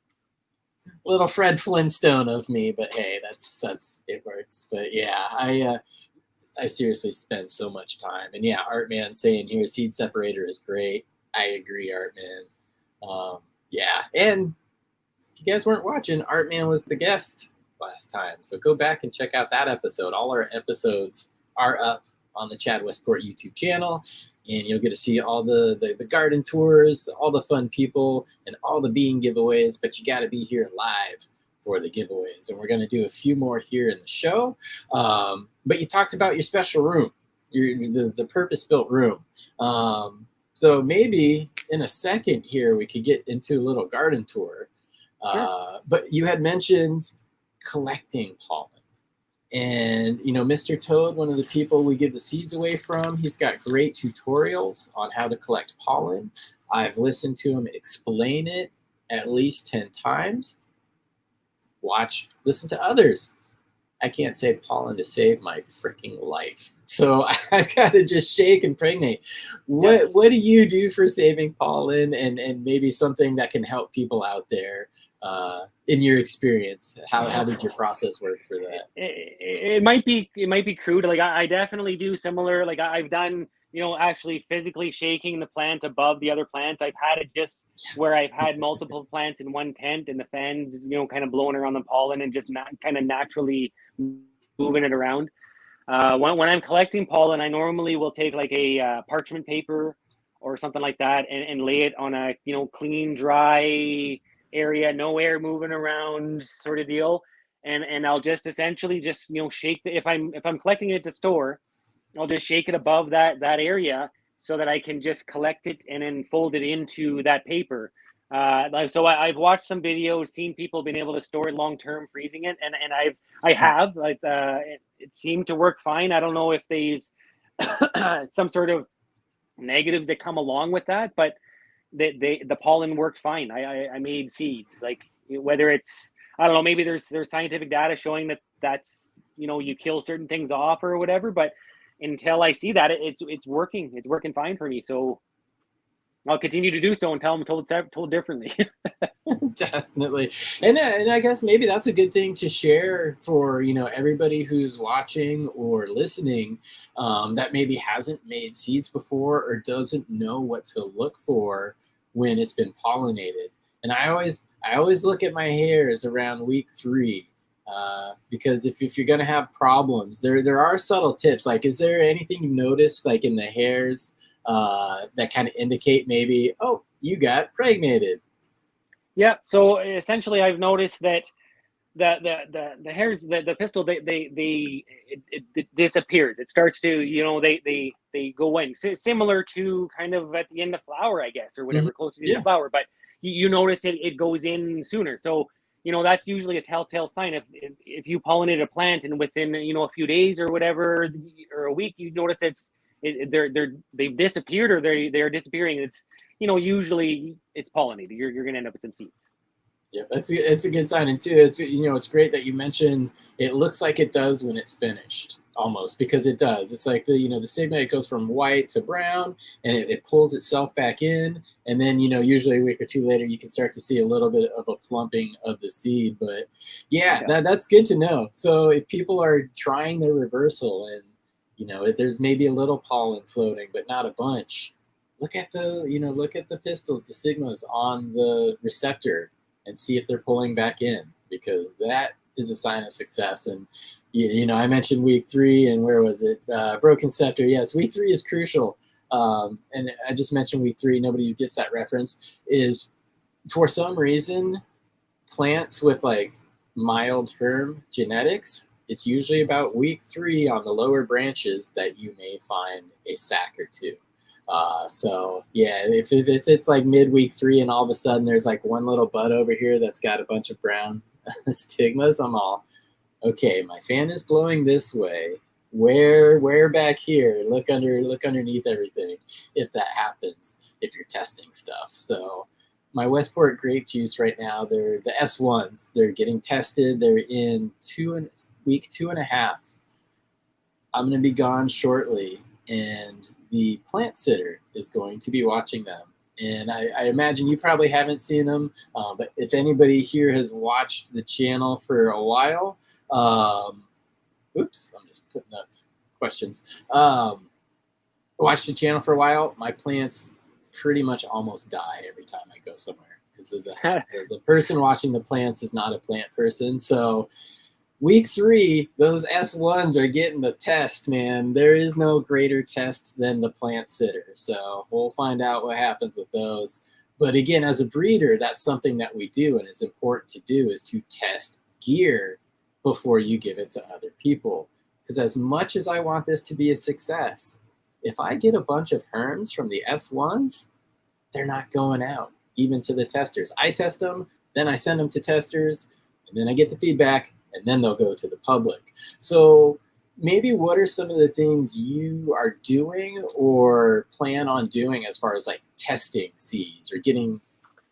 Little Fred Flintstone of me, but hey, that's it works. But yeah, I seriously spend so much time. And yeah, Artman saying here, seed separator is great. I agree, Artman. Yeah, and if you guys weren't watching, Artman was the guest last time, so go back and check out that episode. All our episodes are up on the Chad Westport YouTube channel, and you'll get to see all the garden tours, all the fun people, and all the bean giveaways. But you got to be here live for the giveaways, and we're going to do a few more here in the show. But you talked about your special room, the purpose-built room. So maybe in a second here we could get into a little garden tour. Sure. But you had mentioned collecting pollen. And, Mr. Toad, one of the people we give the seeds away from, he's got great tutorials on how to collect pollen. I've listened to him explain it at least 10 times. Listen to others. I can't save pollen to save my freaking life. So I've got to just shake and pregnate. Yes. What do you do for saving pollen, and maybe something that can help people out there in your experience? How did your process work for that? It might be crude. Like I definitely do similar. Like I've done, actually physically shaking the plant above the other plants. I've had it just where I've had multiple plants in one tent and the fans, kind of blowing around the pollen and just not kind of naturally moving it around. When I'm collecting pollen, I normally will take like a parchment paper or something like that and lay it on a clean, dry area, no air moving around, sort of deal. And I'll just essentially just shake the, if I'm collecting it to store, I'll just shake it above that area so that I can just collect it and then fold it into that paper. So I've watched some videos, seen people being able to store it long term, freezing it, and I have like it seemed to work fine. I don't know if there's some sort of negatives that come along with that, but the pollen worked fine. I made seeds, like whether it's, I don't know, maybe there's scientific data showing that's you kill certain things off or whatever, but until I see that, it's working fine for me. So I'll continue to do so until I'm told differently. Definitely. And I guess maybe that's a good thing to share for, everybody who's watching or listening, that maybe hasn't made seeds before or doesn't know what to look for when it's been pollinated. And I always look at my hairs around week 3. Because if you're going to have problems, there are subtle tips. Like, is there anything you notice, like in the hairs, that kind of indicate maybe, oh, you got pregnated? Yeah. So essentially, I've noticed that the hairs, the pistil, it disappears. It starts to, they go in, similar to kind of at the end of flower, I guess, or whatever, closer to the flower. But you notice it goes in sooner. So that's usually a telltale sign. If you pollinate a plant and within a few days or whatever, or a week, you notice they've disappeared or they're disappearing. It's usually it's pollinated. You're gonna end up with some seeds. Yeah, it's a good sign. And too, it's great that you mentioned it looks like it does when it's finished, almost, because it does. It's like the stigma, it goes from white to brown, and it pulls itself back in, and then usually a week or two later you can start to see a little bit of a plumping of the seed. But yeah, that's good to know. So if people are trying their reversal and there's maybe a little pollen floating but not a bunch, look at the pistils, the stigmas on the receptor, and see if they're pulling back in, because that is a sign of success. And I mentioned week 3, and where was it? Broken scepter. Yes, week 3 is crucial. And I just mentioned week 3. Nobody who gets that reference is, for some reason, plants with like mild herm genetics. It's usually about week 3 on the lower branches that you may find a sac or two. So yeah, if it's like midweek 3 and all of a sudden there's like one little bud over here that's got a bunch of brown stigmas, I'm all, okay, my fan is blowing this way. Where back here? Look underneath everything. If that happens, if you're testing stuff. So my Westport grape juice right now, they're the S1s. They're getting tested. They're in week 2.5. I'm going to be gone shortly, and the plant sitter is going to be watching them. And I imagine you probably haven't seen them, but if anybody here has watched the channel for a while, oops, I'm just putting up questions. Watched the channel for a while, my plants pretty much almost die every time I go somewhere, because the person watching the plants is not a plant person. So week 3, those S1s are getting the test, man. There is no greater test than the plant sitter. So we'll find out what happens with those. But again, as a breeder, that's something that we do, and it's important to do, is to test gear before you give it to other people. Because as much as I want this to be a success, if I get a bunch of herms from the S1s, they're not going out, even to the testers. I test them, then I send them to testers, and then I get the feedback, and then they'll go to the public. So maybe what are some of the things you are doing or plan on doing as far as like testing seeds or getting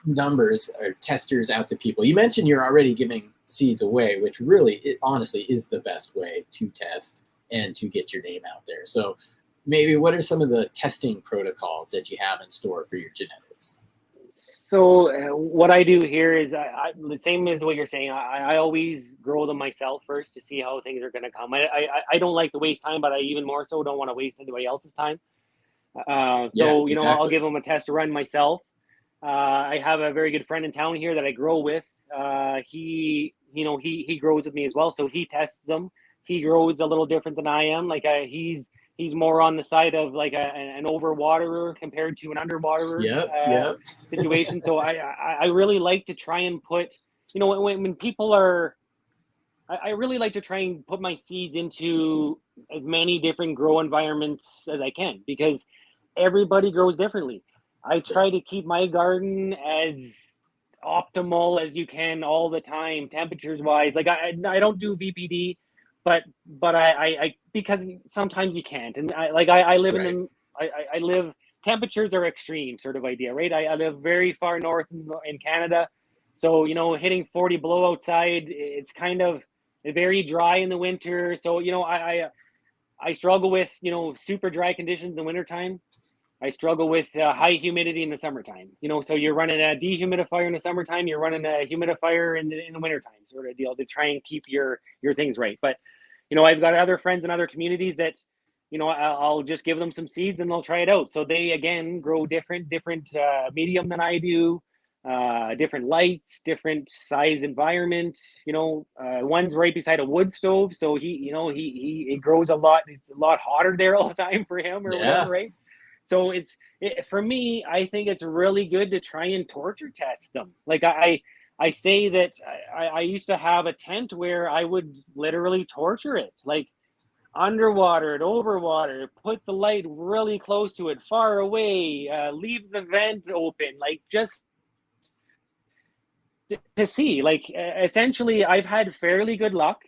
numbers or testers out to people? You mentioned you're already giving seeds away, which really, it honestly is the best way to test and to get your name out there. So maybe what are some of the testing protocols that you have in store for your genetics? So what I do here is the same as what you're saying. I always grow them myself first to see how things are going to come. I don't like to waste time, but I even more so don't want to waste anybody else's time. So, you know, I'll exactly. give them a test to run myself. I have a very good friend in town here that I grow with. He grows with me as well. So he tests them. He grows a little different than I am. Like he's more on the side of like an overwaterer compared to an underwaterer Yep. situation. So I really like to try and put, you know, when people are, I really like to try and put my seeds into as many different grow environments as I can, because everybody grows differently. I try to keep my garden as optimal as you can all the time, temperatures wise. Like I don't do VPD, but I because sometimes you can't. And I live in Right. them. I live, temperatures are extreme sort of idea, right? I live very far north in Canada. So, you know, hitting 40 below outside, it's kind of very dry in the winter. So, you know, I struggle with, you know, super dry conditions in the wintertime. I struggle with high humidity in the summertime. You know, so you're running a dehumidifier in the summertime, you're running a humidifier in the wintertime sort of deal to try and keep your things right. But, you know, I've got other friends in other communities that, you know, I'll just give them some seeds and they'll try it out. So they, again, grow different medium than I do, different lights, different size environment. You know, one's right beside a wood stove, so he it grows a lot. It's a lot hotter there all the time for him or Yeah. whatever, right? So for me, I think it's really good to try and torture test them. Like I say that I used to have a tent where I would literally torture it, like underwater, overwater, put the light really close to it, far away, leave the vent open, like just to see. Like essentially, I've had fairly good luck.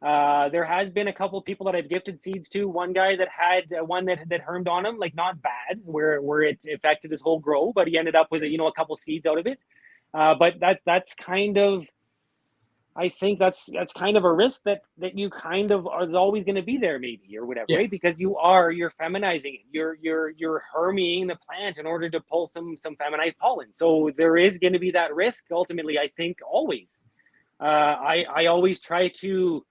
There has been a couple of people that I've gifted seeds to. One guy that had one that hermed on him, like not bad, where it affected his whole grow, but he ended up with a couple seeds out of it. But that's kind of, I think that's kind of a risk that you kind of is always going to be there, maybe, or whatever, Yeah. right? Because you're feminizing it, you're herming the plant in order to pull some feminized pollen. So there is going to be that risk. Ultimately, I think always. I always try to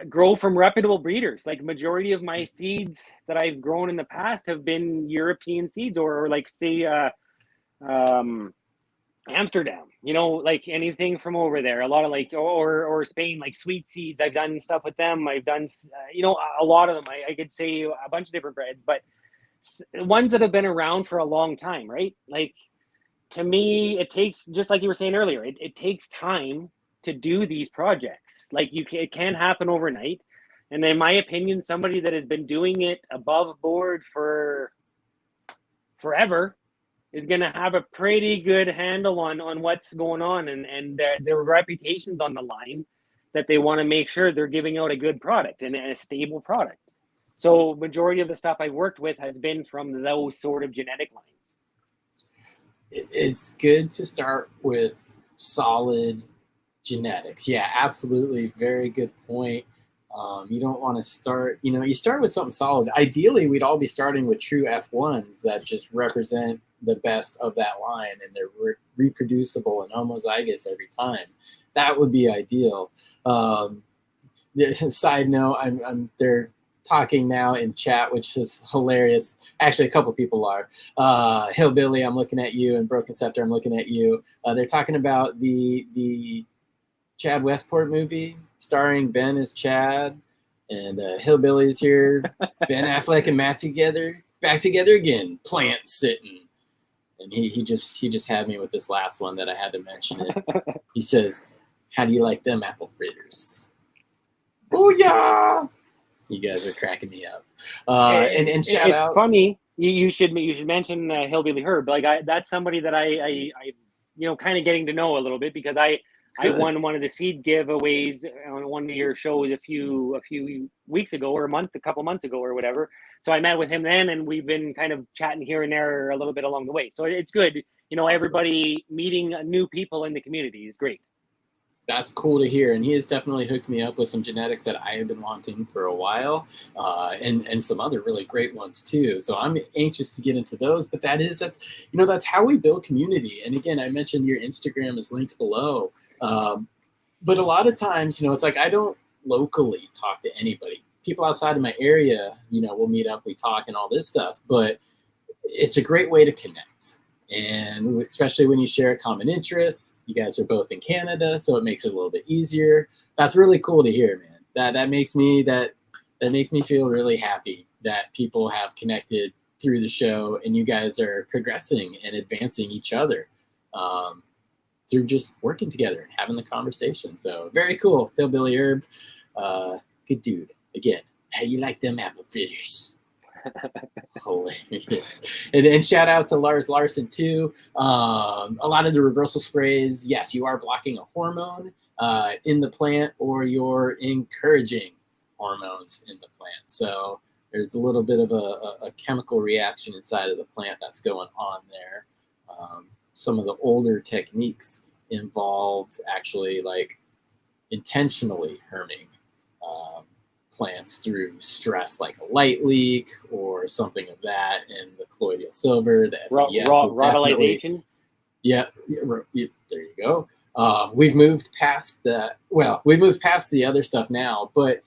grow from reputable breeders. Like majority of my seeds that I've grown in the past have been European seeds, or like say um, Amsterdam, you know, like anything from over there. A lot of like, or Spain, like sweet seeds. I've done stuff with them. I've done, a lot of them. I could say a bunch of different breeds, but ones that have been around for a long time, right? Like to me, it takes, just like you were saying earlier, it takes time to do these projects. Like it can't happen overnight. And in my opinion, somebody that has been doing it above board for forever is going to have a pretty good handle on what's going on, and their reputation's on the line, that they want to make sure they're giving out a good product and a stable product. So majority of the stuff I've worked with has been from those sort of genetic lines. It's good to start with solid genetics. Yeah, absolutely. Very good point. You don't want to start, you start with something solid. Ideally, we'd all be starting with true F1s that just represent the best of that line, and they're reproducible and homozygous every time. That would be ideal. There's a side note, they're talking now in chat, which is hilarious. Actually, a couple people are. Hillbilly, I'm looking at you, and Broken Scepter, I'm looking at you. They're talking about the Chad Westport movie starring Ben as Chad, and Hillbilly's here. Ben Affleck and Matt together, back together again. Plant sitting, and he just had me with this last one that I had to mention it. He says, "How do you like them apple fritters?" Oh yeah, you guys are cracking me up. And shout It's out. funny. You should mention Hillbilly Herb. Like that's somebody that I kind of getting to know a little bit, because I won one of the seed giveaways on one of your shows a few weeks ago, or a couple months ago, or whatever. So I met with him then, and we've been kind of chatting here and there a little bit along the way. So it's good. Awesome. Everybody meeting new people in the community is great. That's cool to hear, and he has definitely hooked me up with some genetics that I have been wanting for a while, and some other really great ones too. So I'm anxious to get into those. But that's how we build community. And again, I mentioned your Instagram is linked below, but a lot of times, it's like I don't locally talk to anybody. People outside of my area, we'll meet up, we talk, and all this stuff. But it's a great way to connect. And especially when you share a common interest, you guys are both in Canada, so it makes it a little bit easier. That's really cool to hear, man. That makes me feel really happy that people have connected through the show, and you guys are progressing and advancing each other through just working together and having the conversation. So very cool, Hillbilly Herb, good dude. Again, how you like them apple fritters? Hilarious. And shout out to Lars Larson too. A lot of the reversal sprays, yes, you are blocking a hormone in the plant, or you're encouraging hormones in the plant. So there's a little bit of a chemical reaction inside of the plant that's going on there. Some of the older techniques involved actually like intentionally herming plants through stress, like a light leak or something of that, and the colloidal silver, the STS. Rotalization. Yeah, there you go. We've moved past that. Well, we've moved past the other stuff now, but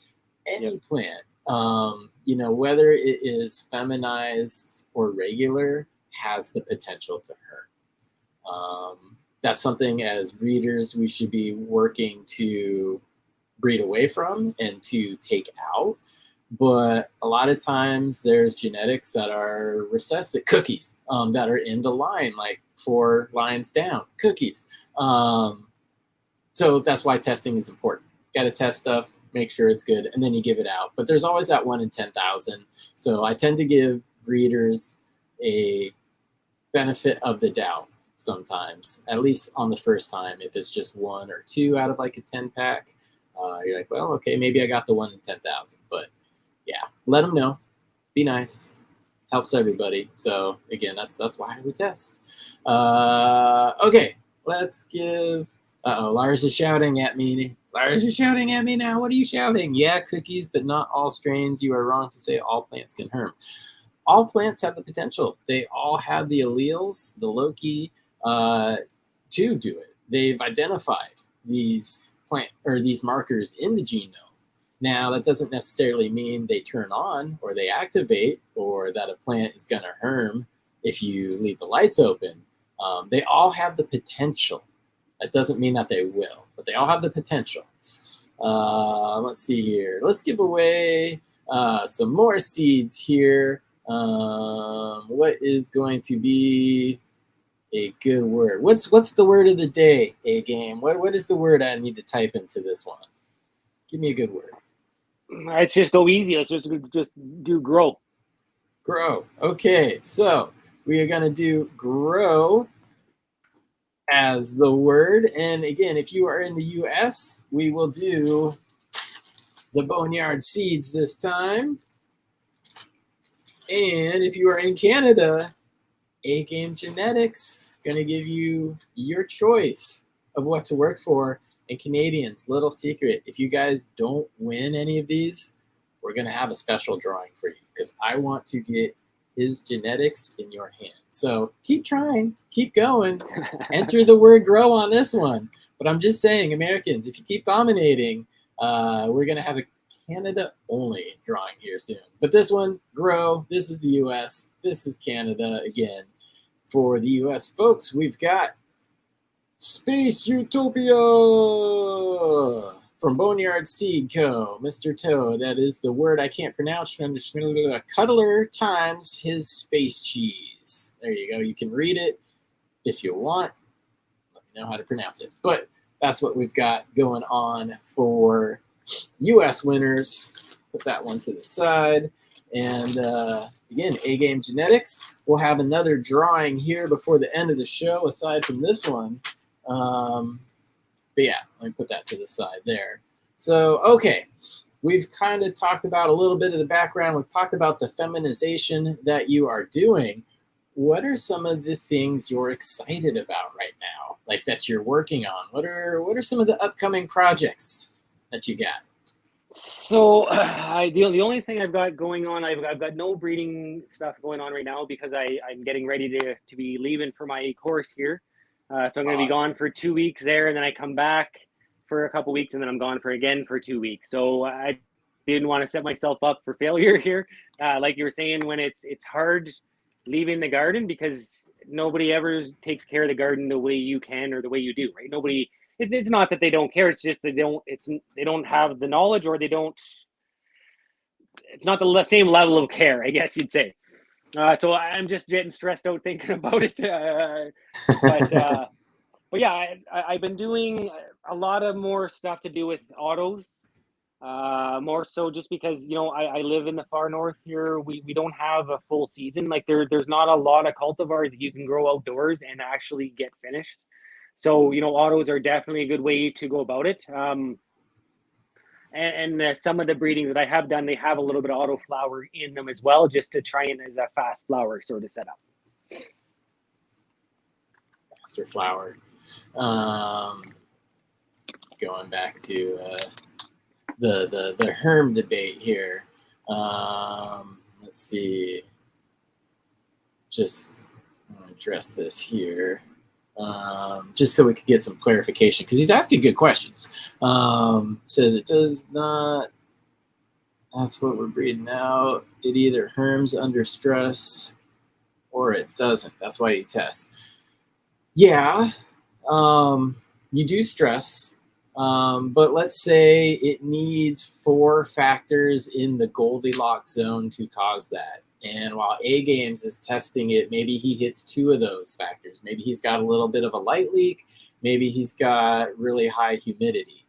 any plant, whether it is feminized or regular, has the potential to hurt. That's something as breeders we should be working to breed away from and to take out. But a lot of times there's genetics that are recessive cookies that are in the line, like 4 lines down cookies. So that's why testing is important. Got to test stuff, make sure it's good, and then you give it out. But there's always that 1 in 10,000. So I tend to give breeders a benefit of the doubt sometimes, at least on the first time. If it's just 1 or 2 out of like a 10 pack, you're like, well, okay, maybe I got the 1 in 10,000. But yeah, let them know. Be nice. Helps everybody. So again, that's why we test. Okay, let's give. Lars is shouting at me. Lars is shouting at me now. What are you shouting? Yeah, cookies, but not all strains. You are wrong to say all plants can herm. All plants have the potential. They all have the alleles, the loci, to do it. They've identified these these markers in the genome. Now, that doesn't necessarily mean they turn on or they activate or that a plant is going to herm if you leave the lights open. They all have the potential. That doesn't mean that they will, but they all have the potential. Let's see here. Let's give away some more seeds here. What is going to be a good word? What's the word of the day, A-Game? What is the word I need to type into this one? Give me a good word. Let's just go easy. Let's just do grow. Grow. Okay, so we are going to do grow as the word. And again, if you are in the US, we will do the Boneyard Seeds this time. And if you are in Canada, A-Game Genetics, going to give you your choice of what to work for. And Canadians, little secret, if you guys don't win any of these, we're going to have a special drawing for you because I want to get his genetics in your hands. So keep trying, keep going, enter the word grow on this one. But I'm just saying, Americans, if you keep dominating, we're going to have a Canada only drawing here soon. But this one, grow, this is the US, this is Canada. Again, for the US folks, we've got Space Utopia from Boneyard Seed Co. Mr. Toe, that is the word I can't pronounce. Cuddler times his space cheese. There you go. You can read it if you want. Let me know how to pronounce it. But that's what we've got going on for US winners. Put that one to the side. And again, A-Game Genetics. We'll have another drawing here before the end of the show, aside from this one. But yeah, let me put that to the side there. So, okay, we've kind of talked about a little bit of the background. We've talked about the feminization that you are doing. what are some of the things you're excited about right now, like that you're working on? What are some of the upcoming projects that you got? So the only thing I've got going on, I've got no breeding stuff going on right now because I'm getting ready to be leaving for my course here. So I'm going to be gone for 2 weeks there, and then I come back for a couple weeks, and then I'm gone for 2 weeks. So I didn't want to set myself up for failure here. Like you were saying, when it's hard leaving the garden because nobody ever takes care of the garden the way you can or the way you do, right? Nobody. It's not that they don't care. It's just they don't have the knowledge, or they don't. It's not the same level of care, I guess you'd say. So I'm just getting stressed out thinking about it. But yeah, I've been doing a lot of more stuff to do with autos. More so just because I live in the far north here. We don't have a full season. Like there's not a lot of cultivars that you can grow outdoors and actually get finished. So autos are definitely a good way to go about it. And some of the breedings that I have done, they have a little bit of auto flower in them as well, just to try and as a fast flower sort of setup. Faster flower. Going back to the herm debate here. Let's see. Just address this here. Just so we could get some clarification, because he's asking good questions. Says it does not. That's what we're breeding out. It either herms under stress or it doesn't. That's why you test. Yeah, you do stress, but let's say it needs 4 factors in the Goldilocks zone to cause that. And while A Games is testing it, maybe he hits 2 of those factors. Maybe he's got a little bit of a light leak. Maybe he's got really high humidity,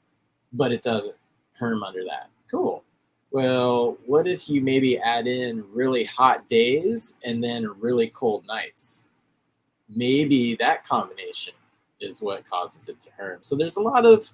but it doesn't herm under that. Cool. Well, what if you maybe add in really hot days and then really cold nights? Maybe that combination is what causes it to herm. So there's a lot of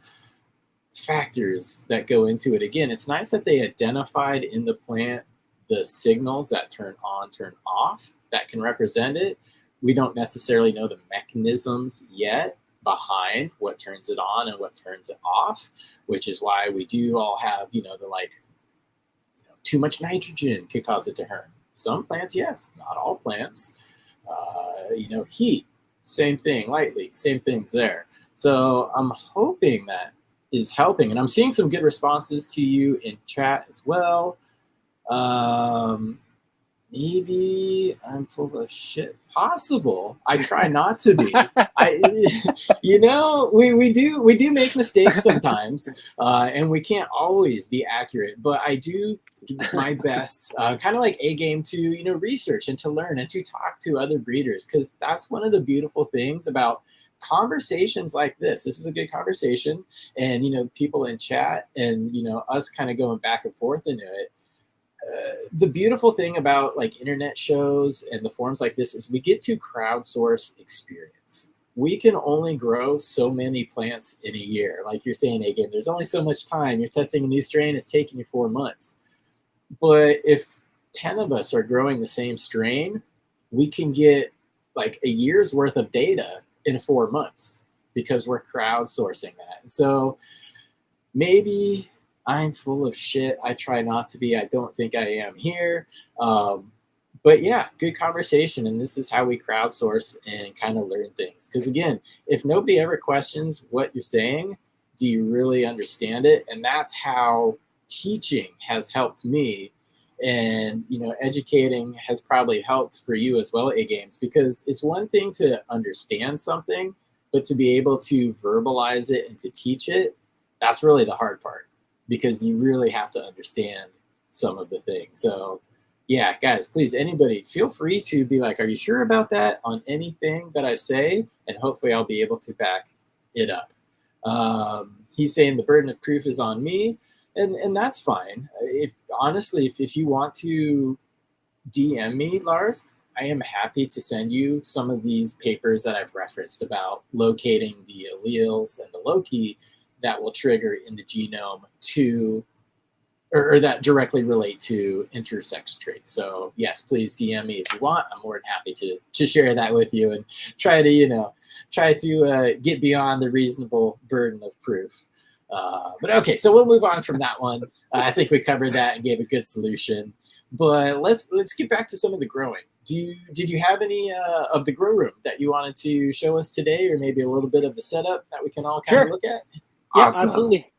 factors that go into it. Again, it's nice that they identified in the plant the signals that turn on, turn off, that can represent it. We don't necessarily know the mechanisms yet behind what turns it on and what turns it off, which is why we do all have, the too much nitrogen could cause it to herm. Some plants, yes, not all plants. Heat, same thing, light leak, same things there. So I'm hoping that is helping, and I'm seeing some good responses to you in chat as well. Maybe I'm full of shit. Possible. I try not to be. We do make mistakes sometimes, and we can't always be accurate. But I do my best, kind of like A Game, to research and to learn and to talk to other breeders, because that's one of the beautiful things about conversations like this. This is a good conversation, and people in chat and us kind of going back and forth into it. The beautiful thing about like internet shows and the forums like this is we get to crowdsource experience. We can only grow so many plants in a year. Like you're saying, again, there's only so much time. You're testing a new strain, it's taking you 4 months. But if 10 of us are growing the same strain, we can get like a year's worth of data in 4 months because we're crowdsourcing that. And so maybe I'm full of shit. I try not to be. I don't think I am here. But yeah, good conversation. And this is how we crowdsource and kind of learn things. Because again, if nobody ever questions what you're saying, do you really understand it? And that's how teaching has helped me. And, educating has probably helped for you as well, A Games, because it's one thing to understand something, but to be able to verbalize it and to teach it, that's really the hard part, because you really have to understand some of the things. So yeah, guys, please, anybody, feel free to be like, are you sure about that on anything that I say? And hopefully I'll be able to back it up. He's saying the burden of proof is on me, and that's fine. If you want to DM me, Lars, I am happy to send you some of these papers that I've referenced about locating the alleles and the loci that will trigger in the genome to or that directly relate to intersex traits. So yes, please DM me if you want. I'm more than happy to share that with you and try to get beyond the reasonable burden of proof. But okay, so we'll move on from that one. I think we covered that and gave a good solution. But let's get back to some of the growing. Did you have any of the grow room that you wanted to show us today, or maybe a little bit of the setup that we can all kind of look at? Yeah, Awesome. absolutely.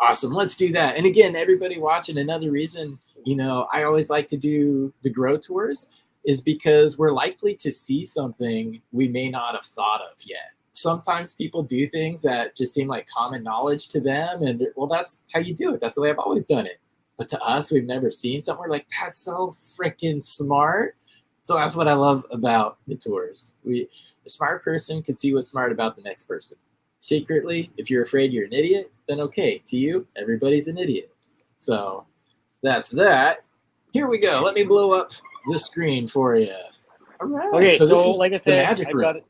Awesome. Let's do that. And again, everybody watching, another reason, I always like to do the grow tours is because we're likely to see something we may not have thought of yet. Sometimes people do things that just seem like common knowledge to them. And well, that's how you do it. That's the way I've always done it. But to us, we've never seen something. We're like, that's so freaking smart. So that's what I love about the tours. The smart person can see what's smart about the next person. Secretly, if you're afraid you're an idiot, then okay, to you, everybody's an idiot. So that's that. Here we go. Let me blow up the screen for you. All right. Okay, so this is like I the said, magic room.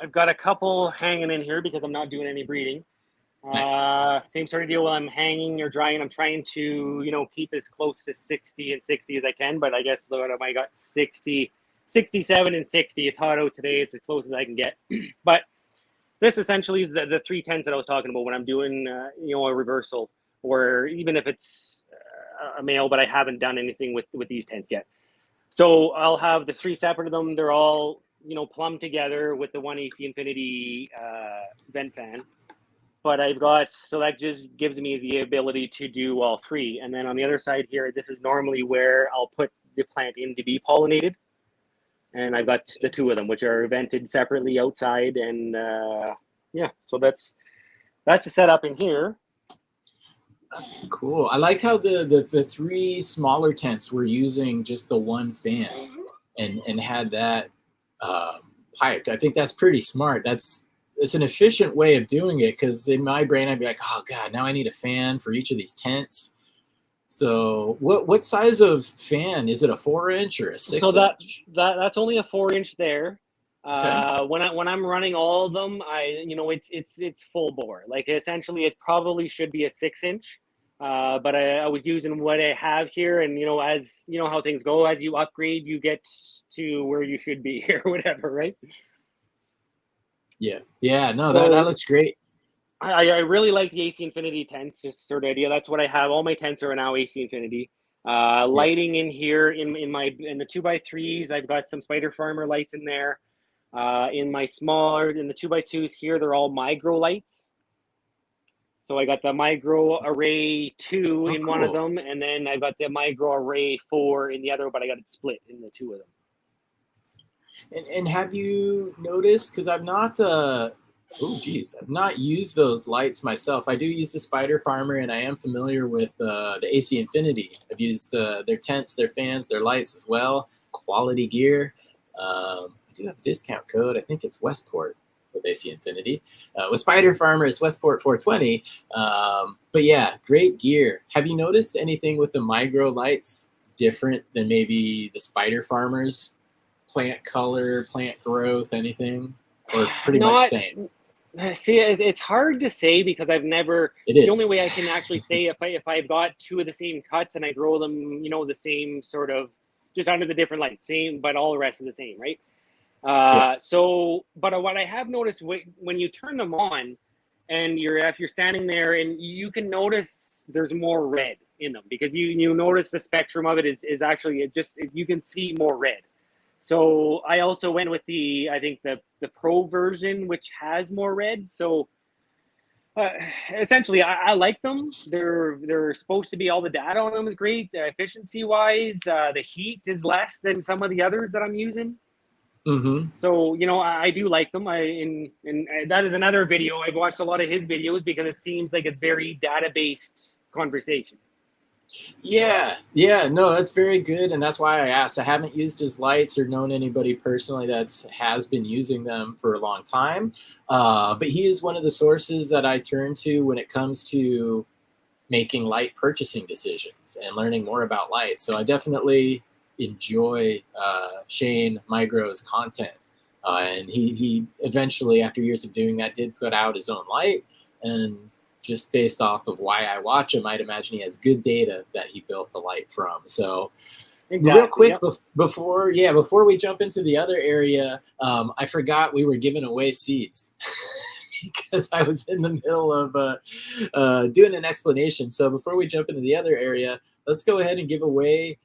I've got a couple hanging in here because I'm not doing any breeding. Nice. Same sort of deal while I'm hanging or drying. I'm trying to, keep as close to 60 and 60 as I can, but I guess I got 60, 67 and 60. It's hot out today. It's as close as I can get. But this essentially is the 3 tents that I was talking about when I'm doing, a reversal, or even if it's a male, but I haven't done anything with these tents yet. So I'll have the 3 separate of them. They're all, plumbed together with the one AC Infinity vent fan. But so that just gives me the ability to do all 3. And then on the other side here, this is normally where I'll put the plant in to be pollinated. And I've got the 2 of them, which are vented separately outside. And so that's a setup in here. That's cool. I like how the 3 smaller tents were using just the one fan and had that piped. I think that's pretty smart. It's an efficient way of doing it, because in my brain I'd be like, oh god, now I need a fan for each of these tents. So what size of fan is it? A 4-inch or a 6-inch? So that's only a 4-inch there. Okay. When I'm running all of them, it's full bore. Like essentially, it probably should be a 6-inch. But I was using what I have here, and as you know how things go, as you upgrade, you get to where you should be or whatever, right? Yeah. No, so that looks great. I really like the AC Infinity tents. It's sort of idea. That's what I have. All my tents are now AC Infinity. Lighting in here in the 2x3s, I've got some Spider Farmer lights in there. In the 2x2s here, they're all Micro lights. So I got the Micro Array 2 in one of them, and then I've got the Micro Array 4 in the other, but I got it split in the 2 of them. And have you noticed, because I've not used those lights myself. I do use the Spider Farmer, and I am familiar with the AC Infinity. I've used their tents, their fans, their lights as well. Quality gear. I do have a discount code. I think it's Westport with AC Infinity. With Spider Farmer, it's Westport 420. But yeah, great gear. Have you noticed anything with the Micro lights different than maybe the Spider Farmers? Plant color, plant growth, anything? Or pretty much same? See, it's hard to say because I've never. The only way I can actually say if I've got 2 of the same cuts and I grow them, the same sort of, just under the different lights, same, but all the rest are the same, right? So, but what I have noticed when you turn them on, and if you're standing there, and you can notice there's more red in them, because you notice the spectrum of it is actually you can see more red. So I also went with the Pro version, which has more red. So essentially, I like them. They're supposed to be, all the data on them is great. Efficiency wise, the heat is less than some of the others that I'm using. Mm-hmm. So I do like them. And that is another video. I've watched a lot of his videos because it seems like a very data-based conversation. Yeah, no, that's very good, and that's why I asked. I haven't used his lights or known anybody personally that has been using them for a long time, but he is one of the sources that I turn to when it comes to making light purchasing decisions and learning more about light. So I definitely enjoy Shane Micro's content, and he eventually, after years of doing that, did put out his own light, and just based off of why I watch him, I'd imagine he has good data that he built the light from. So Exactly. real quick, Yep. before we jump into the other area, I forgot we were giving away seeds because I was in the middle of doing an explanation. So before we jump into the other area, let's go ahead and give away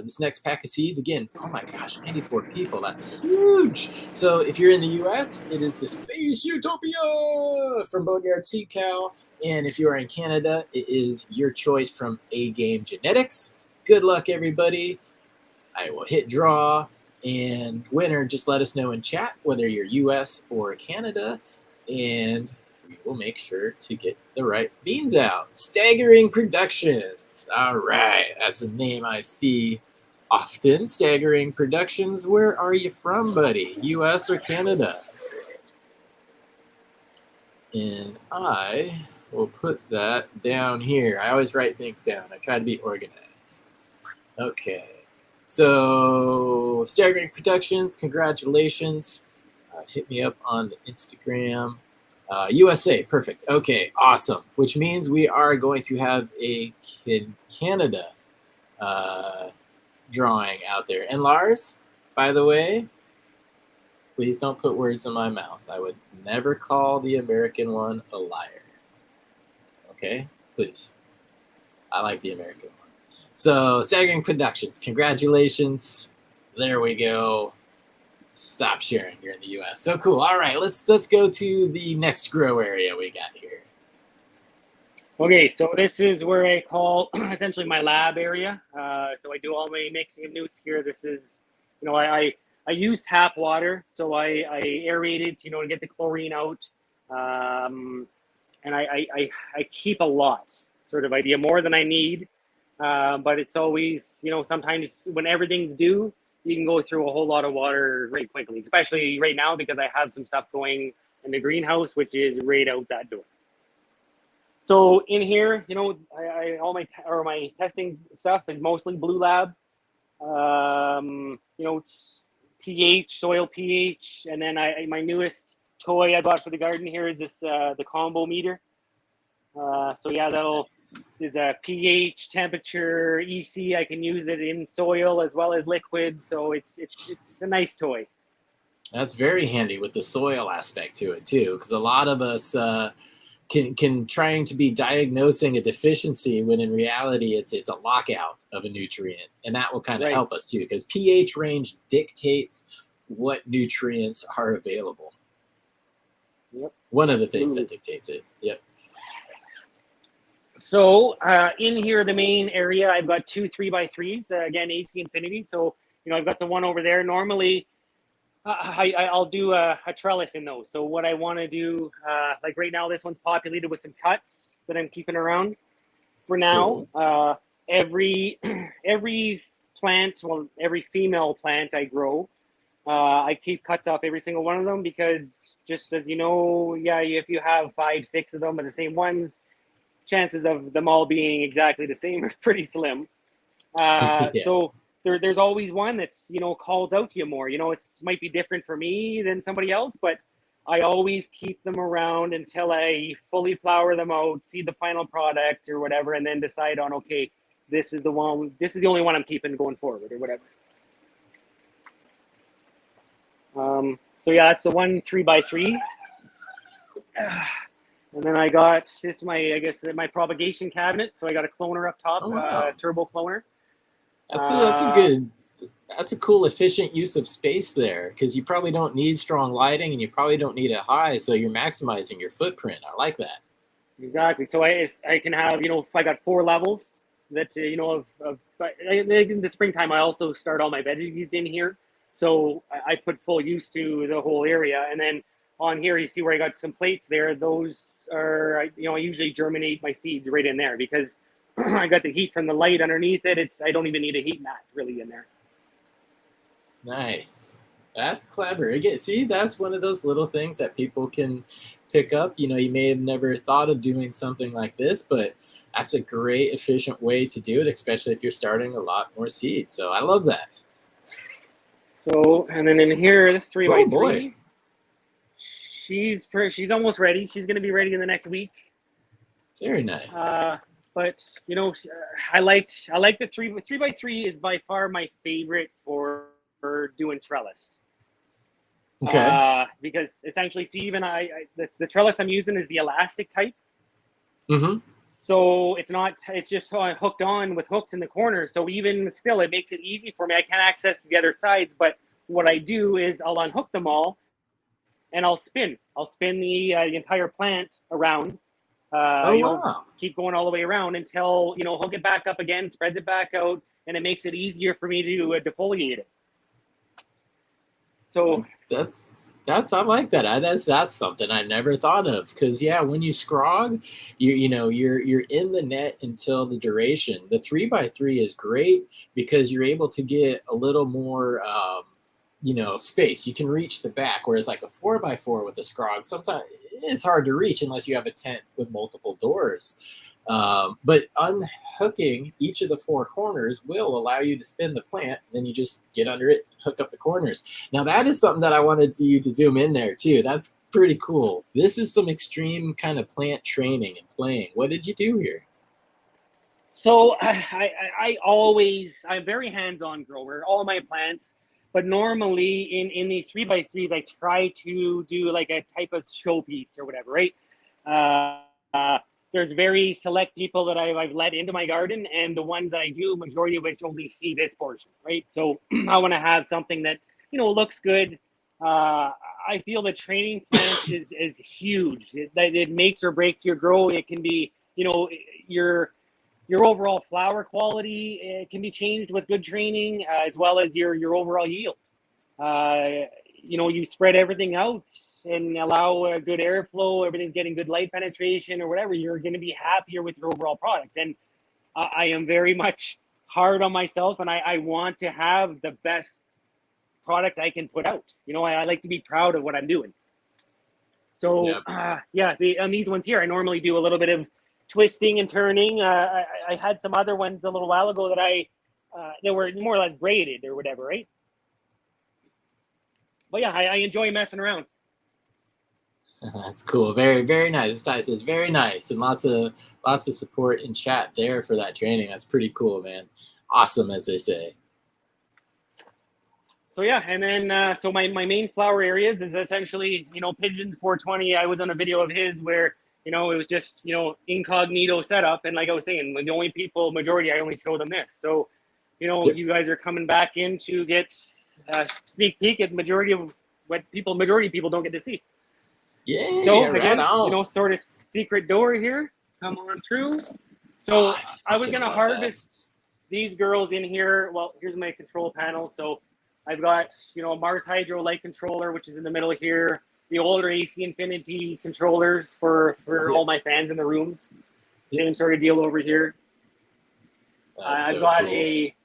this next pack of seeds. Again, oh my gosh, 94 people. That's huge. So if you're in the US, it is the Space Utopia from Boneyard Seed Cow. And if you are in Canada, it is your choice from A Game Genetics. Good luck, everybody. I will hit draw. And winner, just let us know in chat whether you're US or Canada. And we will make sure to get the right beans out. Staggering Productions. All right. That's a name I see often. Staggering Productions. Where are you from, buddy? US or Canada? And I will put that down here. I always write things down. I try to be organized. Okay. So, Staggering Productions, congratulations. Hit me up on the Instagram. USA, perfect. Okay, awesome. Which means we are going to have a Canada drawing out there. And Lars, by the way, please don't put words in my mouth. I would never call the American one a liar. Okay, please. I like the American one. So, Staggering Productions, congratulations. There we go. Stop sharing here in the US. So cool. All right, let's go to the next grow area we got here. Okay, so this is where I call essentially my lab area. So I do all my mixing of newts here. This is, I use tap water, so I aerate it, to get the chlorine out. And I keep a lot, sort of idea, more than I need. But it's always, sometimes when everything's due, you can go through a whole lot of water very quickly, especially right now because I have some stuff going in the greenhouse, which is right out that door. So in here, all my testing stuff is mostly Blue Lab. It's pH, soil pH, and then my newest toy I bought for the garden here is this the combo meter. So yeah, is a pH, temperature, EC. I can use it in soil as well as liquid. So it's a nice toy. That's very handy with the soil aspect to it too, because a lot of us can trying to be diagnosing a deficiency when in reality it's a lockout of a nutrient, and that will kind of help us too, because pH range dictates what nutrients are available. Yep. One of the things that dictates it. Yep. So in here, the main area, I've got two 3x3s, again, AC Infinity. So, I've got the one over there. Normally, I'll do a trellis in those. So what I want to do, like right now, this one's populated with some cuts that I'm keeping around for now. Cool. Every plant, well, every female plant I grow, I keep cuts off every single one of them because just as if you have 5, 6 of them are the same ones, chances of them all being exactly the same are pretty slim. Yeah. So there's always one that's, calls out to you more. It's might be different for me than somebody else, but I always keep them around until I fully flower them out, see the final product or whatever, and then decide on, okay, this is the only one I'm keeping going forward or whatever. So yeah, that's the one 3x3. And then I got this my propagation cabinet. So I got a cloner up top, turbo cloner. That's a cool, efficient use of space there, because you probably don't need strong lighting and you probably don't need it high, so you're maximizing your footprint. I like that. Exactly. So I can have, if I got 4 levels that, in the springtime, I also start all my veggies in here. So I put full use to the whole area. And then on here, you see where I got some plates there. Those are, I usually germinate my seeds right in there because I got the heat from the light underneath it. I don't even need a heat mat really in there. Nice. That's clever. Again, see, that's one of those little things that people can pick up. You may have never thought of doing something like this, but that's a great, efficient way to do it, especially if you're starting a lot more seeds. So I love that. So, and then in here, this 3x3. Boy. She's almost ready. She's going to be ready in the next week. Very nice. But you know, I like the 3x3 is by far my favorite for doing trellis. Okay. Because essentially, see, even the trellis I'm using is the elastic type. Mm-hmm. So it's just hooked on with hooks in the corner. So even still, it makes it easy for me. I can't access the other sides, but what I do is I'll unhook them all and I'll spin the entire plant around, Oh, wow. keep going all the way around until, hook it back up again, spreads it back out, and it makes it easier for me to defoliate it. So That's I like that. That's something I never thought of, because yeah, when you scrog, you're in the net until the duration. The 3x3 is great because you're able to get a little more space. You can reach the back, whereas like a 4x4 with a scrog, sometimes it's hard to reach unless you have a tent with multiple doors. But unhooking each of the four corners will allow you to spin the plant, and then you just get under it, hook up the corners. Now that is something that I wanted you to zoom in there too. That's pretty cool. This is some extreme kind of plant training and playing. What did you do here? So I'm a very hands-on grower, all my plants, but normally in these 3x3s, I try to do like a type of showpiece or whatever, right? There's very select people that I've let into my garden, and the ones that I do, majority of which only see this portion, right? So I want to have something that, looks good. I feel the training plant is huge. It makes or breaks your grow. It can be, your overall flower quality, it can be changed with good training, as well as your overall yield. You spread everything out and allow a good airflow, everything's getting good light penetration or whatever, you're going to be happier with your overall product. And I am very much hard on myself, and I want to have the best product I can put out. I like to be proud of what I'm doing. So, yep. On these ones here, I normally do a little bit of twisting and turning. I had some other ones a little while ago that were more or less braided or whatever, right? But yeah, I enjoy messing around. That's cool. Very, very nice. This guy says very nice, and lots of support in chat there for that training. That's pretty cool, man. Awesome, as they say. So yeah, and then so my main flower areas is essentially Pigeons 420. I was on a video of his where it was just incognito setup, and like I was saying, the only majority I only show them this. So Yep. you guys are coming back in to get a sneak peek at majority of people don't get to see. Yeah, So right again, on. sort of secret door here. Come on through. So I was gonna harvest these girls in here. Well, here's my control panel. So I've got a Mars Hydro light controller, which is in the middle here. The older AC Infinity controllers for all my fans in the rooms. Same sort of deal over here. I've got cool. a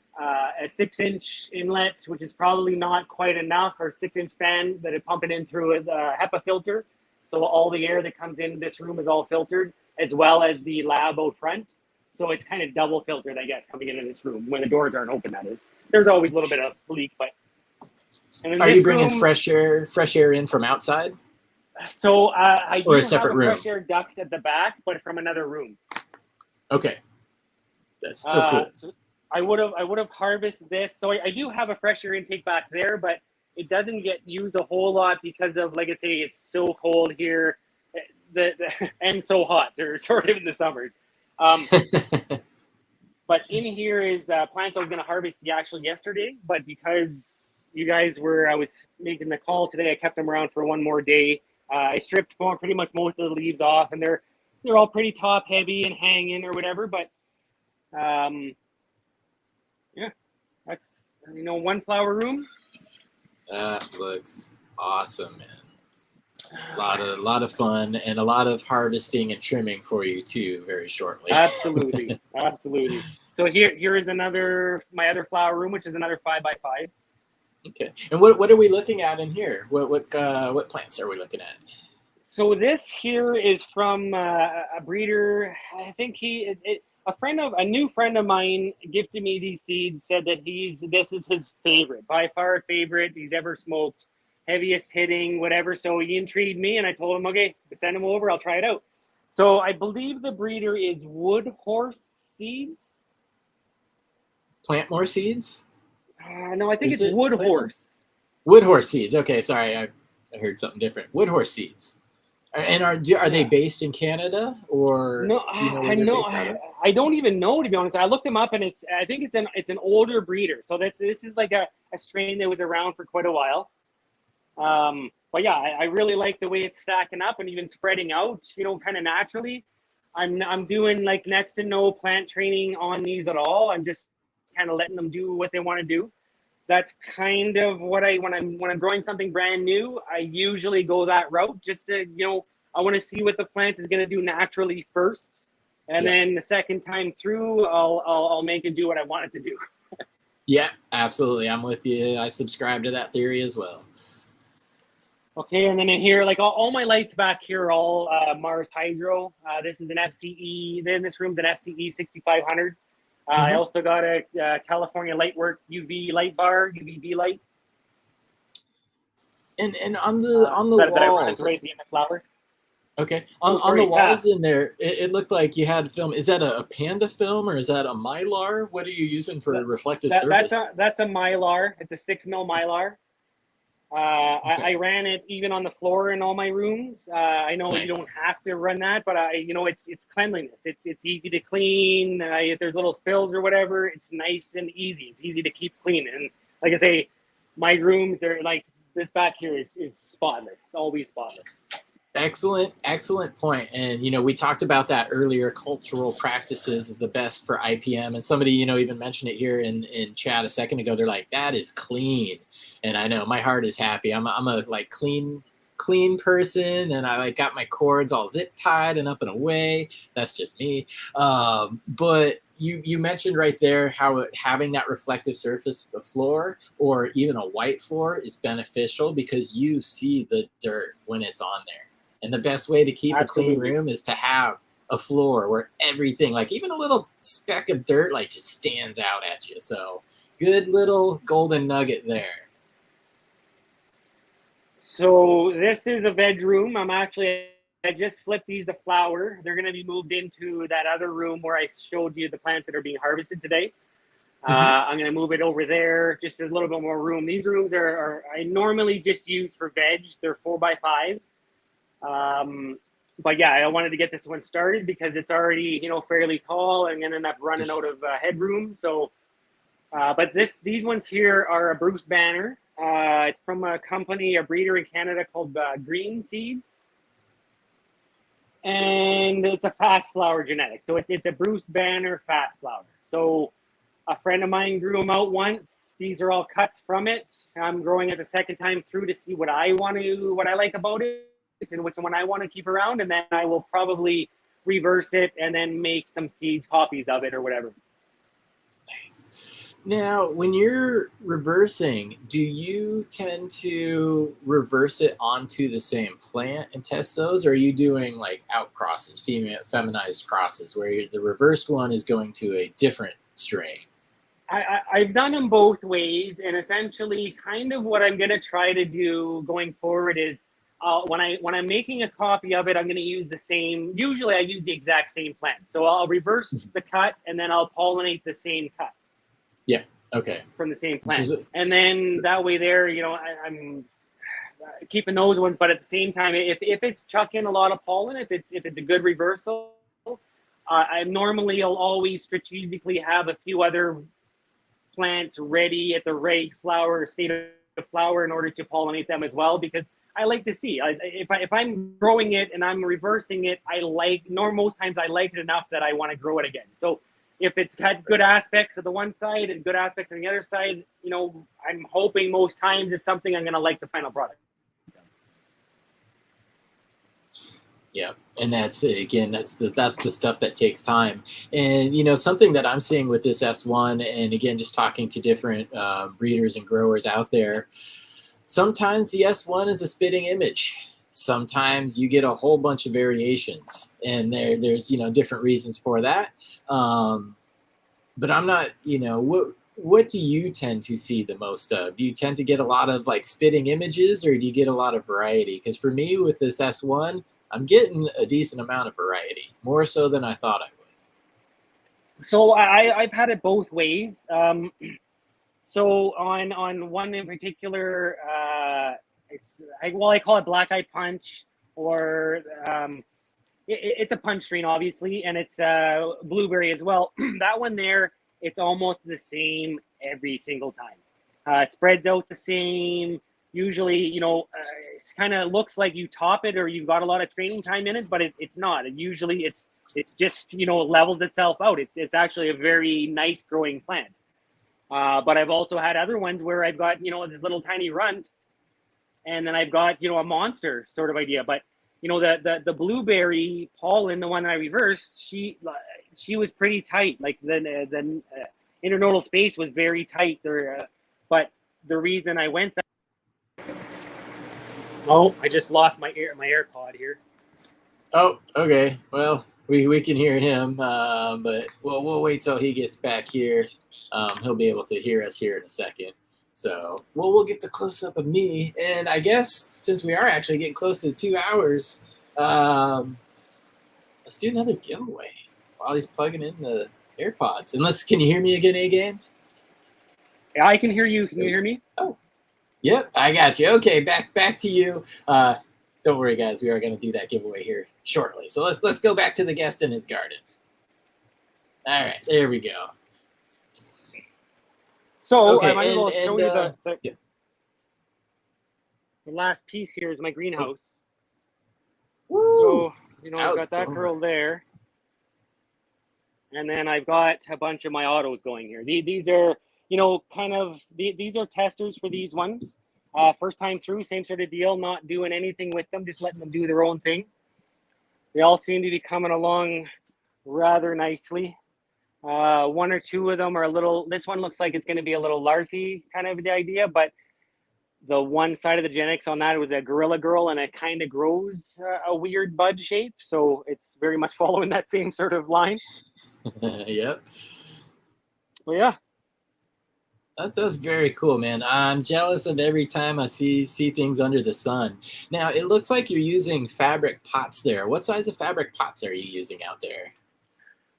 6-inch inlet, which is probably not quite enough, or 6-inch fan that I pump it in through a HEPA filter. So all the air that comes in this room is all filtered, as well as the lab out front. So it's kind of double filtered, I guess, coming into this room when the doors aren't open. That is. There's always a little bit of leak, but. Are you bringing fresh air in from outside? So I do have a room? fresh air duct at the back, but from another room. Okay, that's still cool. So I would have harvested this. So I do have a fresh air intake back there, but it doesn't get used a whole lot because of, like I say, it's so cold here, and so hot. They're sort of in the summer. But in here is plants I was going to harvest actually yesterday, but because you guys I was making the call today, I kept them around for one more day. I stripped pretty much most of the leaves off, and they're all pretty top heavy and hanging or whatever. But yeah, that's one flower room. That looks awesome, man. A lot of fun, and a lot of harvesting and trimming for you too, very shortly. Absolutely. So here is my other flower room, which is another 5x5. Okay, and what are we looking at in here? What plants are we looking at? So this here is from a breeder. I think a new friend of mine gifted me these seeds. Said that this is his favorite, by far favorite he's ever smoked, heaviest hitting, whatever. So he intrigued me, and I told him, okay, send him over. I'll try it out. So I believe the breeder is Wood Horse Seeds. Plant more seeds? No, I think Is it's it Wood Plant More? Horse. Wood horse seeds. Okay, sorry, I heard something different. Wood horse seeds. And are they Yeah. based in Canada, or No, do you know I where they're know. based out of? I don't even know, to be honest. I looked them up, and I think it's an older breeder. So this is like a strain that was around for quite a while. But yeah, I really like the way it's stacking up and even spreading out, kind of naturally. I'm doing like next to no plant training on these at all. I'm just kind of letting them do what they want to do. That's kind of what when I'm growing something brand new, I usually go that route, just to, I want to see what the plant is going to do naturally first, and Yeah. then the second time through, I'll make it do what I want it to do. Yeah, absolutely. I'm with you. I subscribe to that theory as well. Okay, and then in here, like all my lights back here are all Mars Hydro. This is an FCE. Then this room's an FCE 6500. I also got a California Lightwork UV light bar, UVB light. And on the that I run walls. right in the flower. Okay. Oh, On the sorry, walls in there, it looked like you had film. Is that a Panda film, or is that a Mylar? What are you using for reflective surface? That's a Mylar. It's a 6mm Mylar. I ran it even on the floor in all my rooms. I know Nice. you don't have to run that, but it's cleanliness. It's easy to clean. If there's little spills or whatever, it's nice and easy. It's easy to keep clean. And like I say, my rooms, they're like, this back here is spotless, always spotless. Excellent point. And we talked about that earlier. Cultural practices is the best for IPM, and somebody even mentioned it here in chat a second ago. They're like, that is clean, and I know my heart is happy. I'm a like clean person, and I like got my cords all zip tied and up and away. That's just me. But you mentioned right there how having that reflective surface, the floor or even a white floor, is beneficial because you see the dirt when it's on there. And the best way to keep Absolutely. a clean room is to have a floor where everything, like even a little speck of dirt, like just stands out at you. So good little golden nugget there. So this is a veg room. I just flipped these to flower. They're going to be moved into that other room where I showed you the plants that are being harvested today. I'm going to move it over there, just a little bit more room. These rooms are I normally just use for veg. They're 4x5. But yeah, I wanted to get this one started because it's already, fairly tall and going to end up running out of headroom. So, but these ones here are a Bruce Banner. It's from a breeder in Canada called Green Seeds. And it's a fast flower genetic. So it's a Bruce Banner fast flower. So a friend of mine grew them out once. These are all cuts from it. I'm growing it the second time through to see what I like about it and which one I want to keep around. And then I will probably reverse it and then make some seeds, copies of it or whatever. Nice. Now, when you're reversing, do you tend to reverse it onto the same plant and test those? Or are you doing like out crosses, feminized crosses, where the reversed one is going to a different strain? I've done them both ways, and essentially kind of what I'm going to try to do going forward is when I'm making a copy of it, I'm going to use the same, usually I use the exact same plant. So I'll reverse the cut and then I'll pollinate the same cut. Yeah. Okay. From the same plant. And then that way there, I'm keeping those ones, but at the same time, if it's chucking a lot of pollen, if it's a good reversal, I normally will always strategically have a few other plants ready at the right state of flower in order to pollinate them as well, because I like to see if I'm growing it and I'm reversing it, most times I like it enough that I want to grow it again. So if it's got good aspects of the one side and good aspects on the other side, I'm hoping most times it's something I'm going to like the final product. Yeah, and that's the stuff that takes time. And something that I'm seeing with this S1, and again, just talking to different breeders and growers out there, sometimes the S1 is a spitting image. Sometimes you get a whole bunch of variations, and there's different reasons for that. But I'm not, what do you tend to see the most of? Do you tend to get a lot of like spitting images, or do you get a lot of variety? Because for me with this S1, I'm getting a decent amount of variety, more so than I thought I would. So I've had it both ways. So on one in particular, I call it Black Eye Punch, or it's a punch strain, obviously, and it's blueberry as well. That one there, it's almost the same every single time. Spreads out the same. Usually, it kind of looks like you top it or you've got a lot of training time in it, but it's not. Usually it's just, levels itself out. It's actually a very nice growing plant. But I've also had other ones where I've got, this little tiny runt, and then I've got, a monster sort of idea. But, the blueberry pollen, the one that I reversed, she was pretty tight. Like the internodal space was very tight there. But the reason I went that. Oh, I just lost my AirPod here. Oh, okay. Well, we can hear him, but we'll wait till he gets back here. He'll be able to hear us here in a second. So we'll get the close up of me, and I guess since we are actually getting close to 2 hours, let's do another giveaway while he's plugging in the AirPods. Can you hear me again, A-Game? Yeah, I can hear you. Can you hear me? Oh, yep, I got you. Okay, back to you. Don't worry, guys. We are going to do that giveaway here shortly. So let's go back to the guest in his garden. All right, there we go. So Okay, I might as well show you yeah. the last piece here is my greenhouse. Woo! So I've got that girl there, and then I've got a bunch of my autos going here. These are these are testers for these ones. First time through, same sort of deal. Not doing anything with them, just letting them do their own thing. They all seem to be coming along rather nicely. One or two of them are a little. This one looks like it's going to be a little larfy kind of the idea, but the one side of the genetics on that was a Gorilla Girl, and it kind of grows a weird bud shape. So it's very much following that same sort of line. Yep. Well, yeah. That's very cool, man. I'm jealous of every time I see things under the sun. Now, it looks like you're using fabric pots there. What size of fabric pots are you using out there?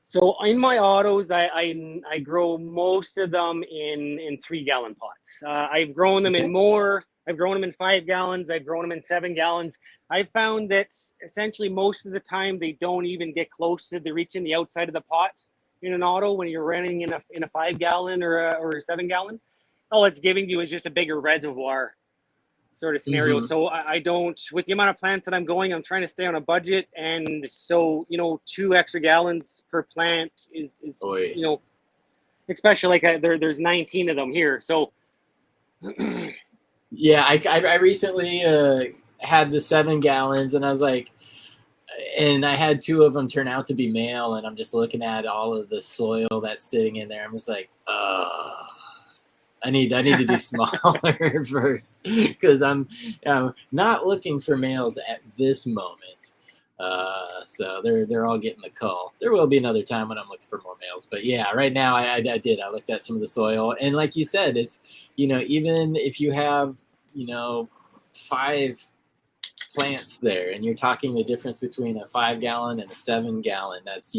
So in my autos, I grow most of them in 3-gallon pots. I've grown them in more. I've grown them in 5 gallons. I've grown them in 7 gallons. I found that essentially most of the time they don't even get close to reaching the outside of the pot in an auto when you're running in a 5-gallon or a 7-gallon. All it's giving you is just a bigger reservoir sort of scenario. Mm-hmm. So I don't, with the amount of plants that I'm trying to stay on a budget. And so, 2 extra gallons per plant is especially like there's 19 of them here. So yeah, I recently had the 7 gallons, and I was like, and I had 2 of them turn out to be male, and I'm just looking at all of the soil that's sitting in there. I'm just like, I need to do smaller first, because I'm not looking for males at this moment. So they're all getting the cull. There will be another time when I'm looking for more males, but yeah, right now I looked at some of the soil, and like you said, it's even if you have 5 plants there, and you're talking the difference between a 5-gallon and a 7-gallon, that's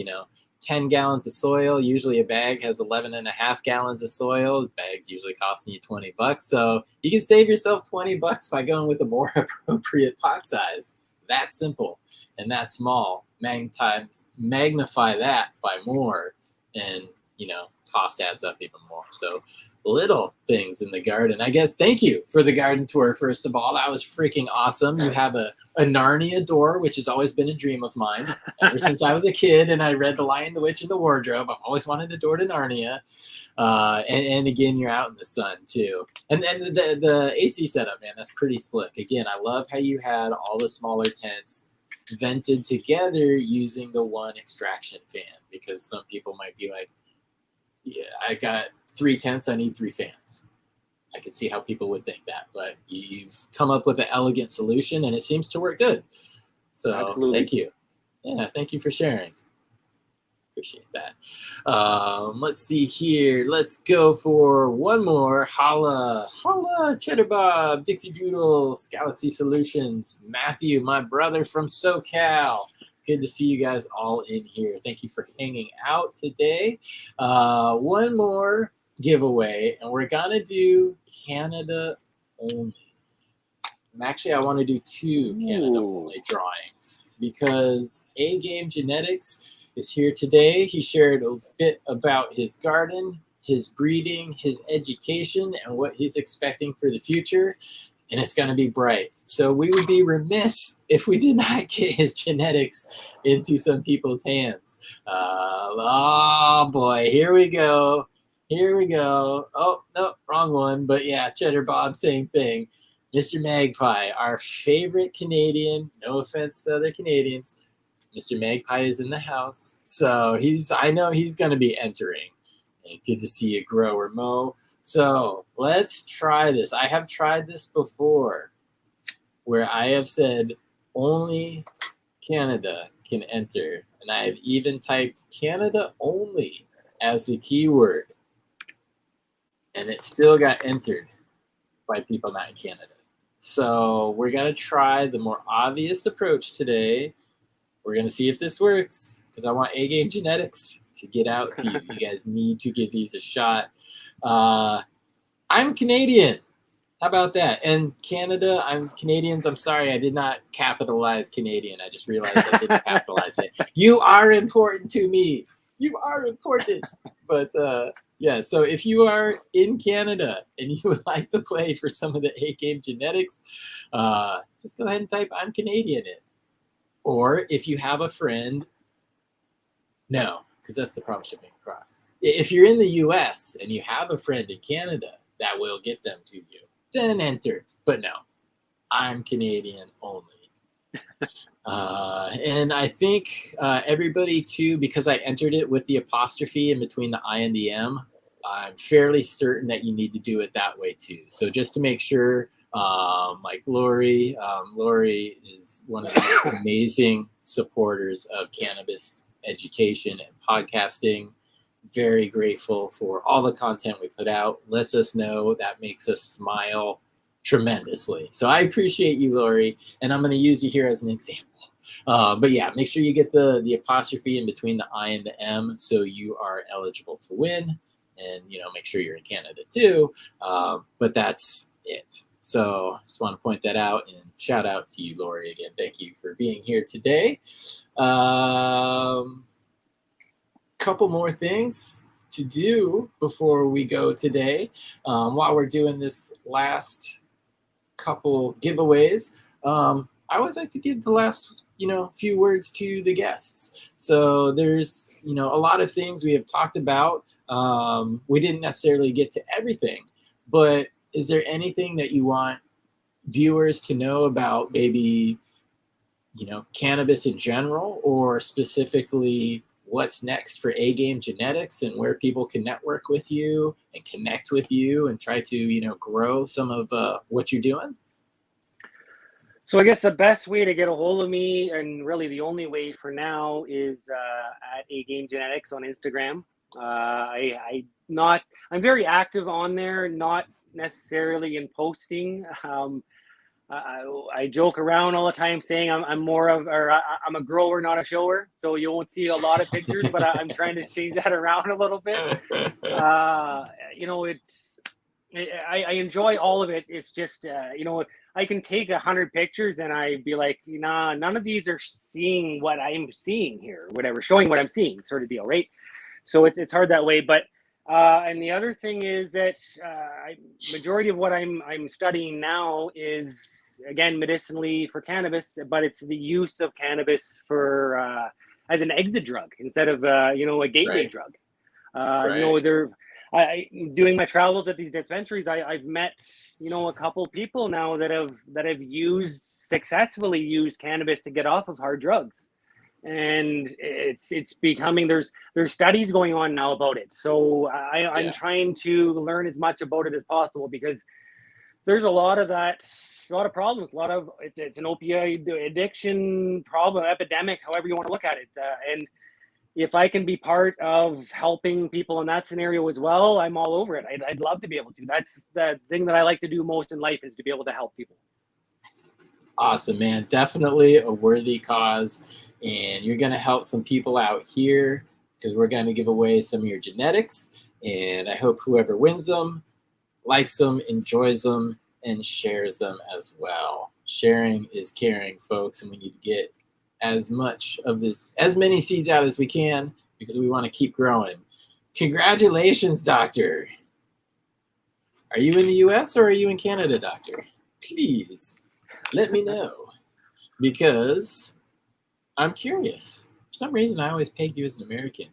10 gallons of soil. Usually a bag has 11.5 gallons of soil. The bag's usually costing you $20. So you can save yourself $20 by going with a more appropriate pot size. That simple and that small. Magnify that by more, and cost adds up even more. So little things in the garden. I guess thank you for the garden tour, first of all. That was freaking awesome. You have a Narnia door, which has always been a dream of mine ever since I was a kid and I read The Lion, the Witch, and the Wardrobe. I've always wanted a door to Narnia. And again, you're out in the sun too. And the AC setup, man, that's pretty slick. Again, I love how you had all the smaller tents vented together using the one extraction fan, because some people might be like, yeah, I got 3 tents, I need 3 fans. I can see how people would think that, but you've come up with an elegant solution, and it seems to work good. So absolutely. Thank you. Yeah, thank you for sharing. Appreciate that. Let's see here. Let's go for one more. Holla, holla, Cheddar Bob, Dixie Doodles, Galaxy Solutions, Matthew, my brother from SoCal. Good to see you guys all in here. Thank you for hanging out today. One more giveaway, and we're gonna do Canada only. Actually, I want to do two Canada only drawings because A Game Genetics is here today. He shared a bit about his garden, his breeding, his education, and what he's expecting for the future. And it's going to be bright. So we would be remiss if we did not get his genetics into some people's hands. Oh boy, here we go. Here we go. Oh, no, wrong one. But yeah, Cheddar Bob, same thing. Mr. Magpie, our favorite Canadian, no offense to other Canadians, Mr. Magpie is in the house. So I know he's going to be entering. And good to see you, Grower Mo. So let's try this. I have tried this before where I have said only Canada can enter. And I have even typed Canada only as the keyword. And it still got entered by people not in Canada. So we're going to try the more obvious approach today. We're going to see if this works because I want A-Game Genetics to get out to you. You guys need to give these a shot. I'm Canadian. How about that? And Canada, I'm Canadians. I'm sorry, I did not capitalize Canadian. I just realized I didn't capitalize it. You are important to me. You are important. But yeah, so if you are in Canada and you would like to play for some of the A-Game Genetics, just go ahead and type I'm Canadian in. Or if you have a friend, no, because that's the problem shipping across. If you're in the US and you have a friend in Canada, that will get them to you. Then enter. But no, I'm Canadian only. And I think everybody too, because I entered it with the apostrophe in between the I and the M, I'm fairly certain that you need to do it that way too. So just to make sure, like Lori is one of the most amazing supporters of cannabis education and podcasting. Very grateful for all the content we put out. Lets us know, that makes us smile tremendously. So I appreciate you, Lori, and I'm going to use you here as an example. But yeah, make sure you get the apostrophe in between the I and the M so you are eligible to win. And, make sure you're in Canada too. But that's it. So just want to point that out and shout out to you, Lori, again. Thank you for being here today. Couple more things to do before we go today. While we're doing this last couple giveaways, I always like to give the last few words to the guests. So there's a lot of things we have talked about. We didn't necessarily get to everything, but is there anything that you want viewers to know about maybe cannabis in general, or specifically what's next for A-Game Genetics and where people can network with you and connect with you and try to grow some of what you're doing? So I guess the best way to get a hold of me, and really the only way for now, is at A-Game Genetics on Instagram. I'm very active on there, not necessarily in posting. I joke around all the time saying I'm a grower, not a shower. So you won't see a lot of pictures, but I'm trying to change that around a little bit. I enjoy all of it. It's just, I can take 100 pictures and I'd be like, nah, none of these are seeing what I'm seeing here, whatever, showing what I'm seeing, sort of deal, right? So it's hard that way. But and the other thing is that majority of what I'm studying now is, again, medicinally for cannabis, but it's the use of cannabis for as an exit drug instead of a gateway drug. Doing my travels at these dispensaries, I've met a couple people now that have successfully used cannabis to get off of hard drugs. And it's becoming, there's studies going on now about it. So I'm trying to learn as much about it as possible, because there's a lot of problems, it's an opioid addiction problem, epidemic, however you want to look at it. And if I can be part of helping people in that scenario as well, I'm all over it. I'd love to be able to. That's the thing that I like to do most in life, is to be able to help people. Awesome, man. Definitely a worthy cause. And you're going to help some people out here because we're going to give away some of your genetics. And I hope whoever wins them likes them, enjoys them, and shares them as well. Sharing is caring, folks, and we need to get as much of this, as many seeds out as we can, because we want to keep growing. Congratulations, doctor. Are you in the US or are you in Canada, doctor? Please let me know, because I'm curious. For some reason, I always pegged you as an American.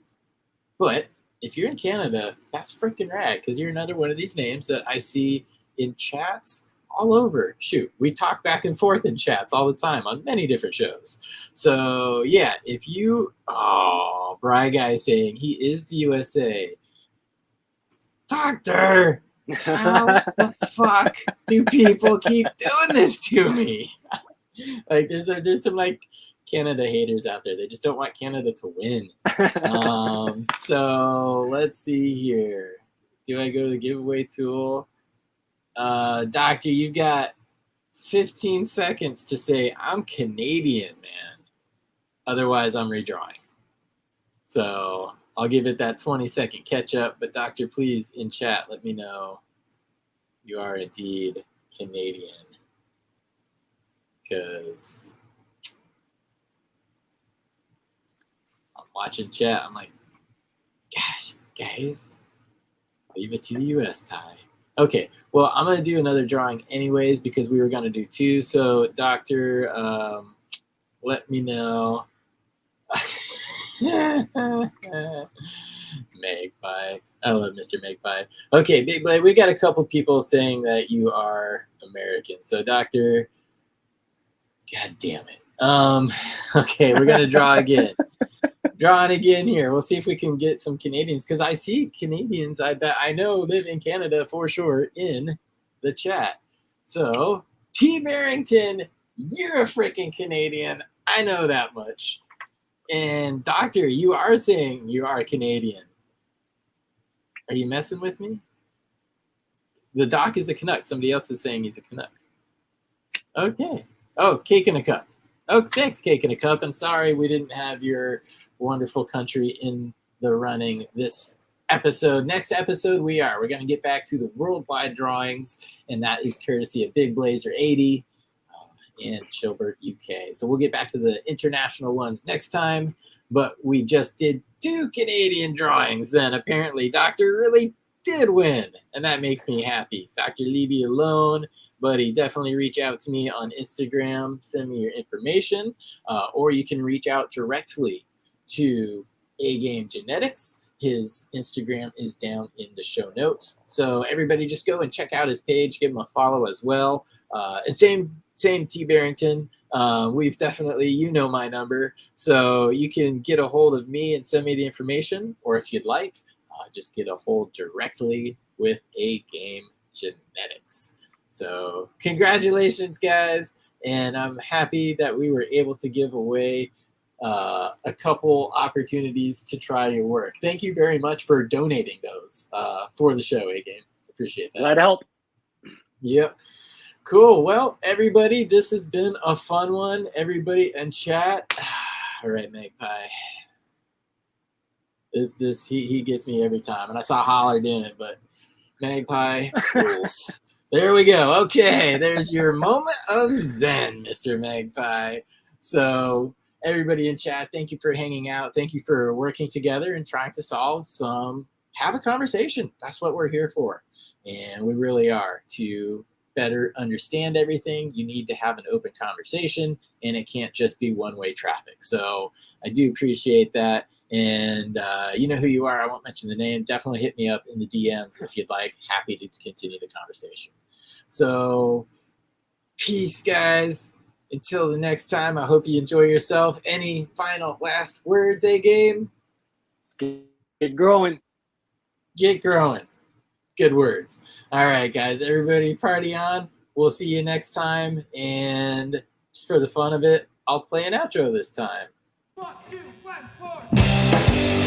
But if you're in Canada, that's freaking rad, because you're another one of these names that I see in chats all over. Shoot, we talk back and forth in chats all the time on many different shows. So yeah, if you, oh, Bry Guy saying he is the USA. Doctor, how the fuck do people keep doing this to me? Like there's some like Canada haters out there. They just don't want Canada to win. So let's see here. Do I go to the giveaway tool? Doctor, you got 15 seconds to say I'm Canadian, man. Otherwise, I'm redrawing. So I'll give it that 20-second catch up. But doctor, please in chat, let me know you are indeed Canadian. Because I'm watching chat. I'm like, gosh, guys, leave it to the US, Ty. Okay, well, I'm going to do another drawing anyways because we were going to do two. So, doctor, let me know. Magpie. I love Mr. Magpie. Okay, Big Blade, we got a couple people saying that you are American. So, doctor, God damn it. Okay, we're going to draw again. Drawing again here. We'll see if we can get some Canadians, because I see Canadians that I know live in Canada for sure in the chat. So, T. Barrington, you're a freaking Canadian. I know that much. And Doctor, you are saying you are Canadian. Are you messing with me? The doc is a Canuck. Somebody else is saying he's a Canuck. Okay. Oh, Cake in a Cup. Oh, thanks, Cake in a Cup. I'm sorry we didn't have your wonderful country in the running this episode. Next episode, we're going to get back to the worldwide drawings, and that is courtesy of Big Blazer 80 and Chilbert UK. So we'll get back to the international ones next time, but we just did 2 Canadian drawings. Then apparently Doctor really did win, and that makes me happy. Dr. Leave me alone, buddy. Definitely reach out to me on Instagram, send me your information, or you can reach out directly to A Game Genetics. His Instagram is down in the show notes. So everybody just go and check out his page, give him a follow as well. And same T. Barrington. We've definitely, you know my number. So you can get a hold of me and send me the information, or if you'd like, just get a hold directly with A Game Genetics. So congratulations, guys. And I'm happy that we were able to give away a couple opportunities to try your work. Thank you very much for donating those for the show, A-Game. Appreciate that. Glad to help. Yep. Cool. Well, everybody, this has been a fun one. Everybody in chat. All right, Magpie. He gets me every time. And I saw Holler doing it, but Magpie rules. There we go. Okay, there's your moment of zen, Mr. Magpie. So everybody in chat, thank you for hanging out. Thank you for working together and trying to have a conversation. That's what we're here for. And we really are. To better understand everything, you need to have an open conversation, and it can't just be one-way traffic. So I do appreciate that. And you know who you are. I won't mention the name. Definitely hit me up in the DMs if you'd like. Happy to continue the conversation. So peace, guys. Until the next time, I hope you enjoy yourself. Any final last words, A-Game? Get growing. Get growing. Good words. All right, guys. Everybody party on. We'll see you next time. And just for the fun of it, I'll play an outro this time. 1, 2, Westport.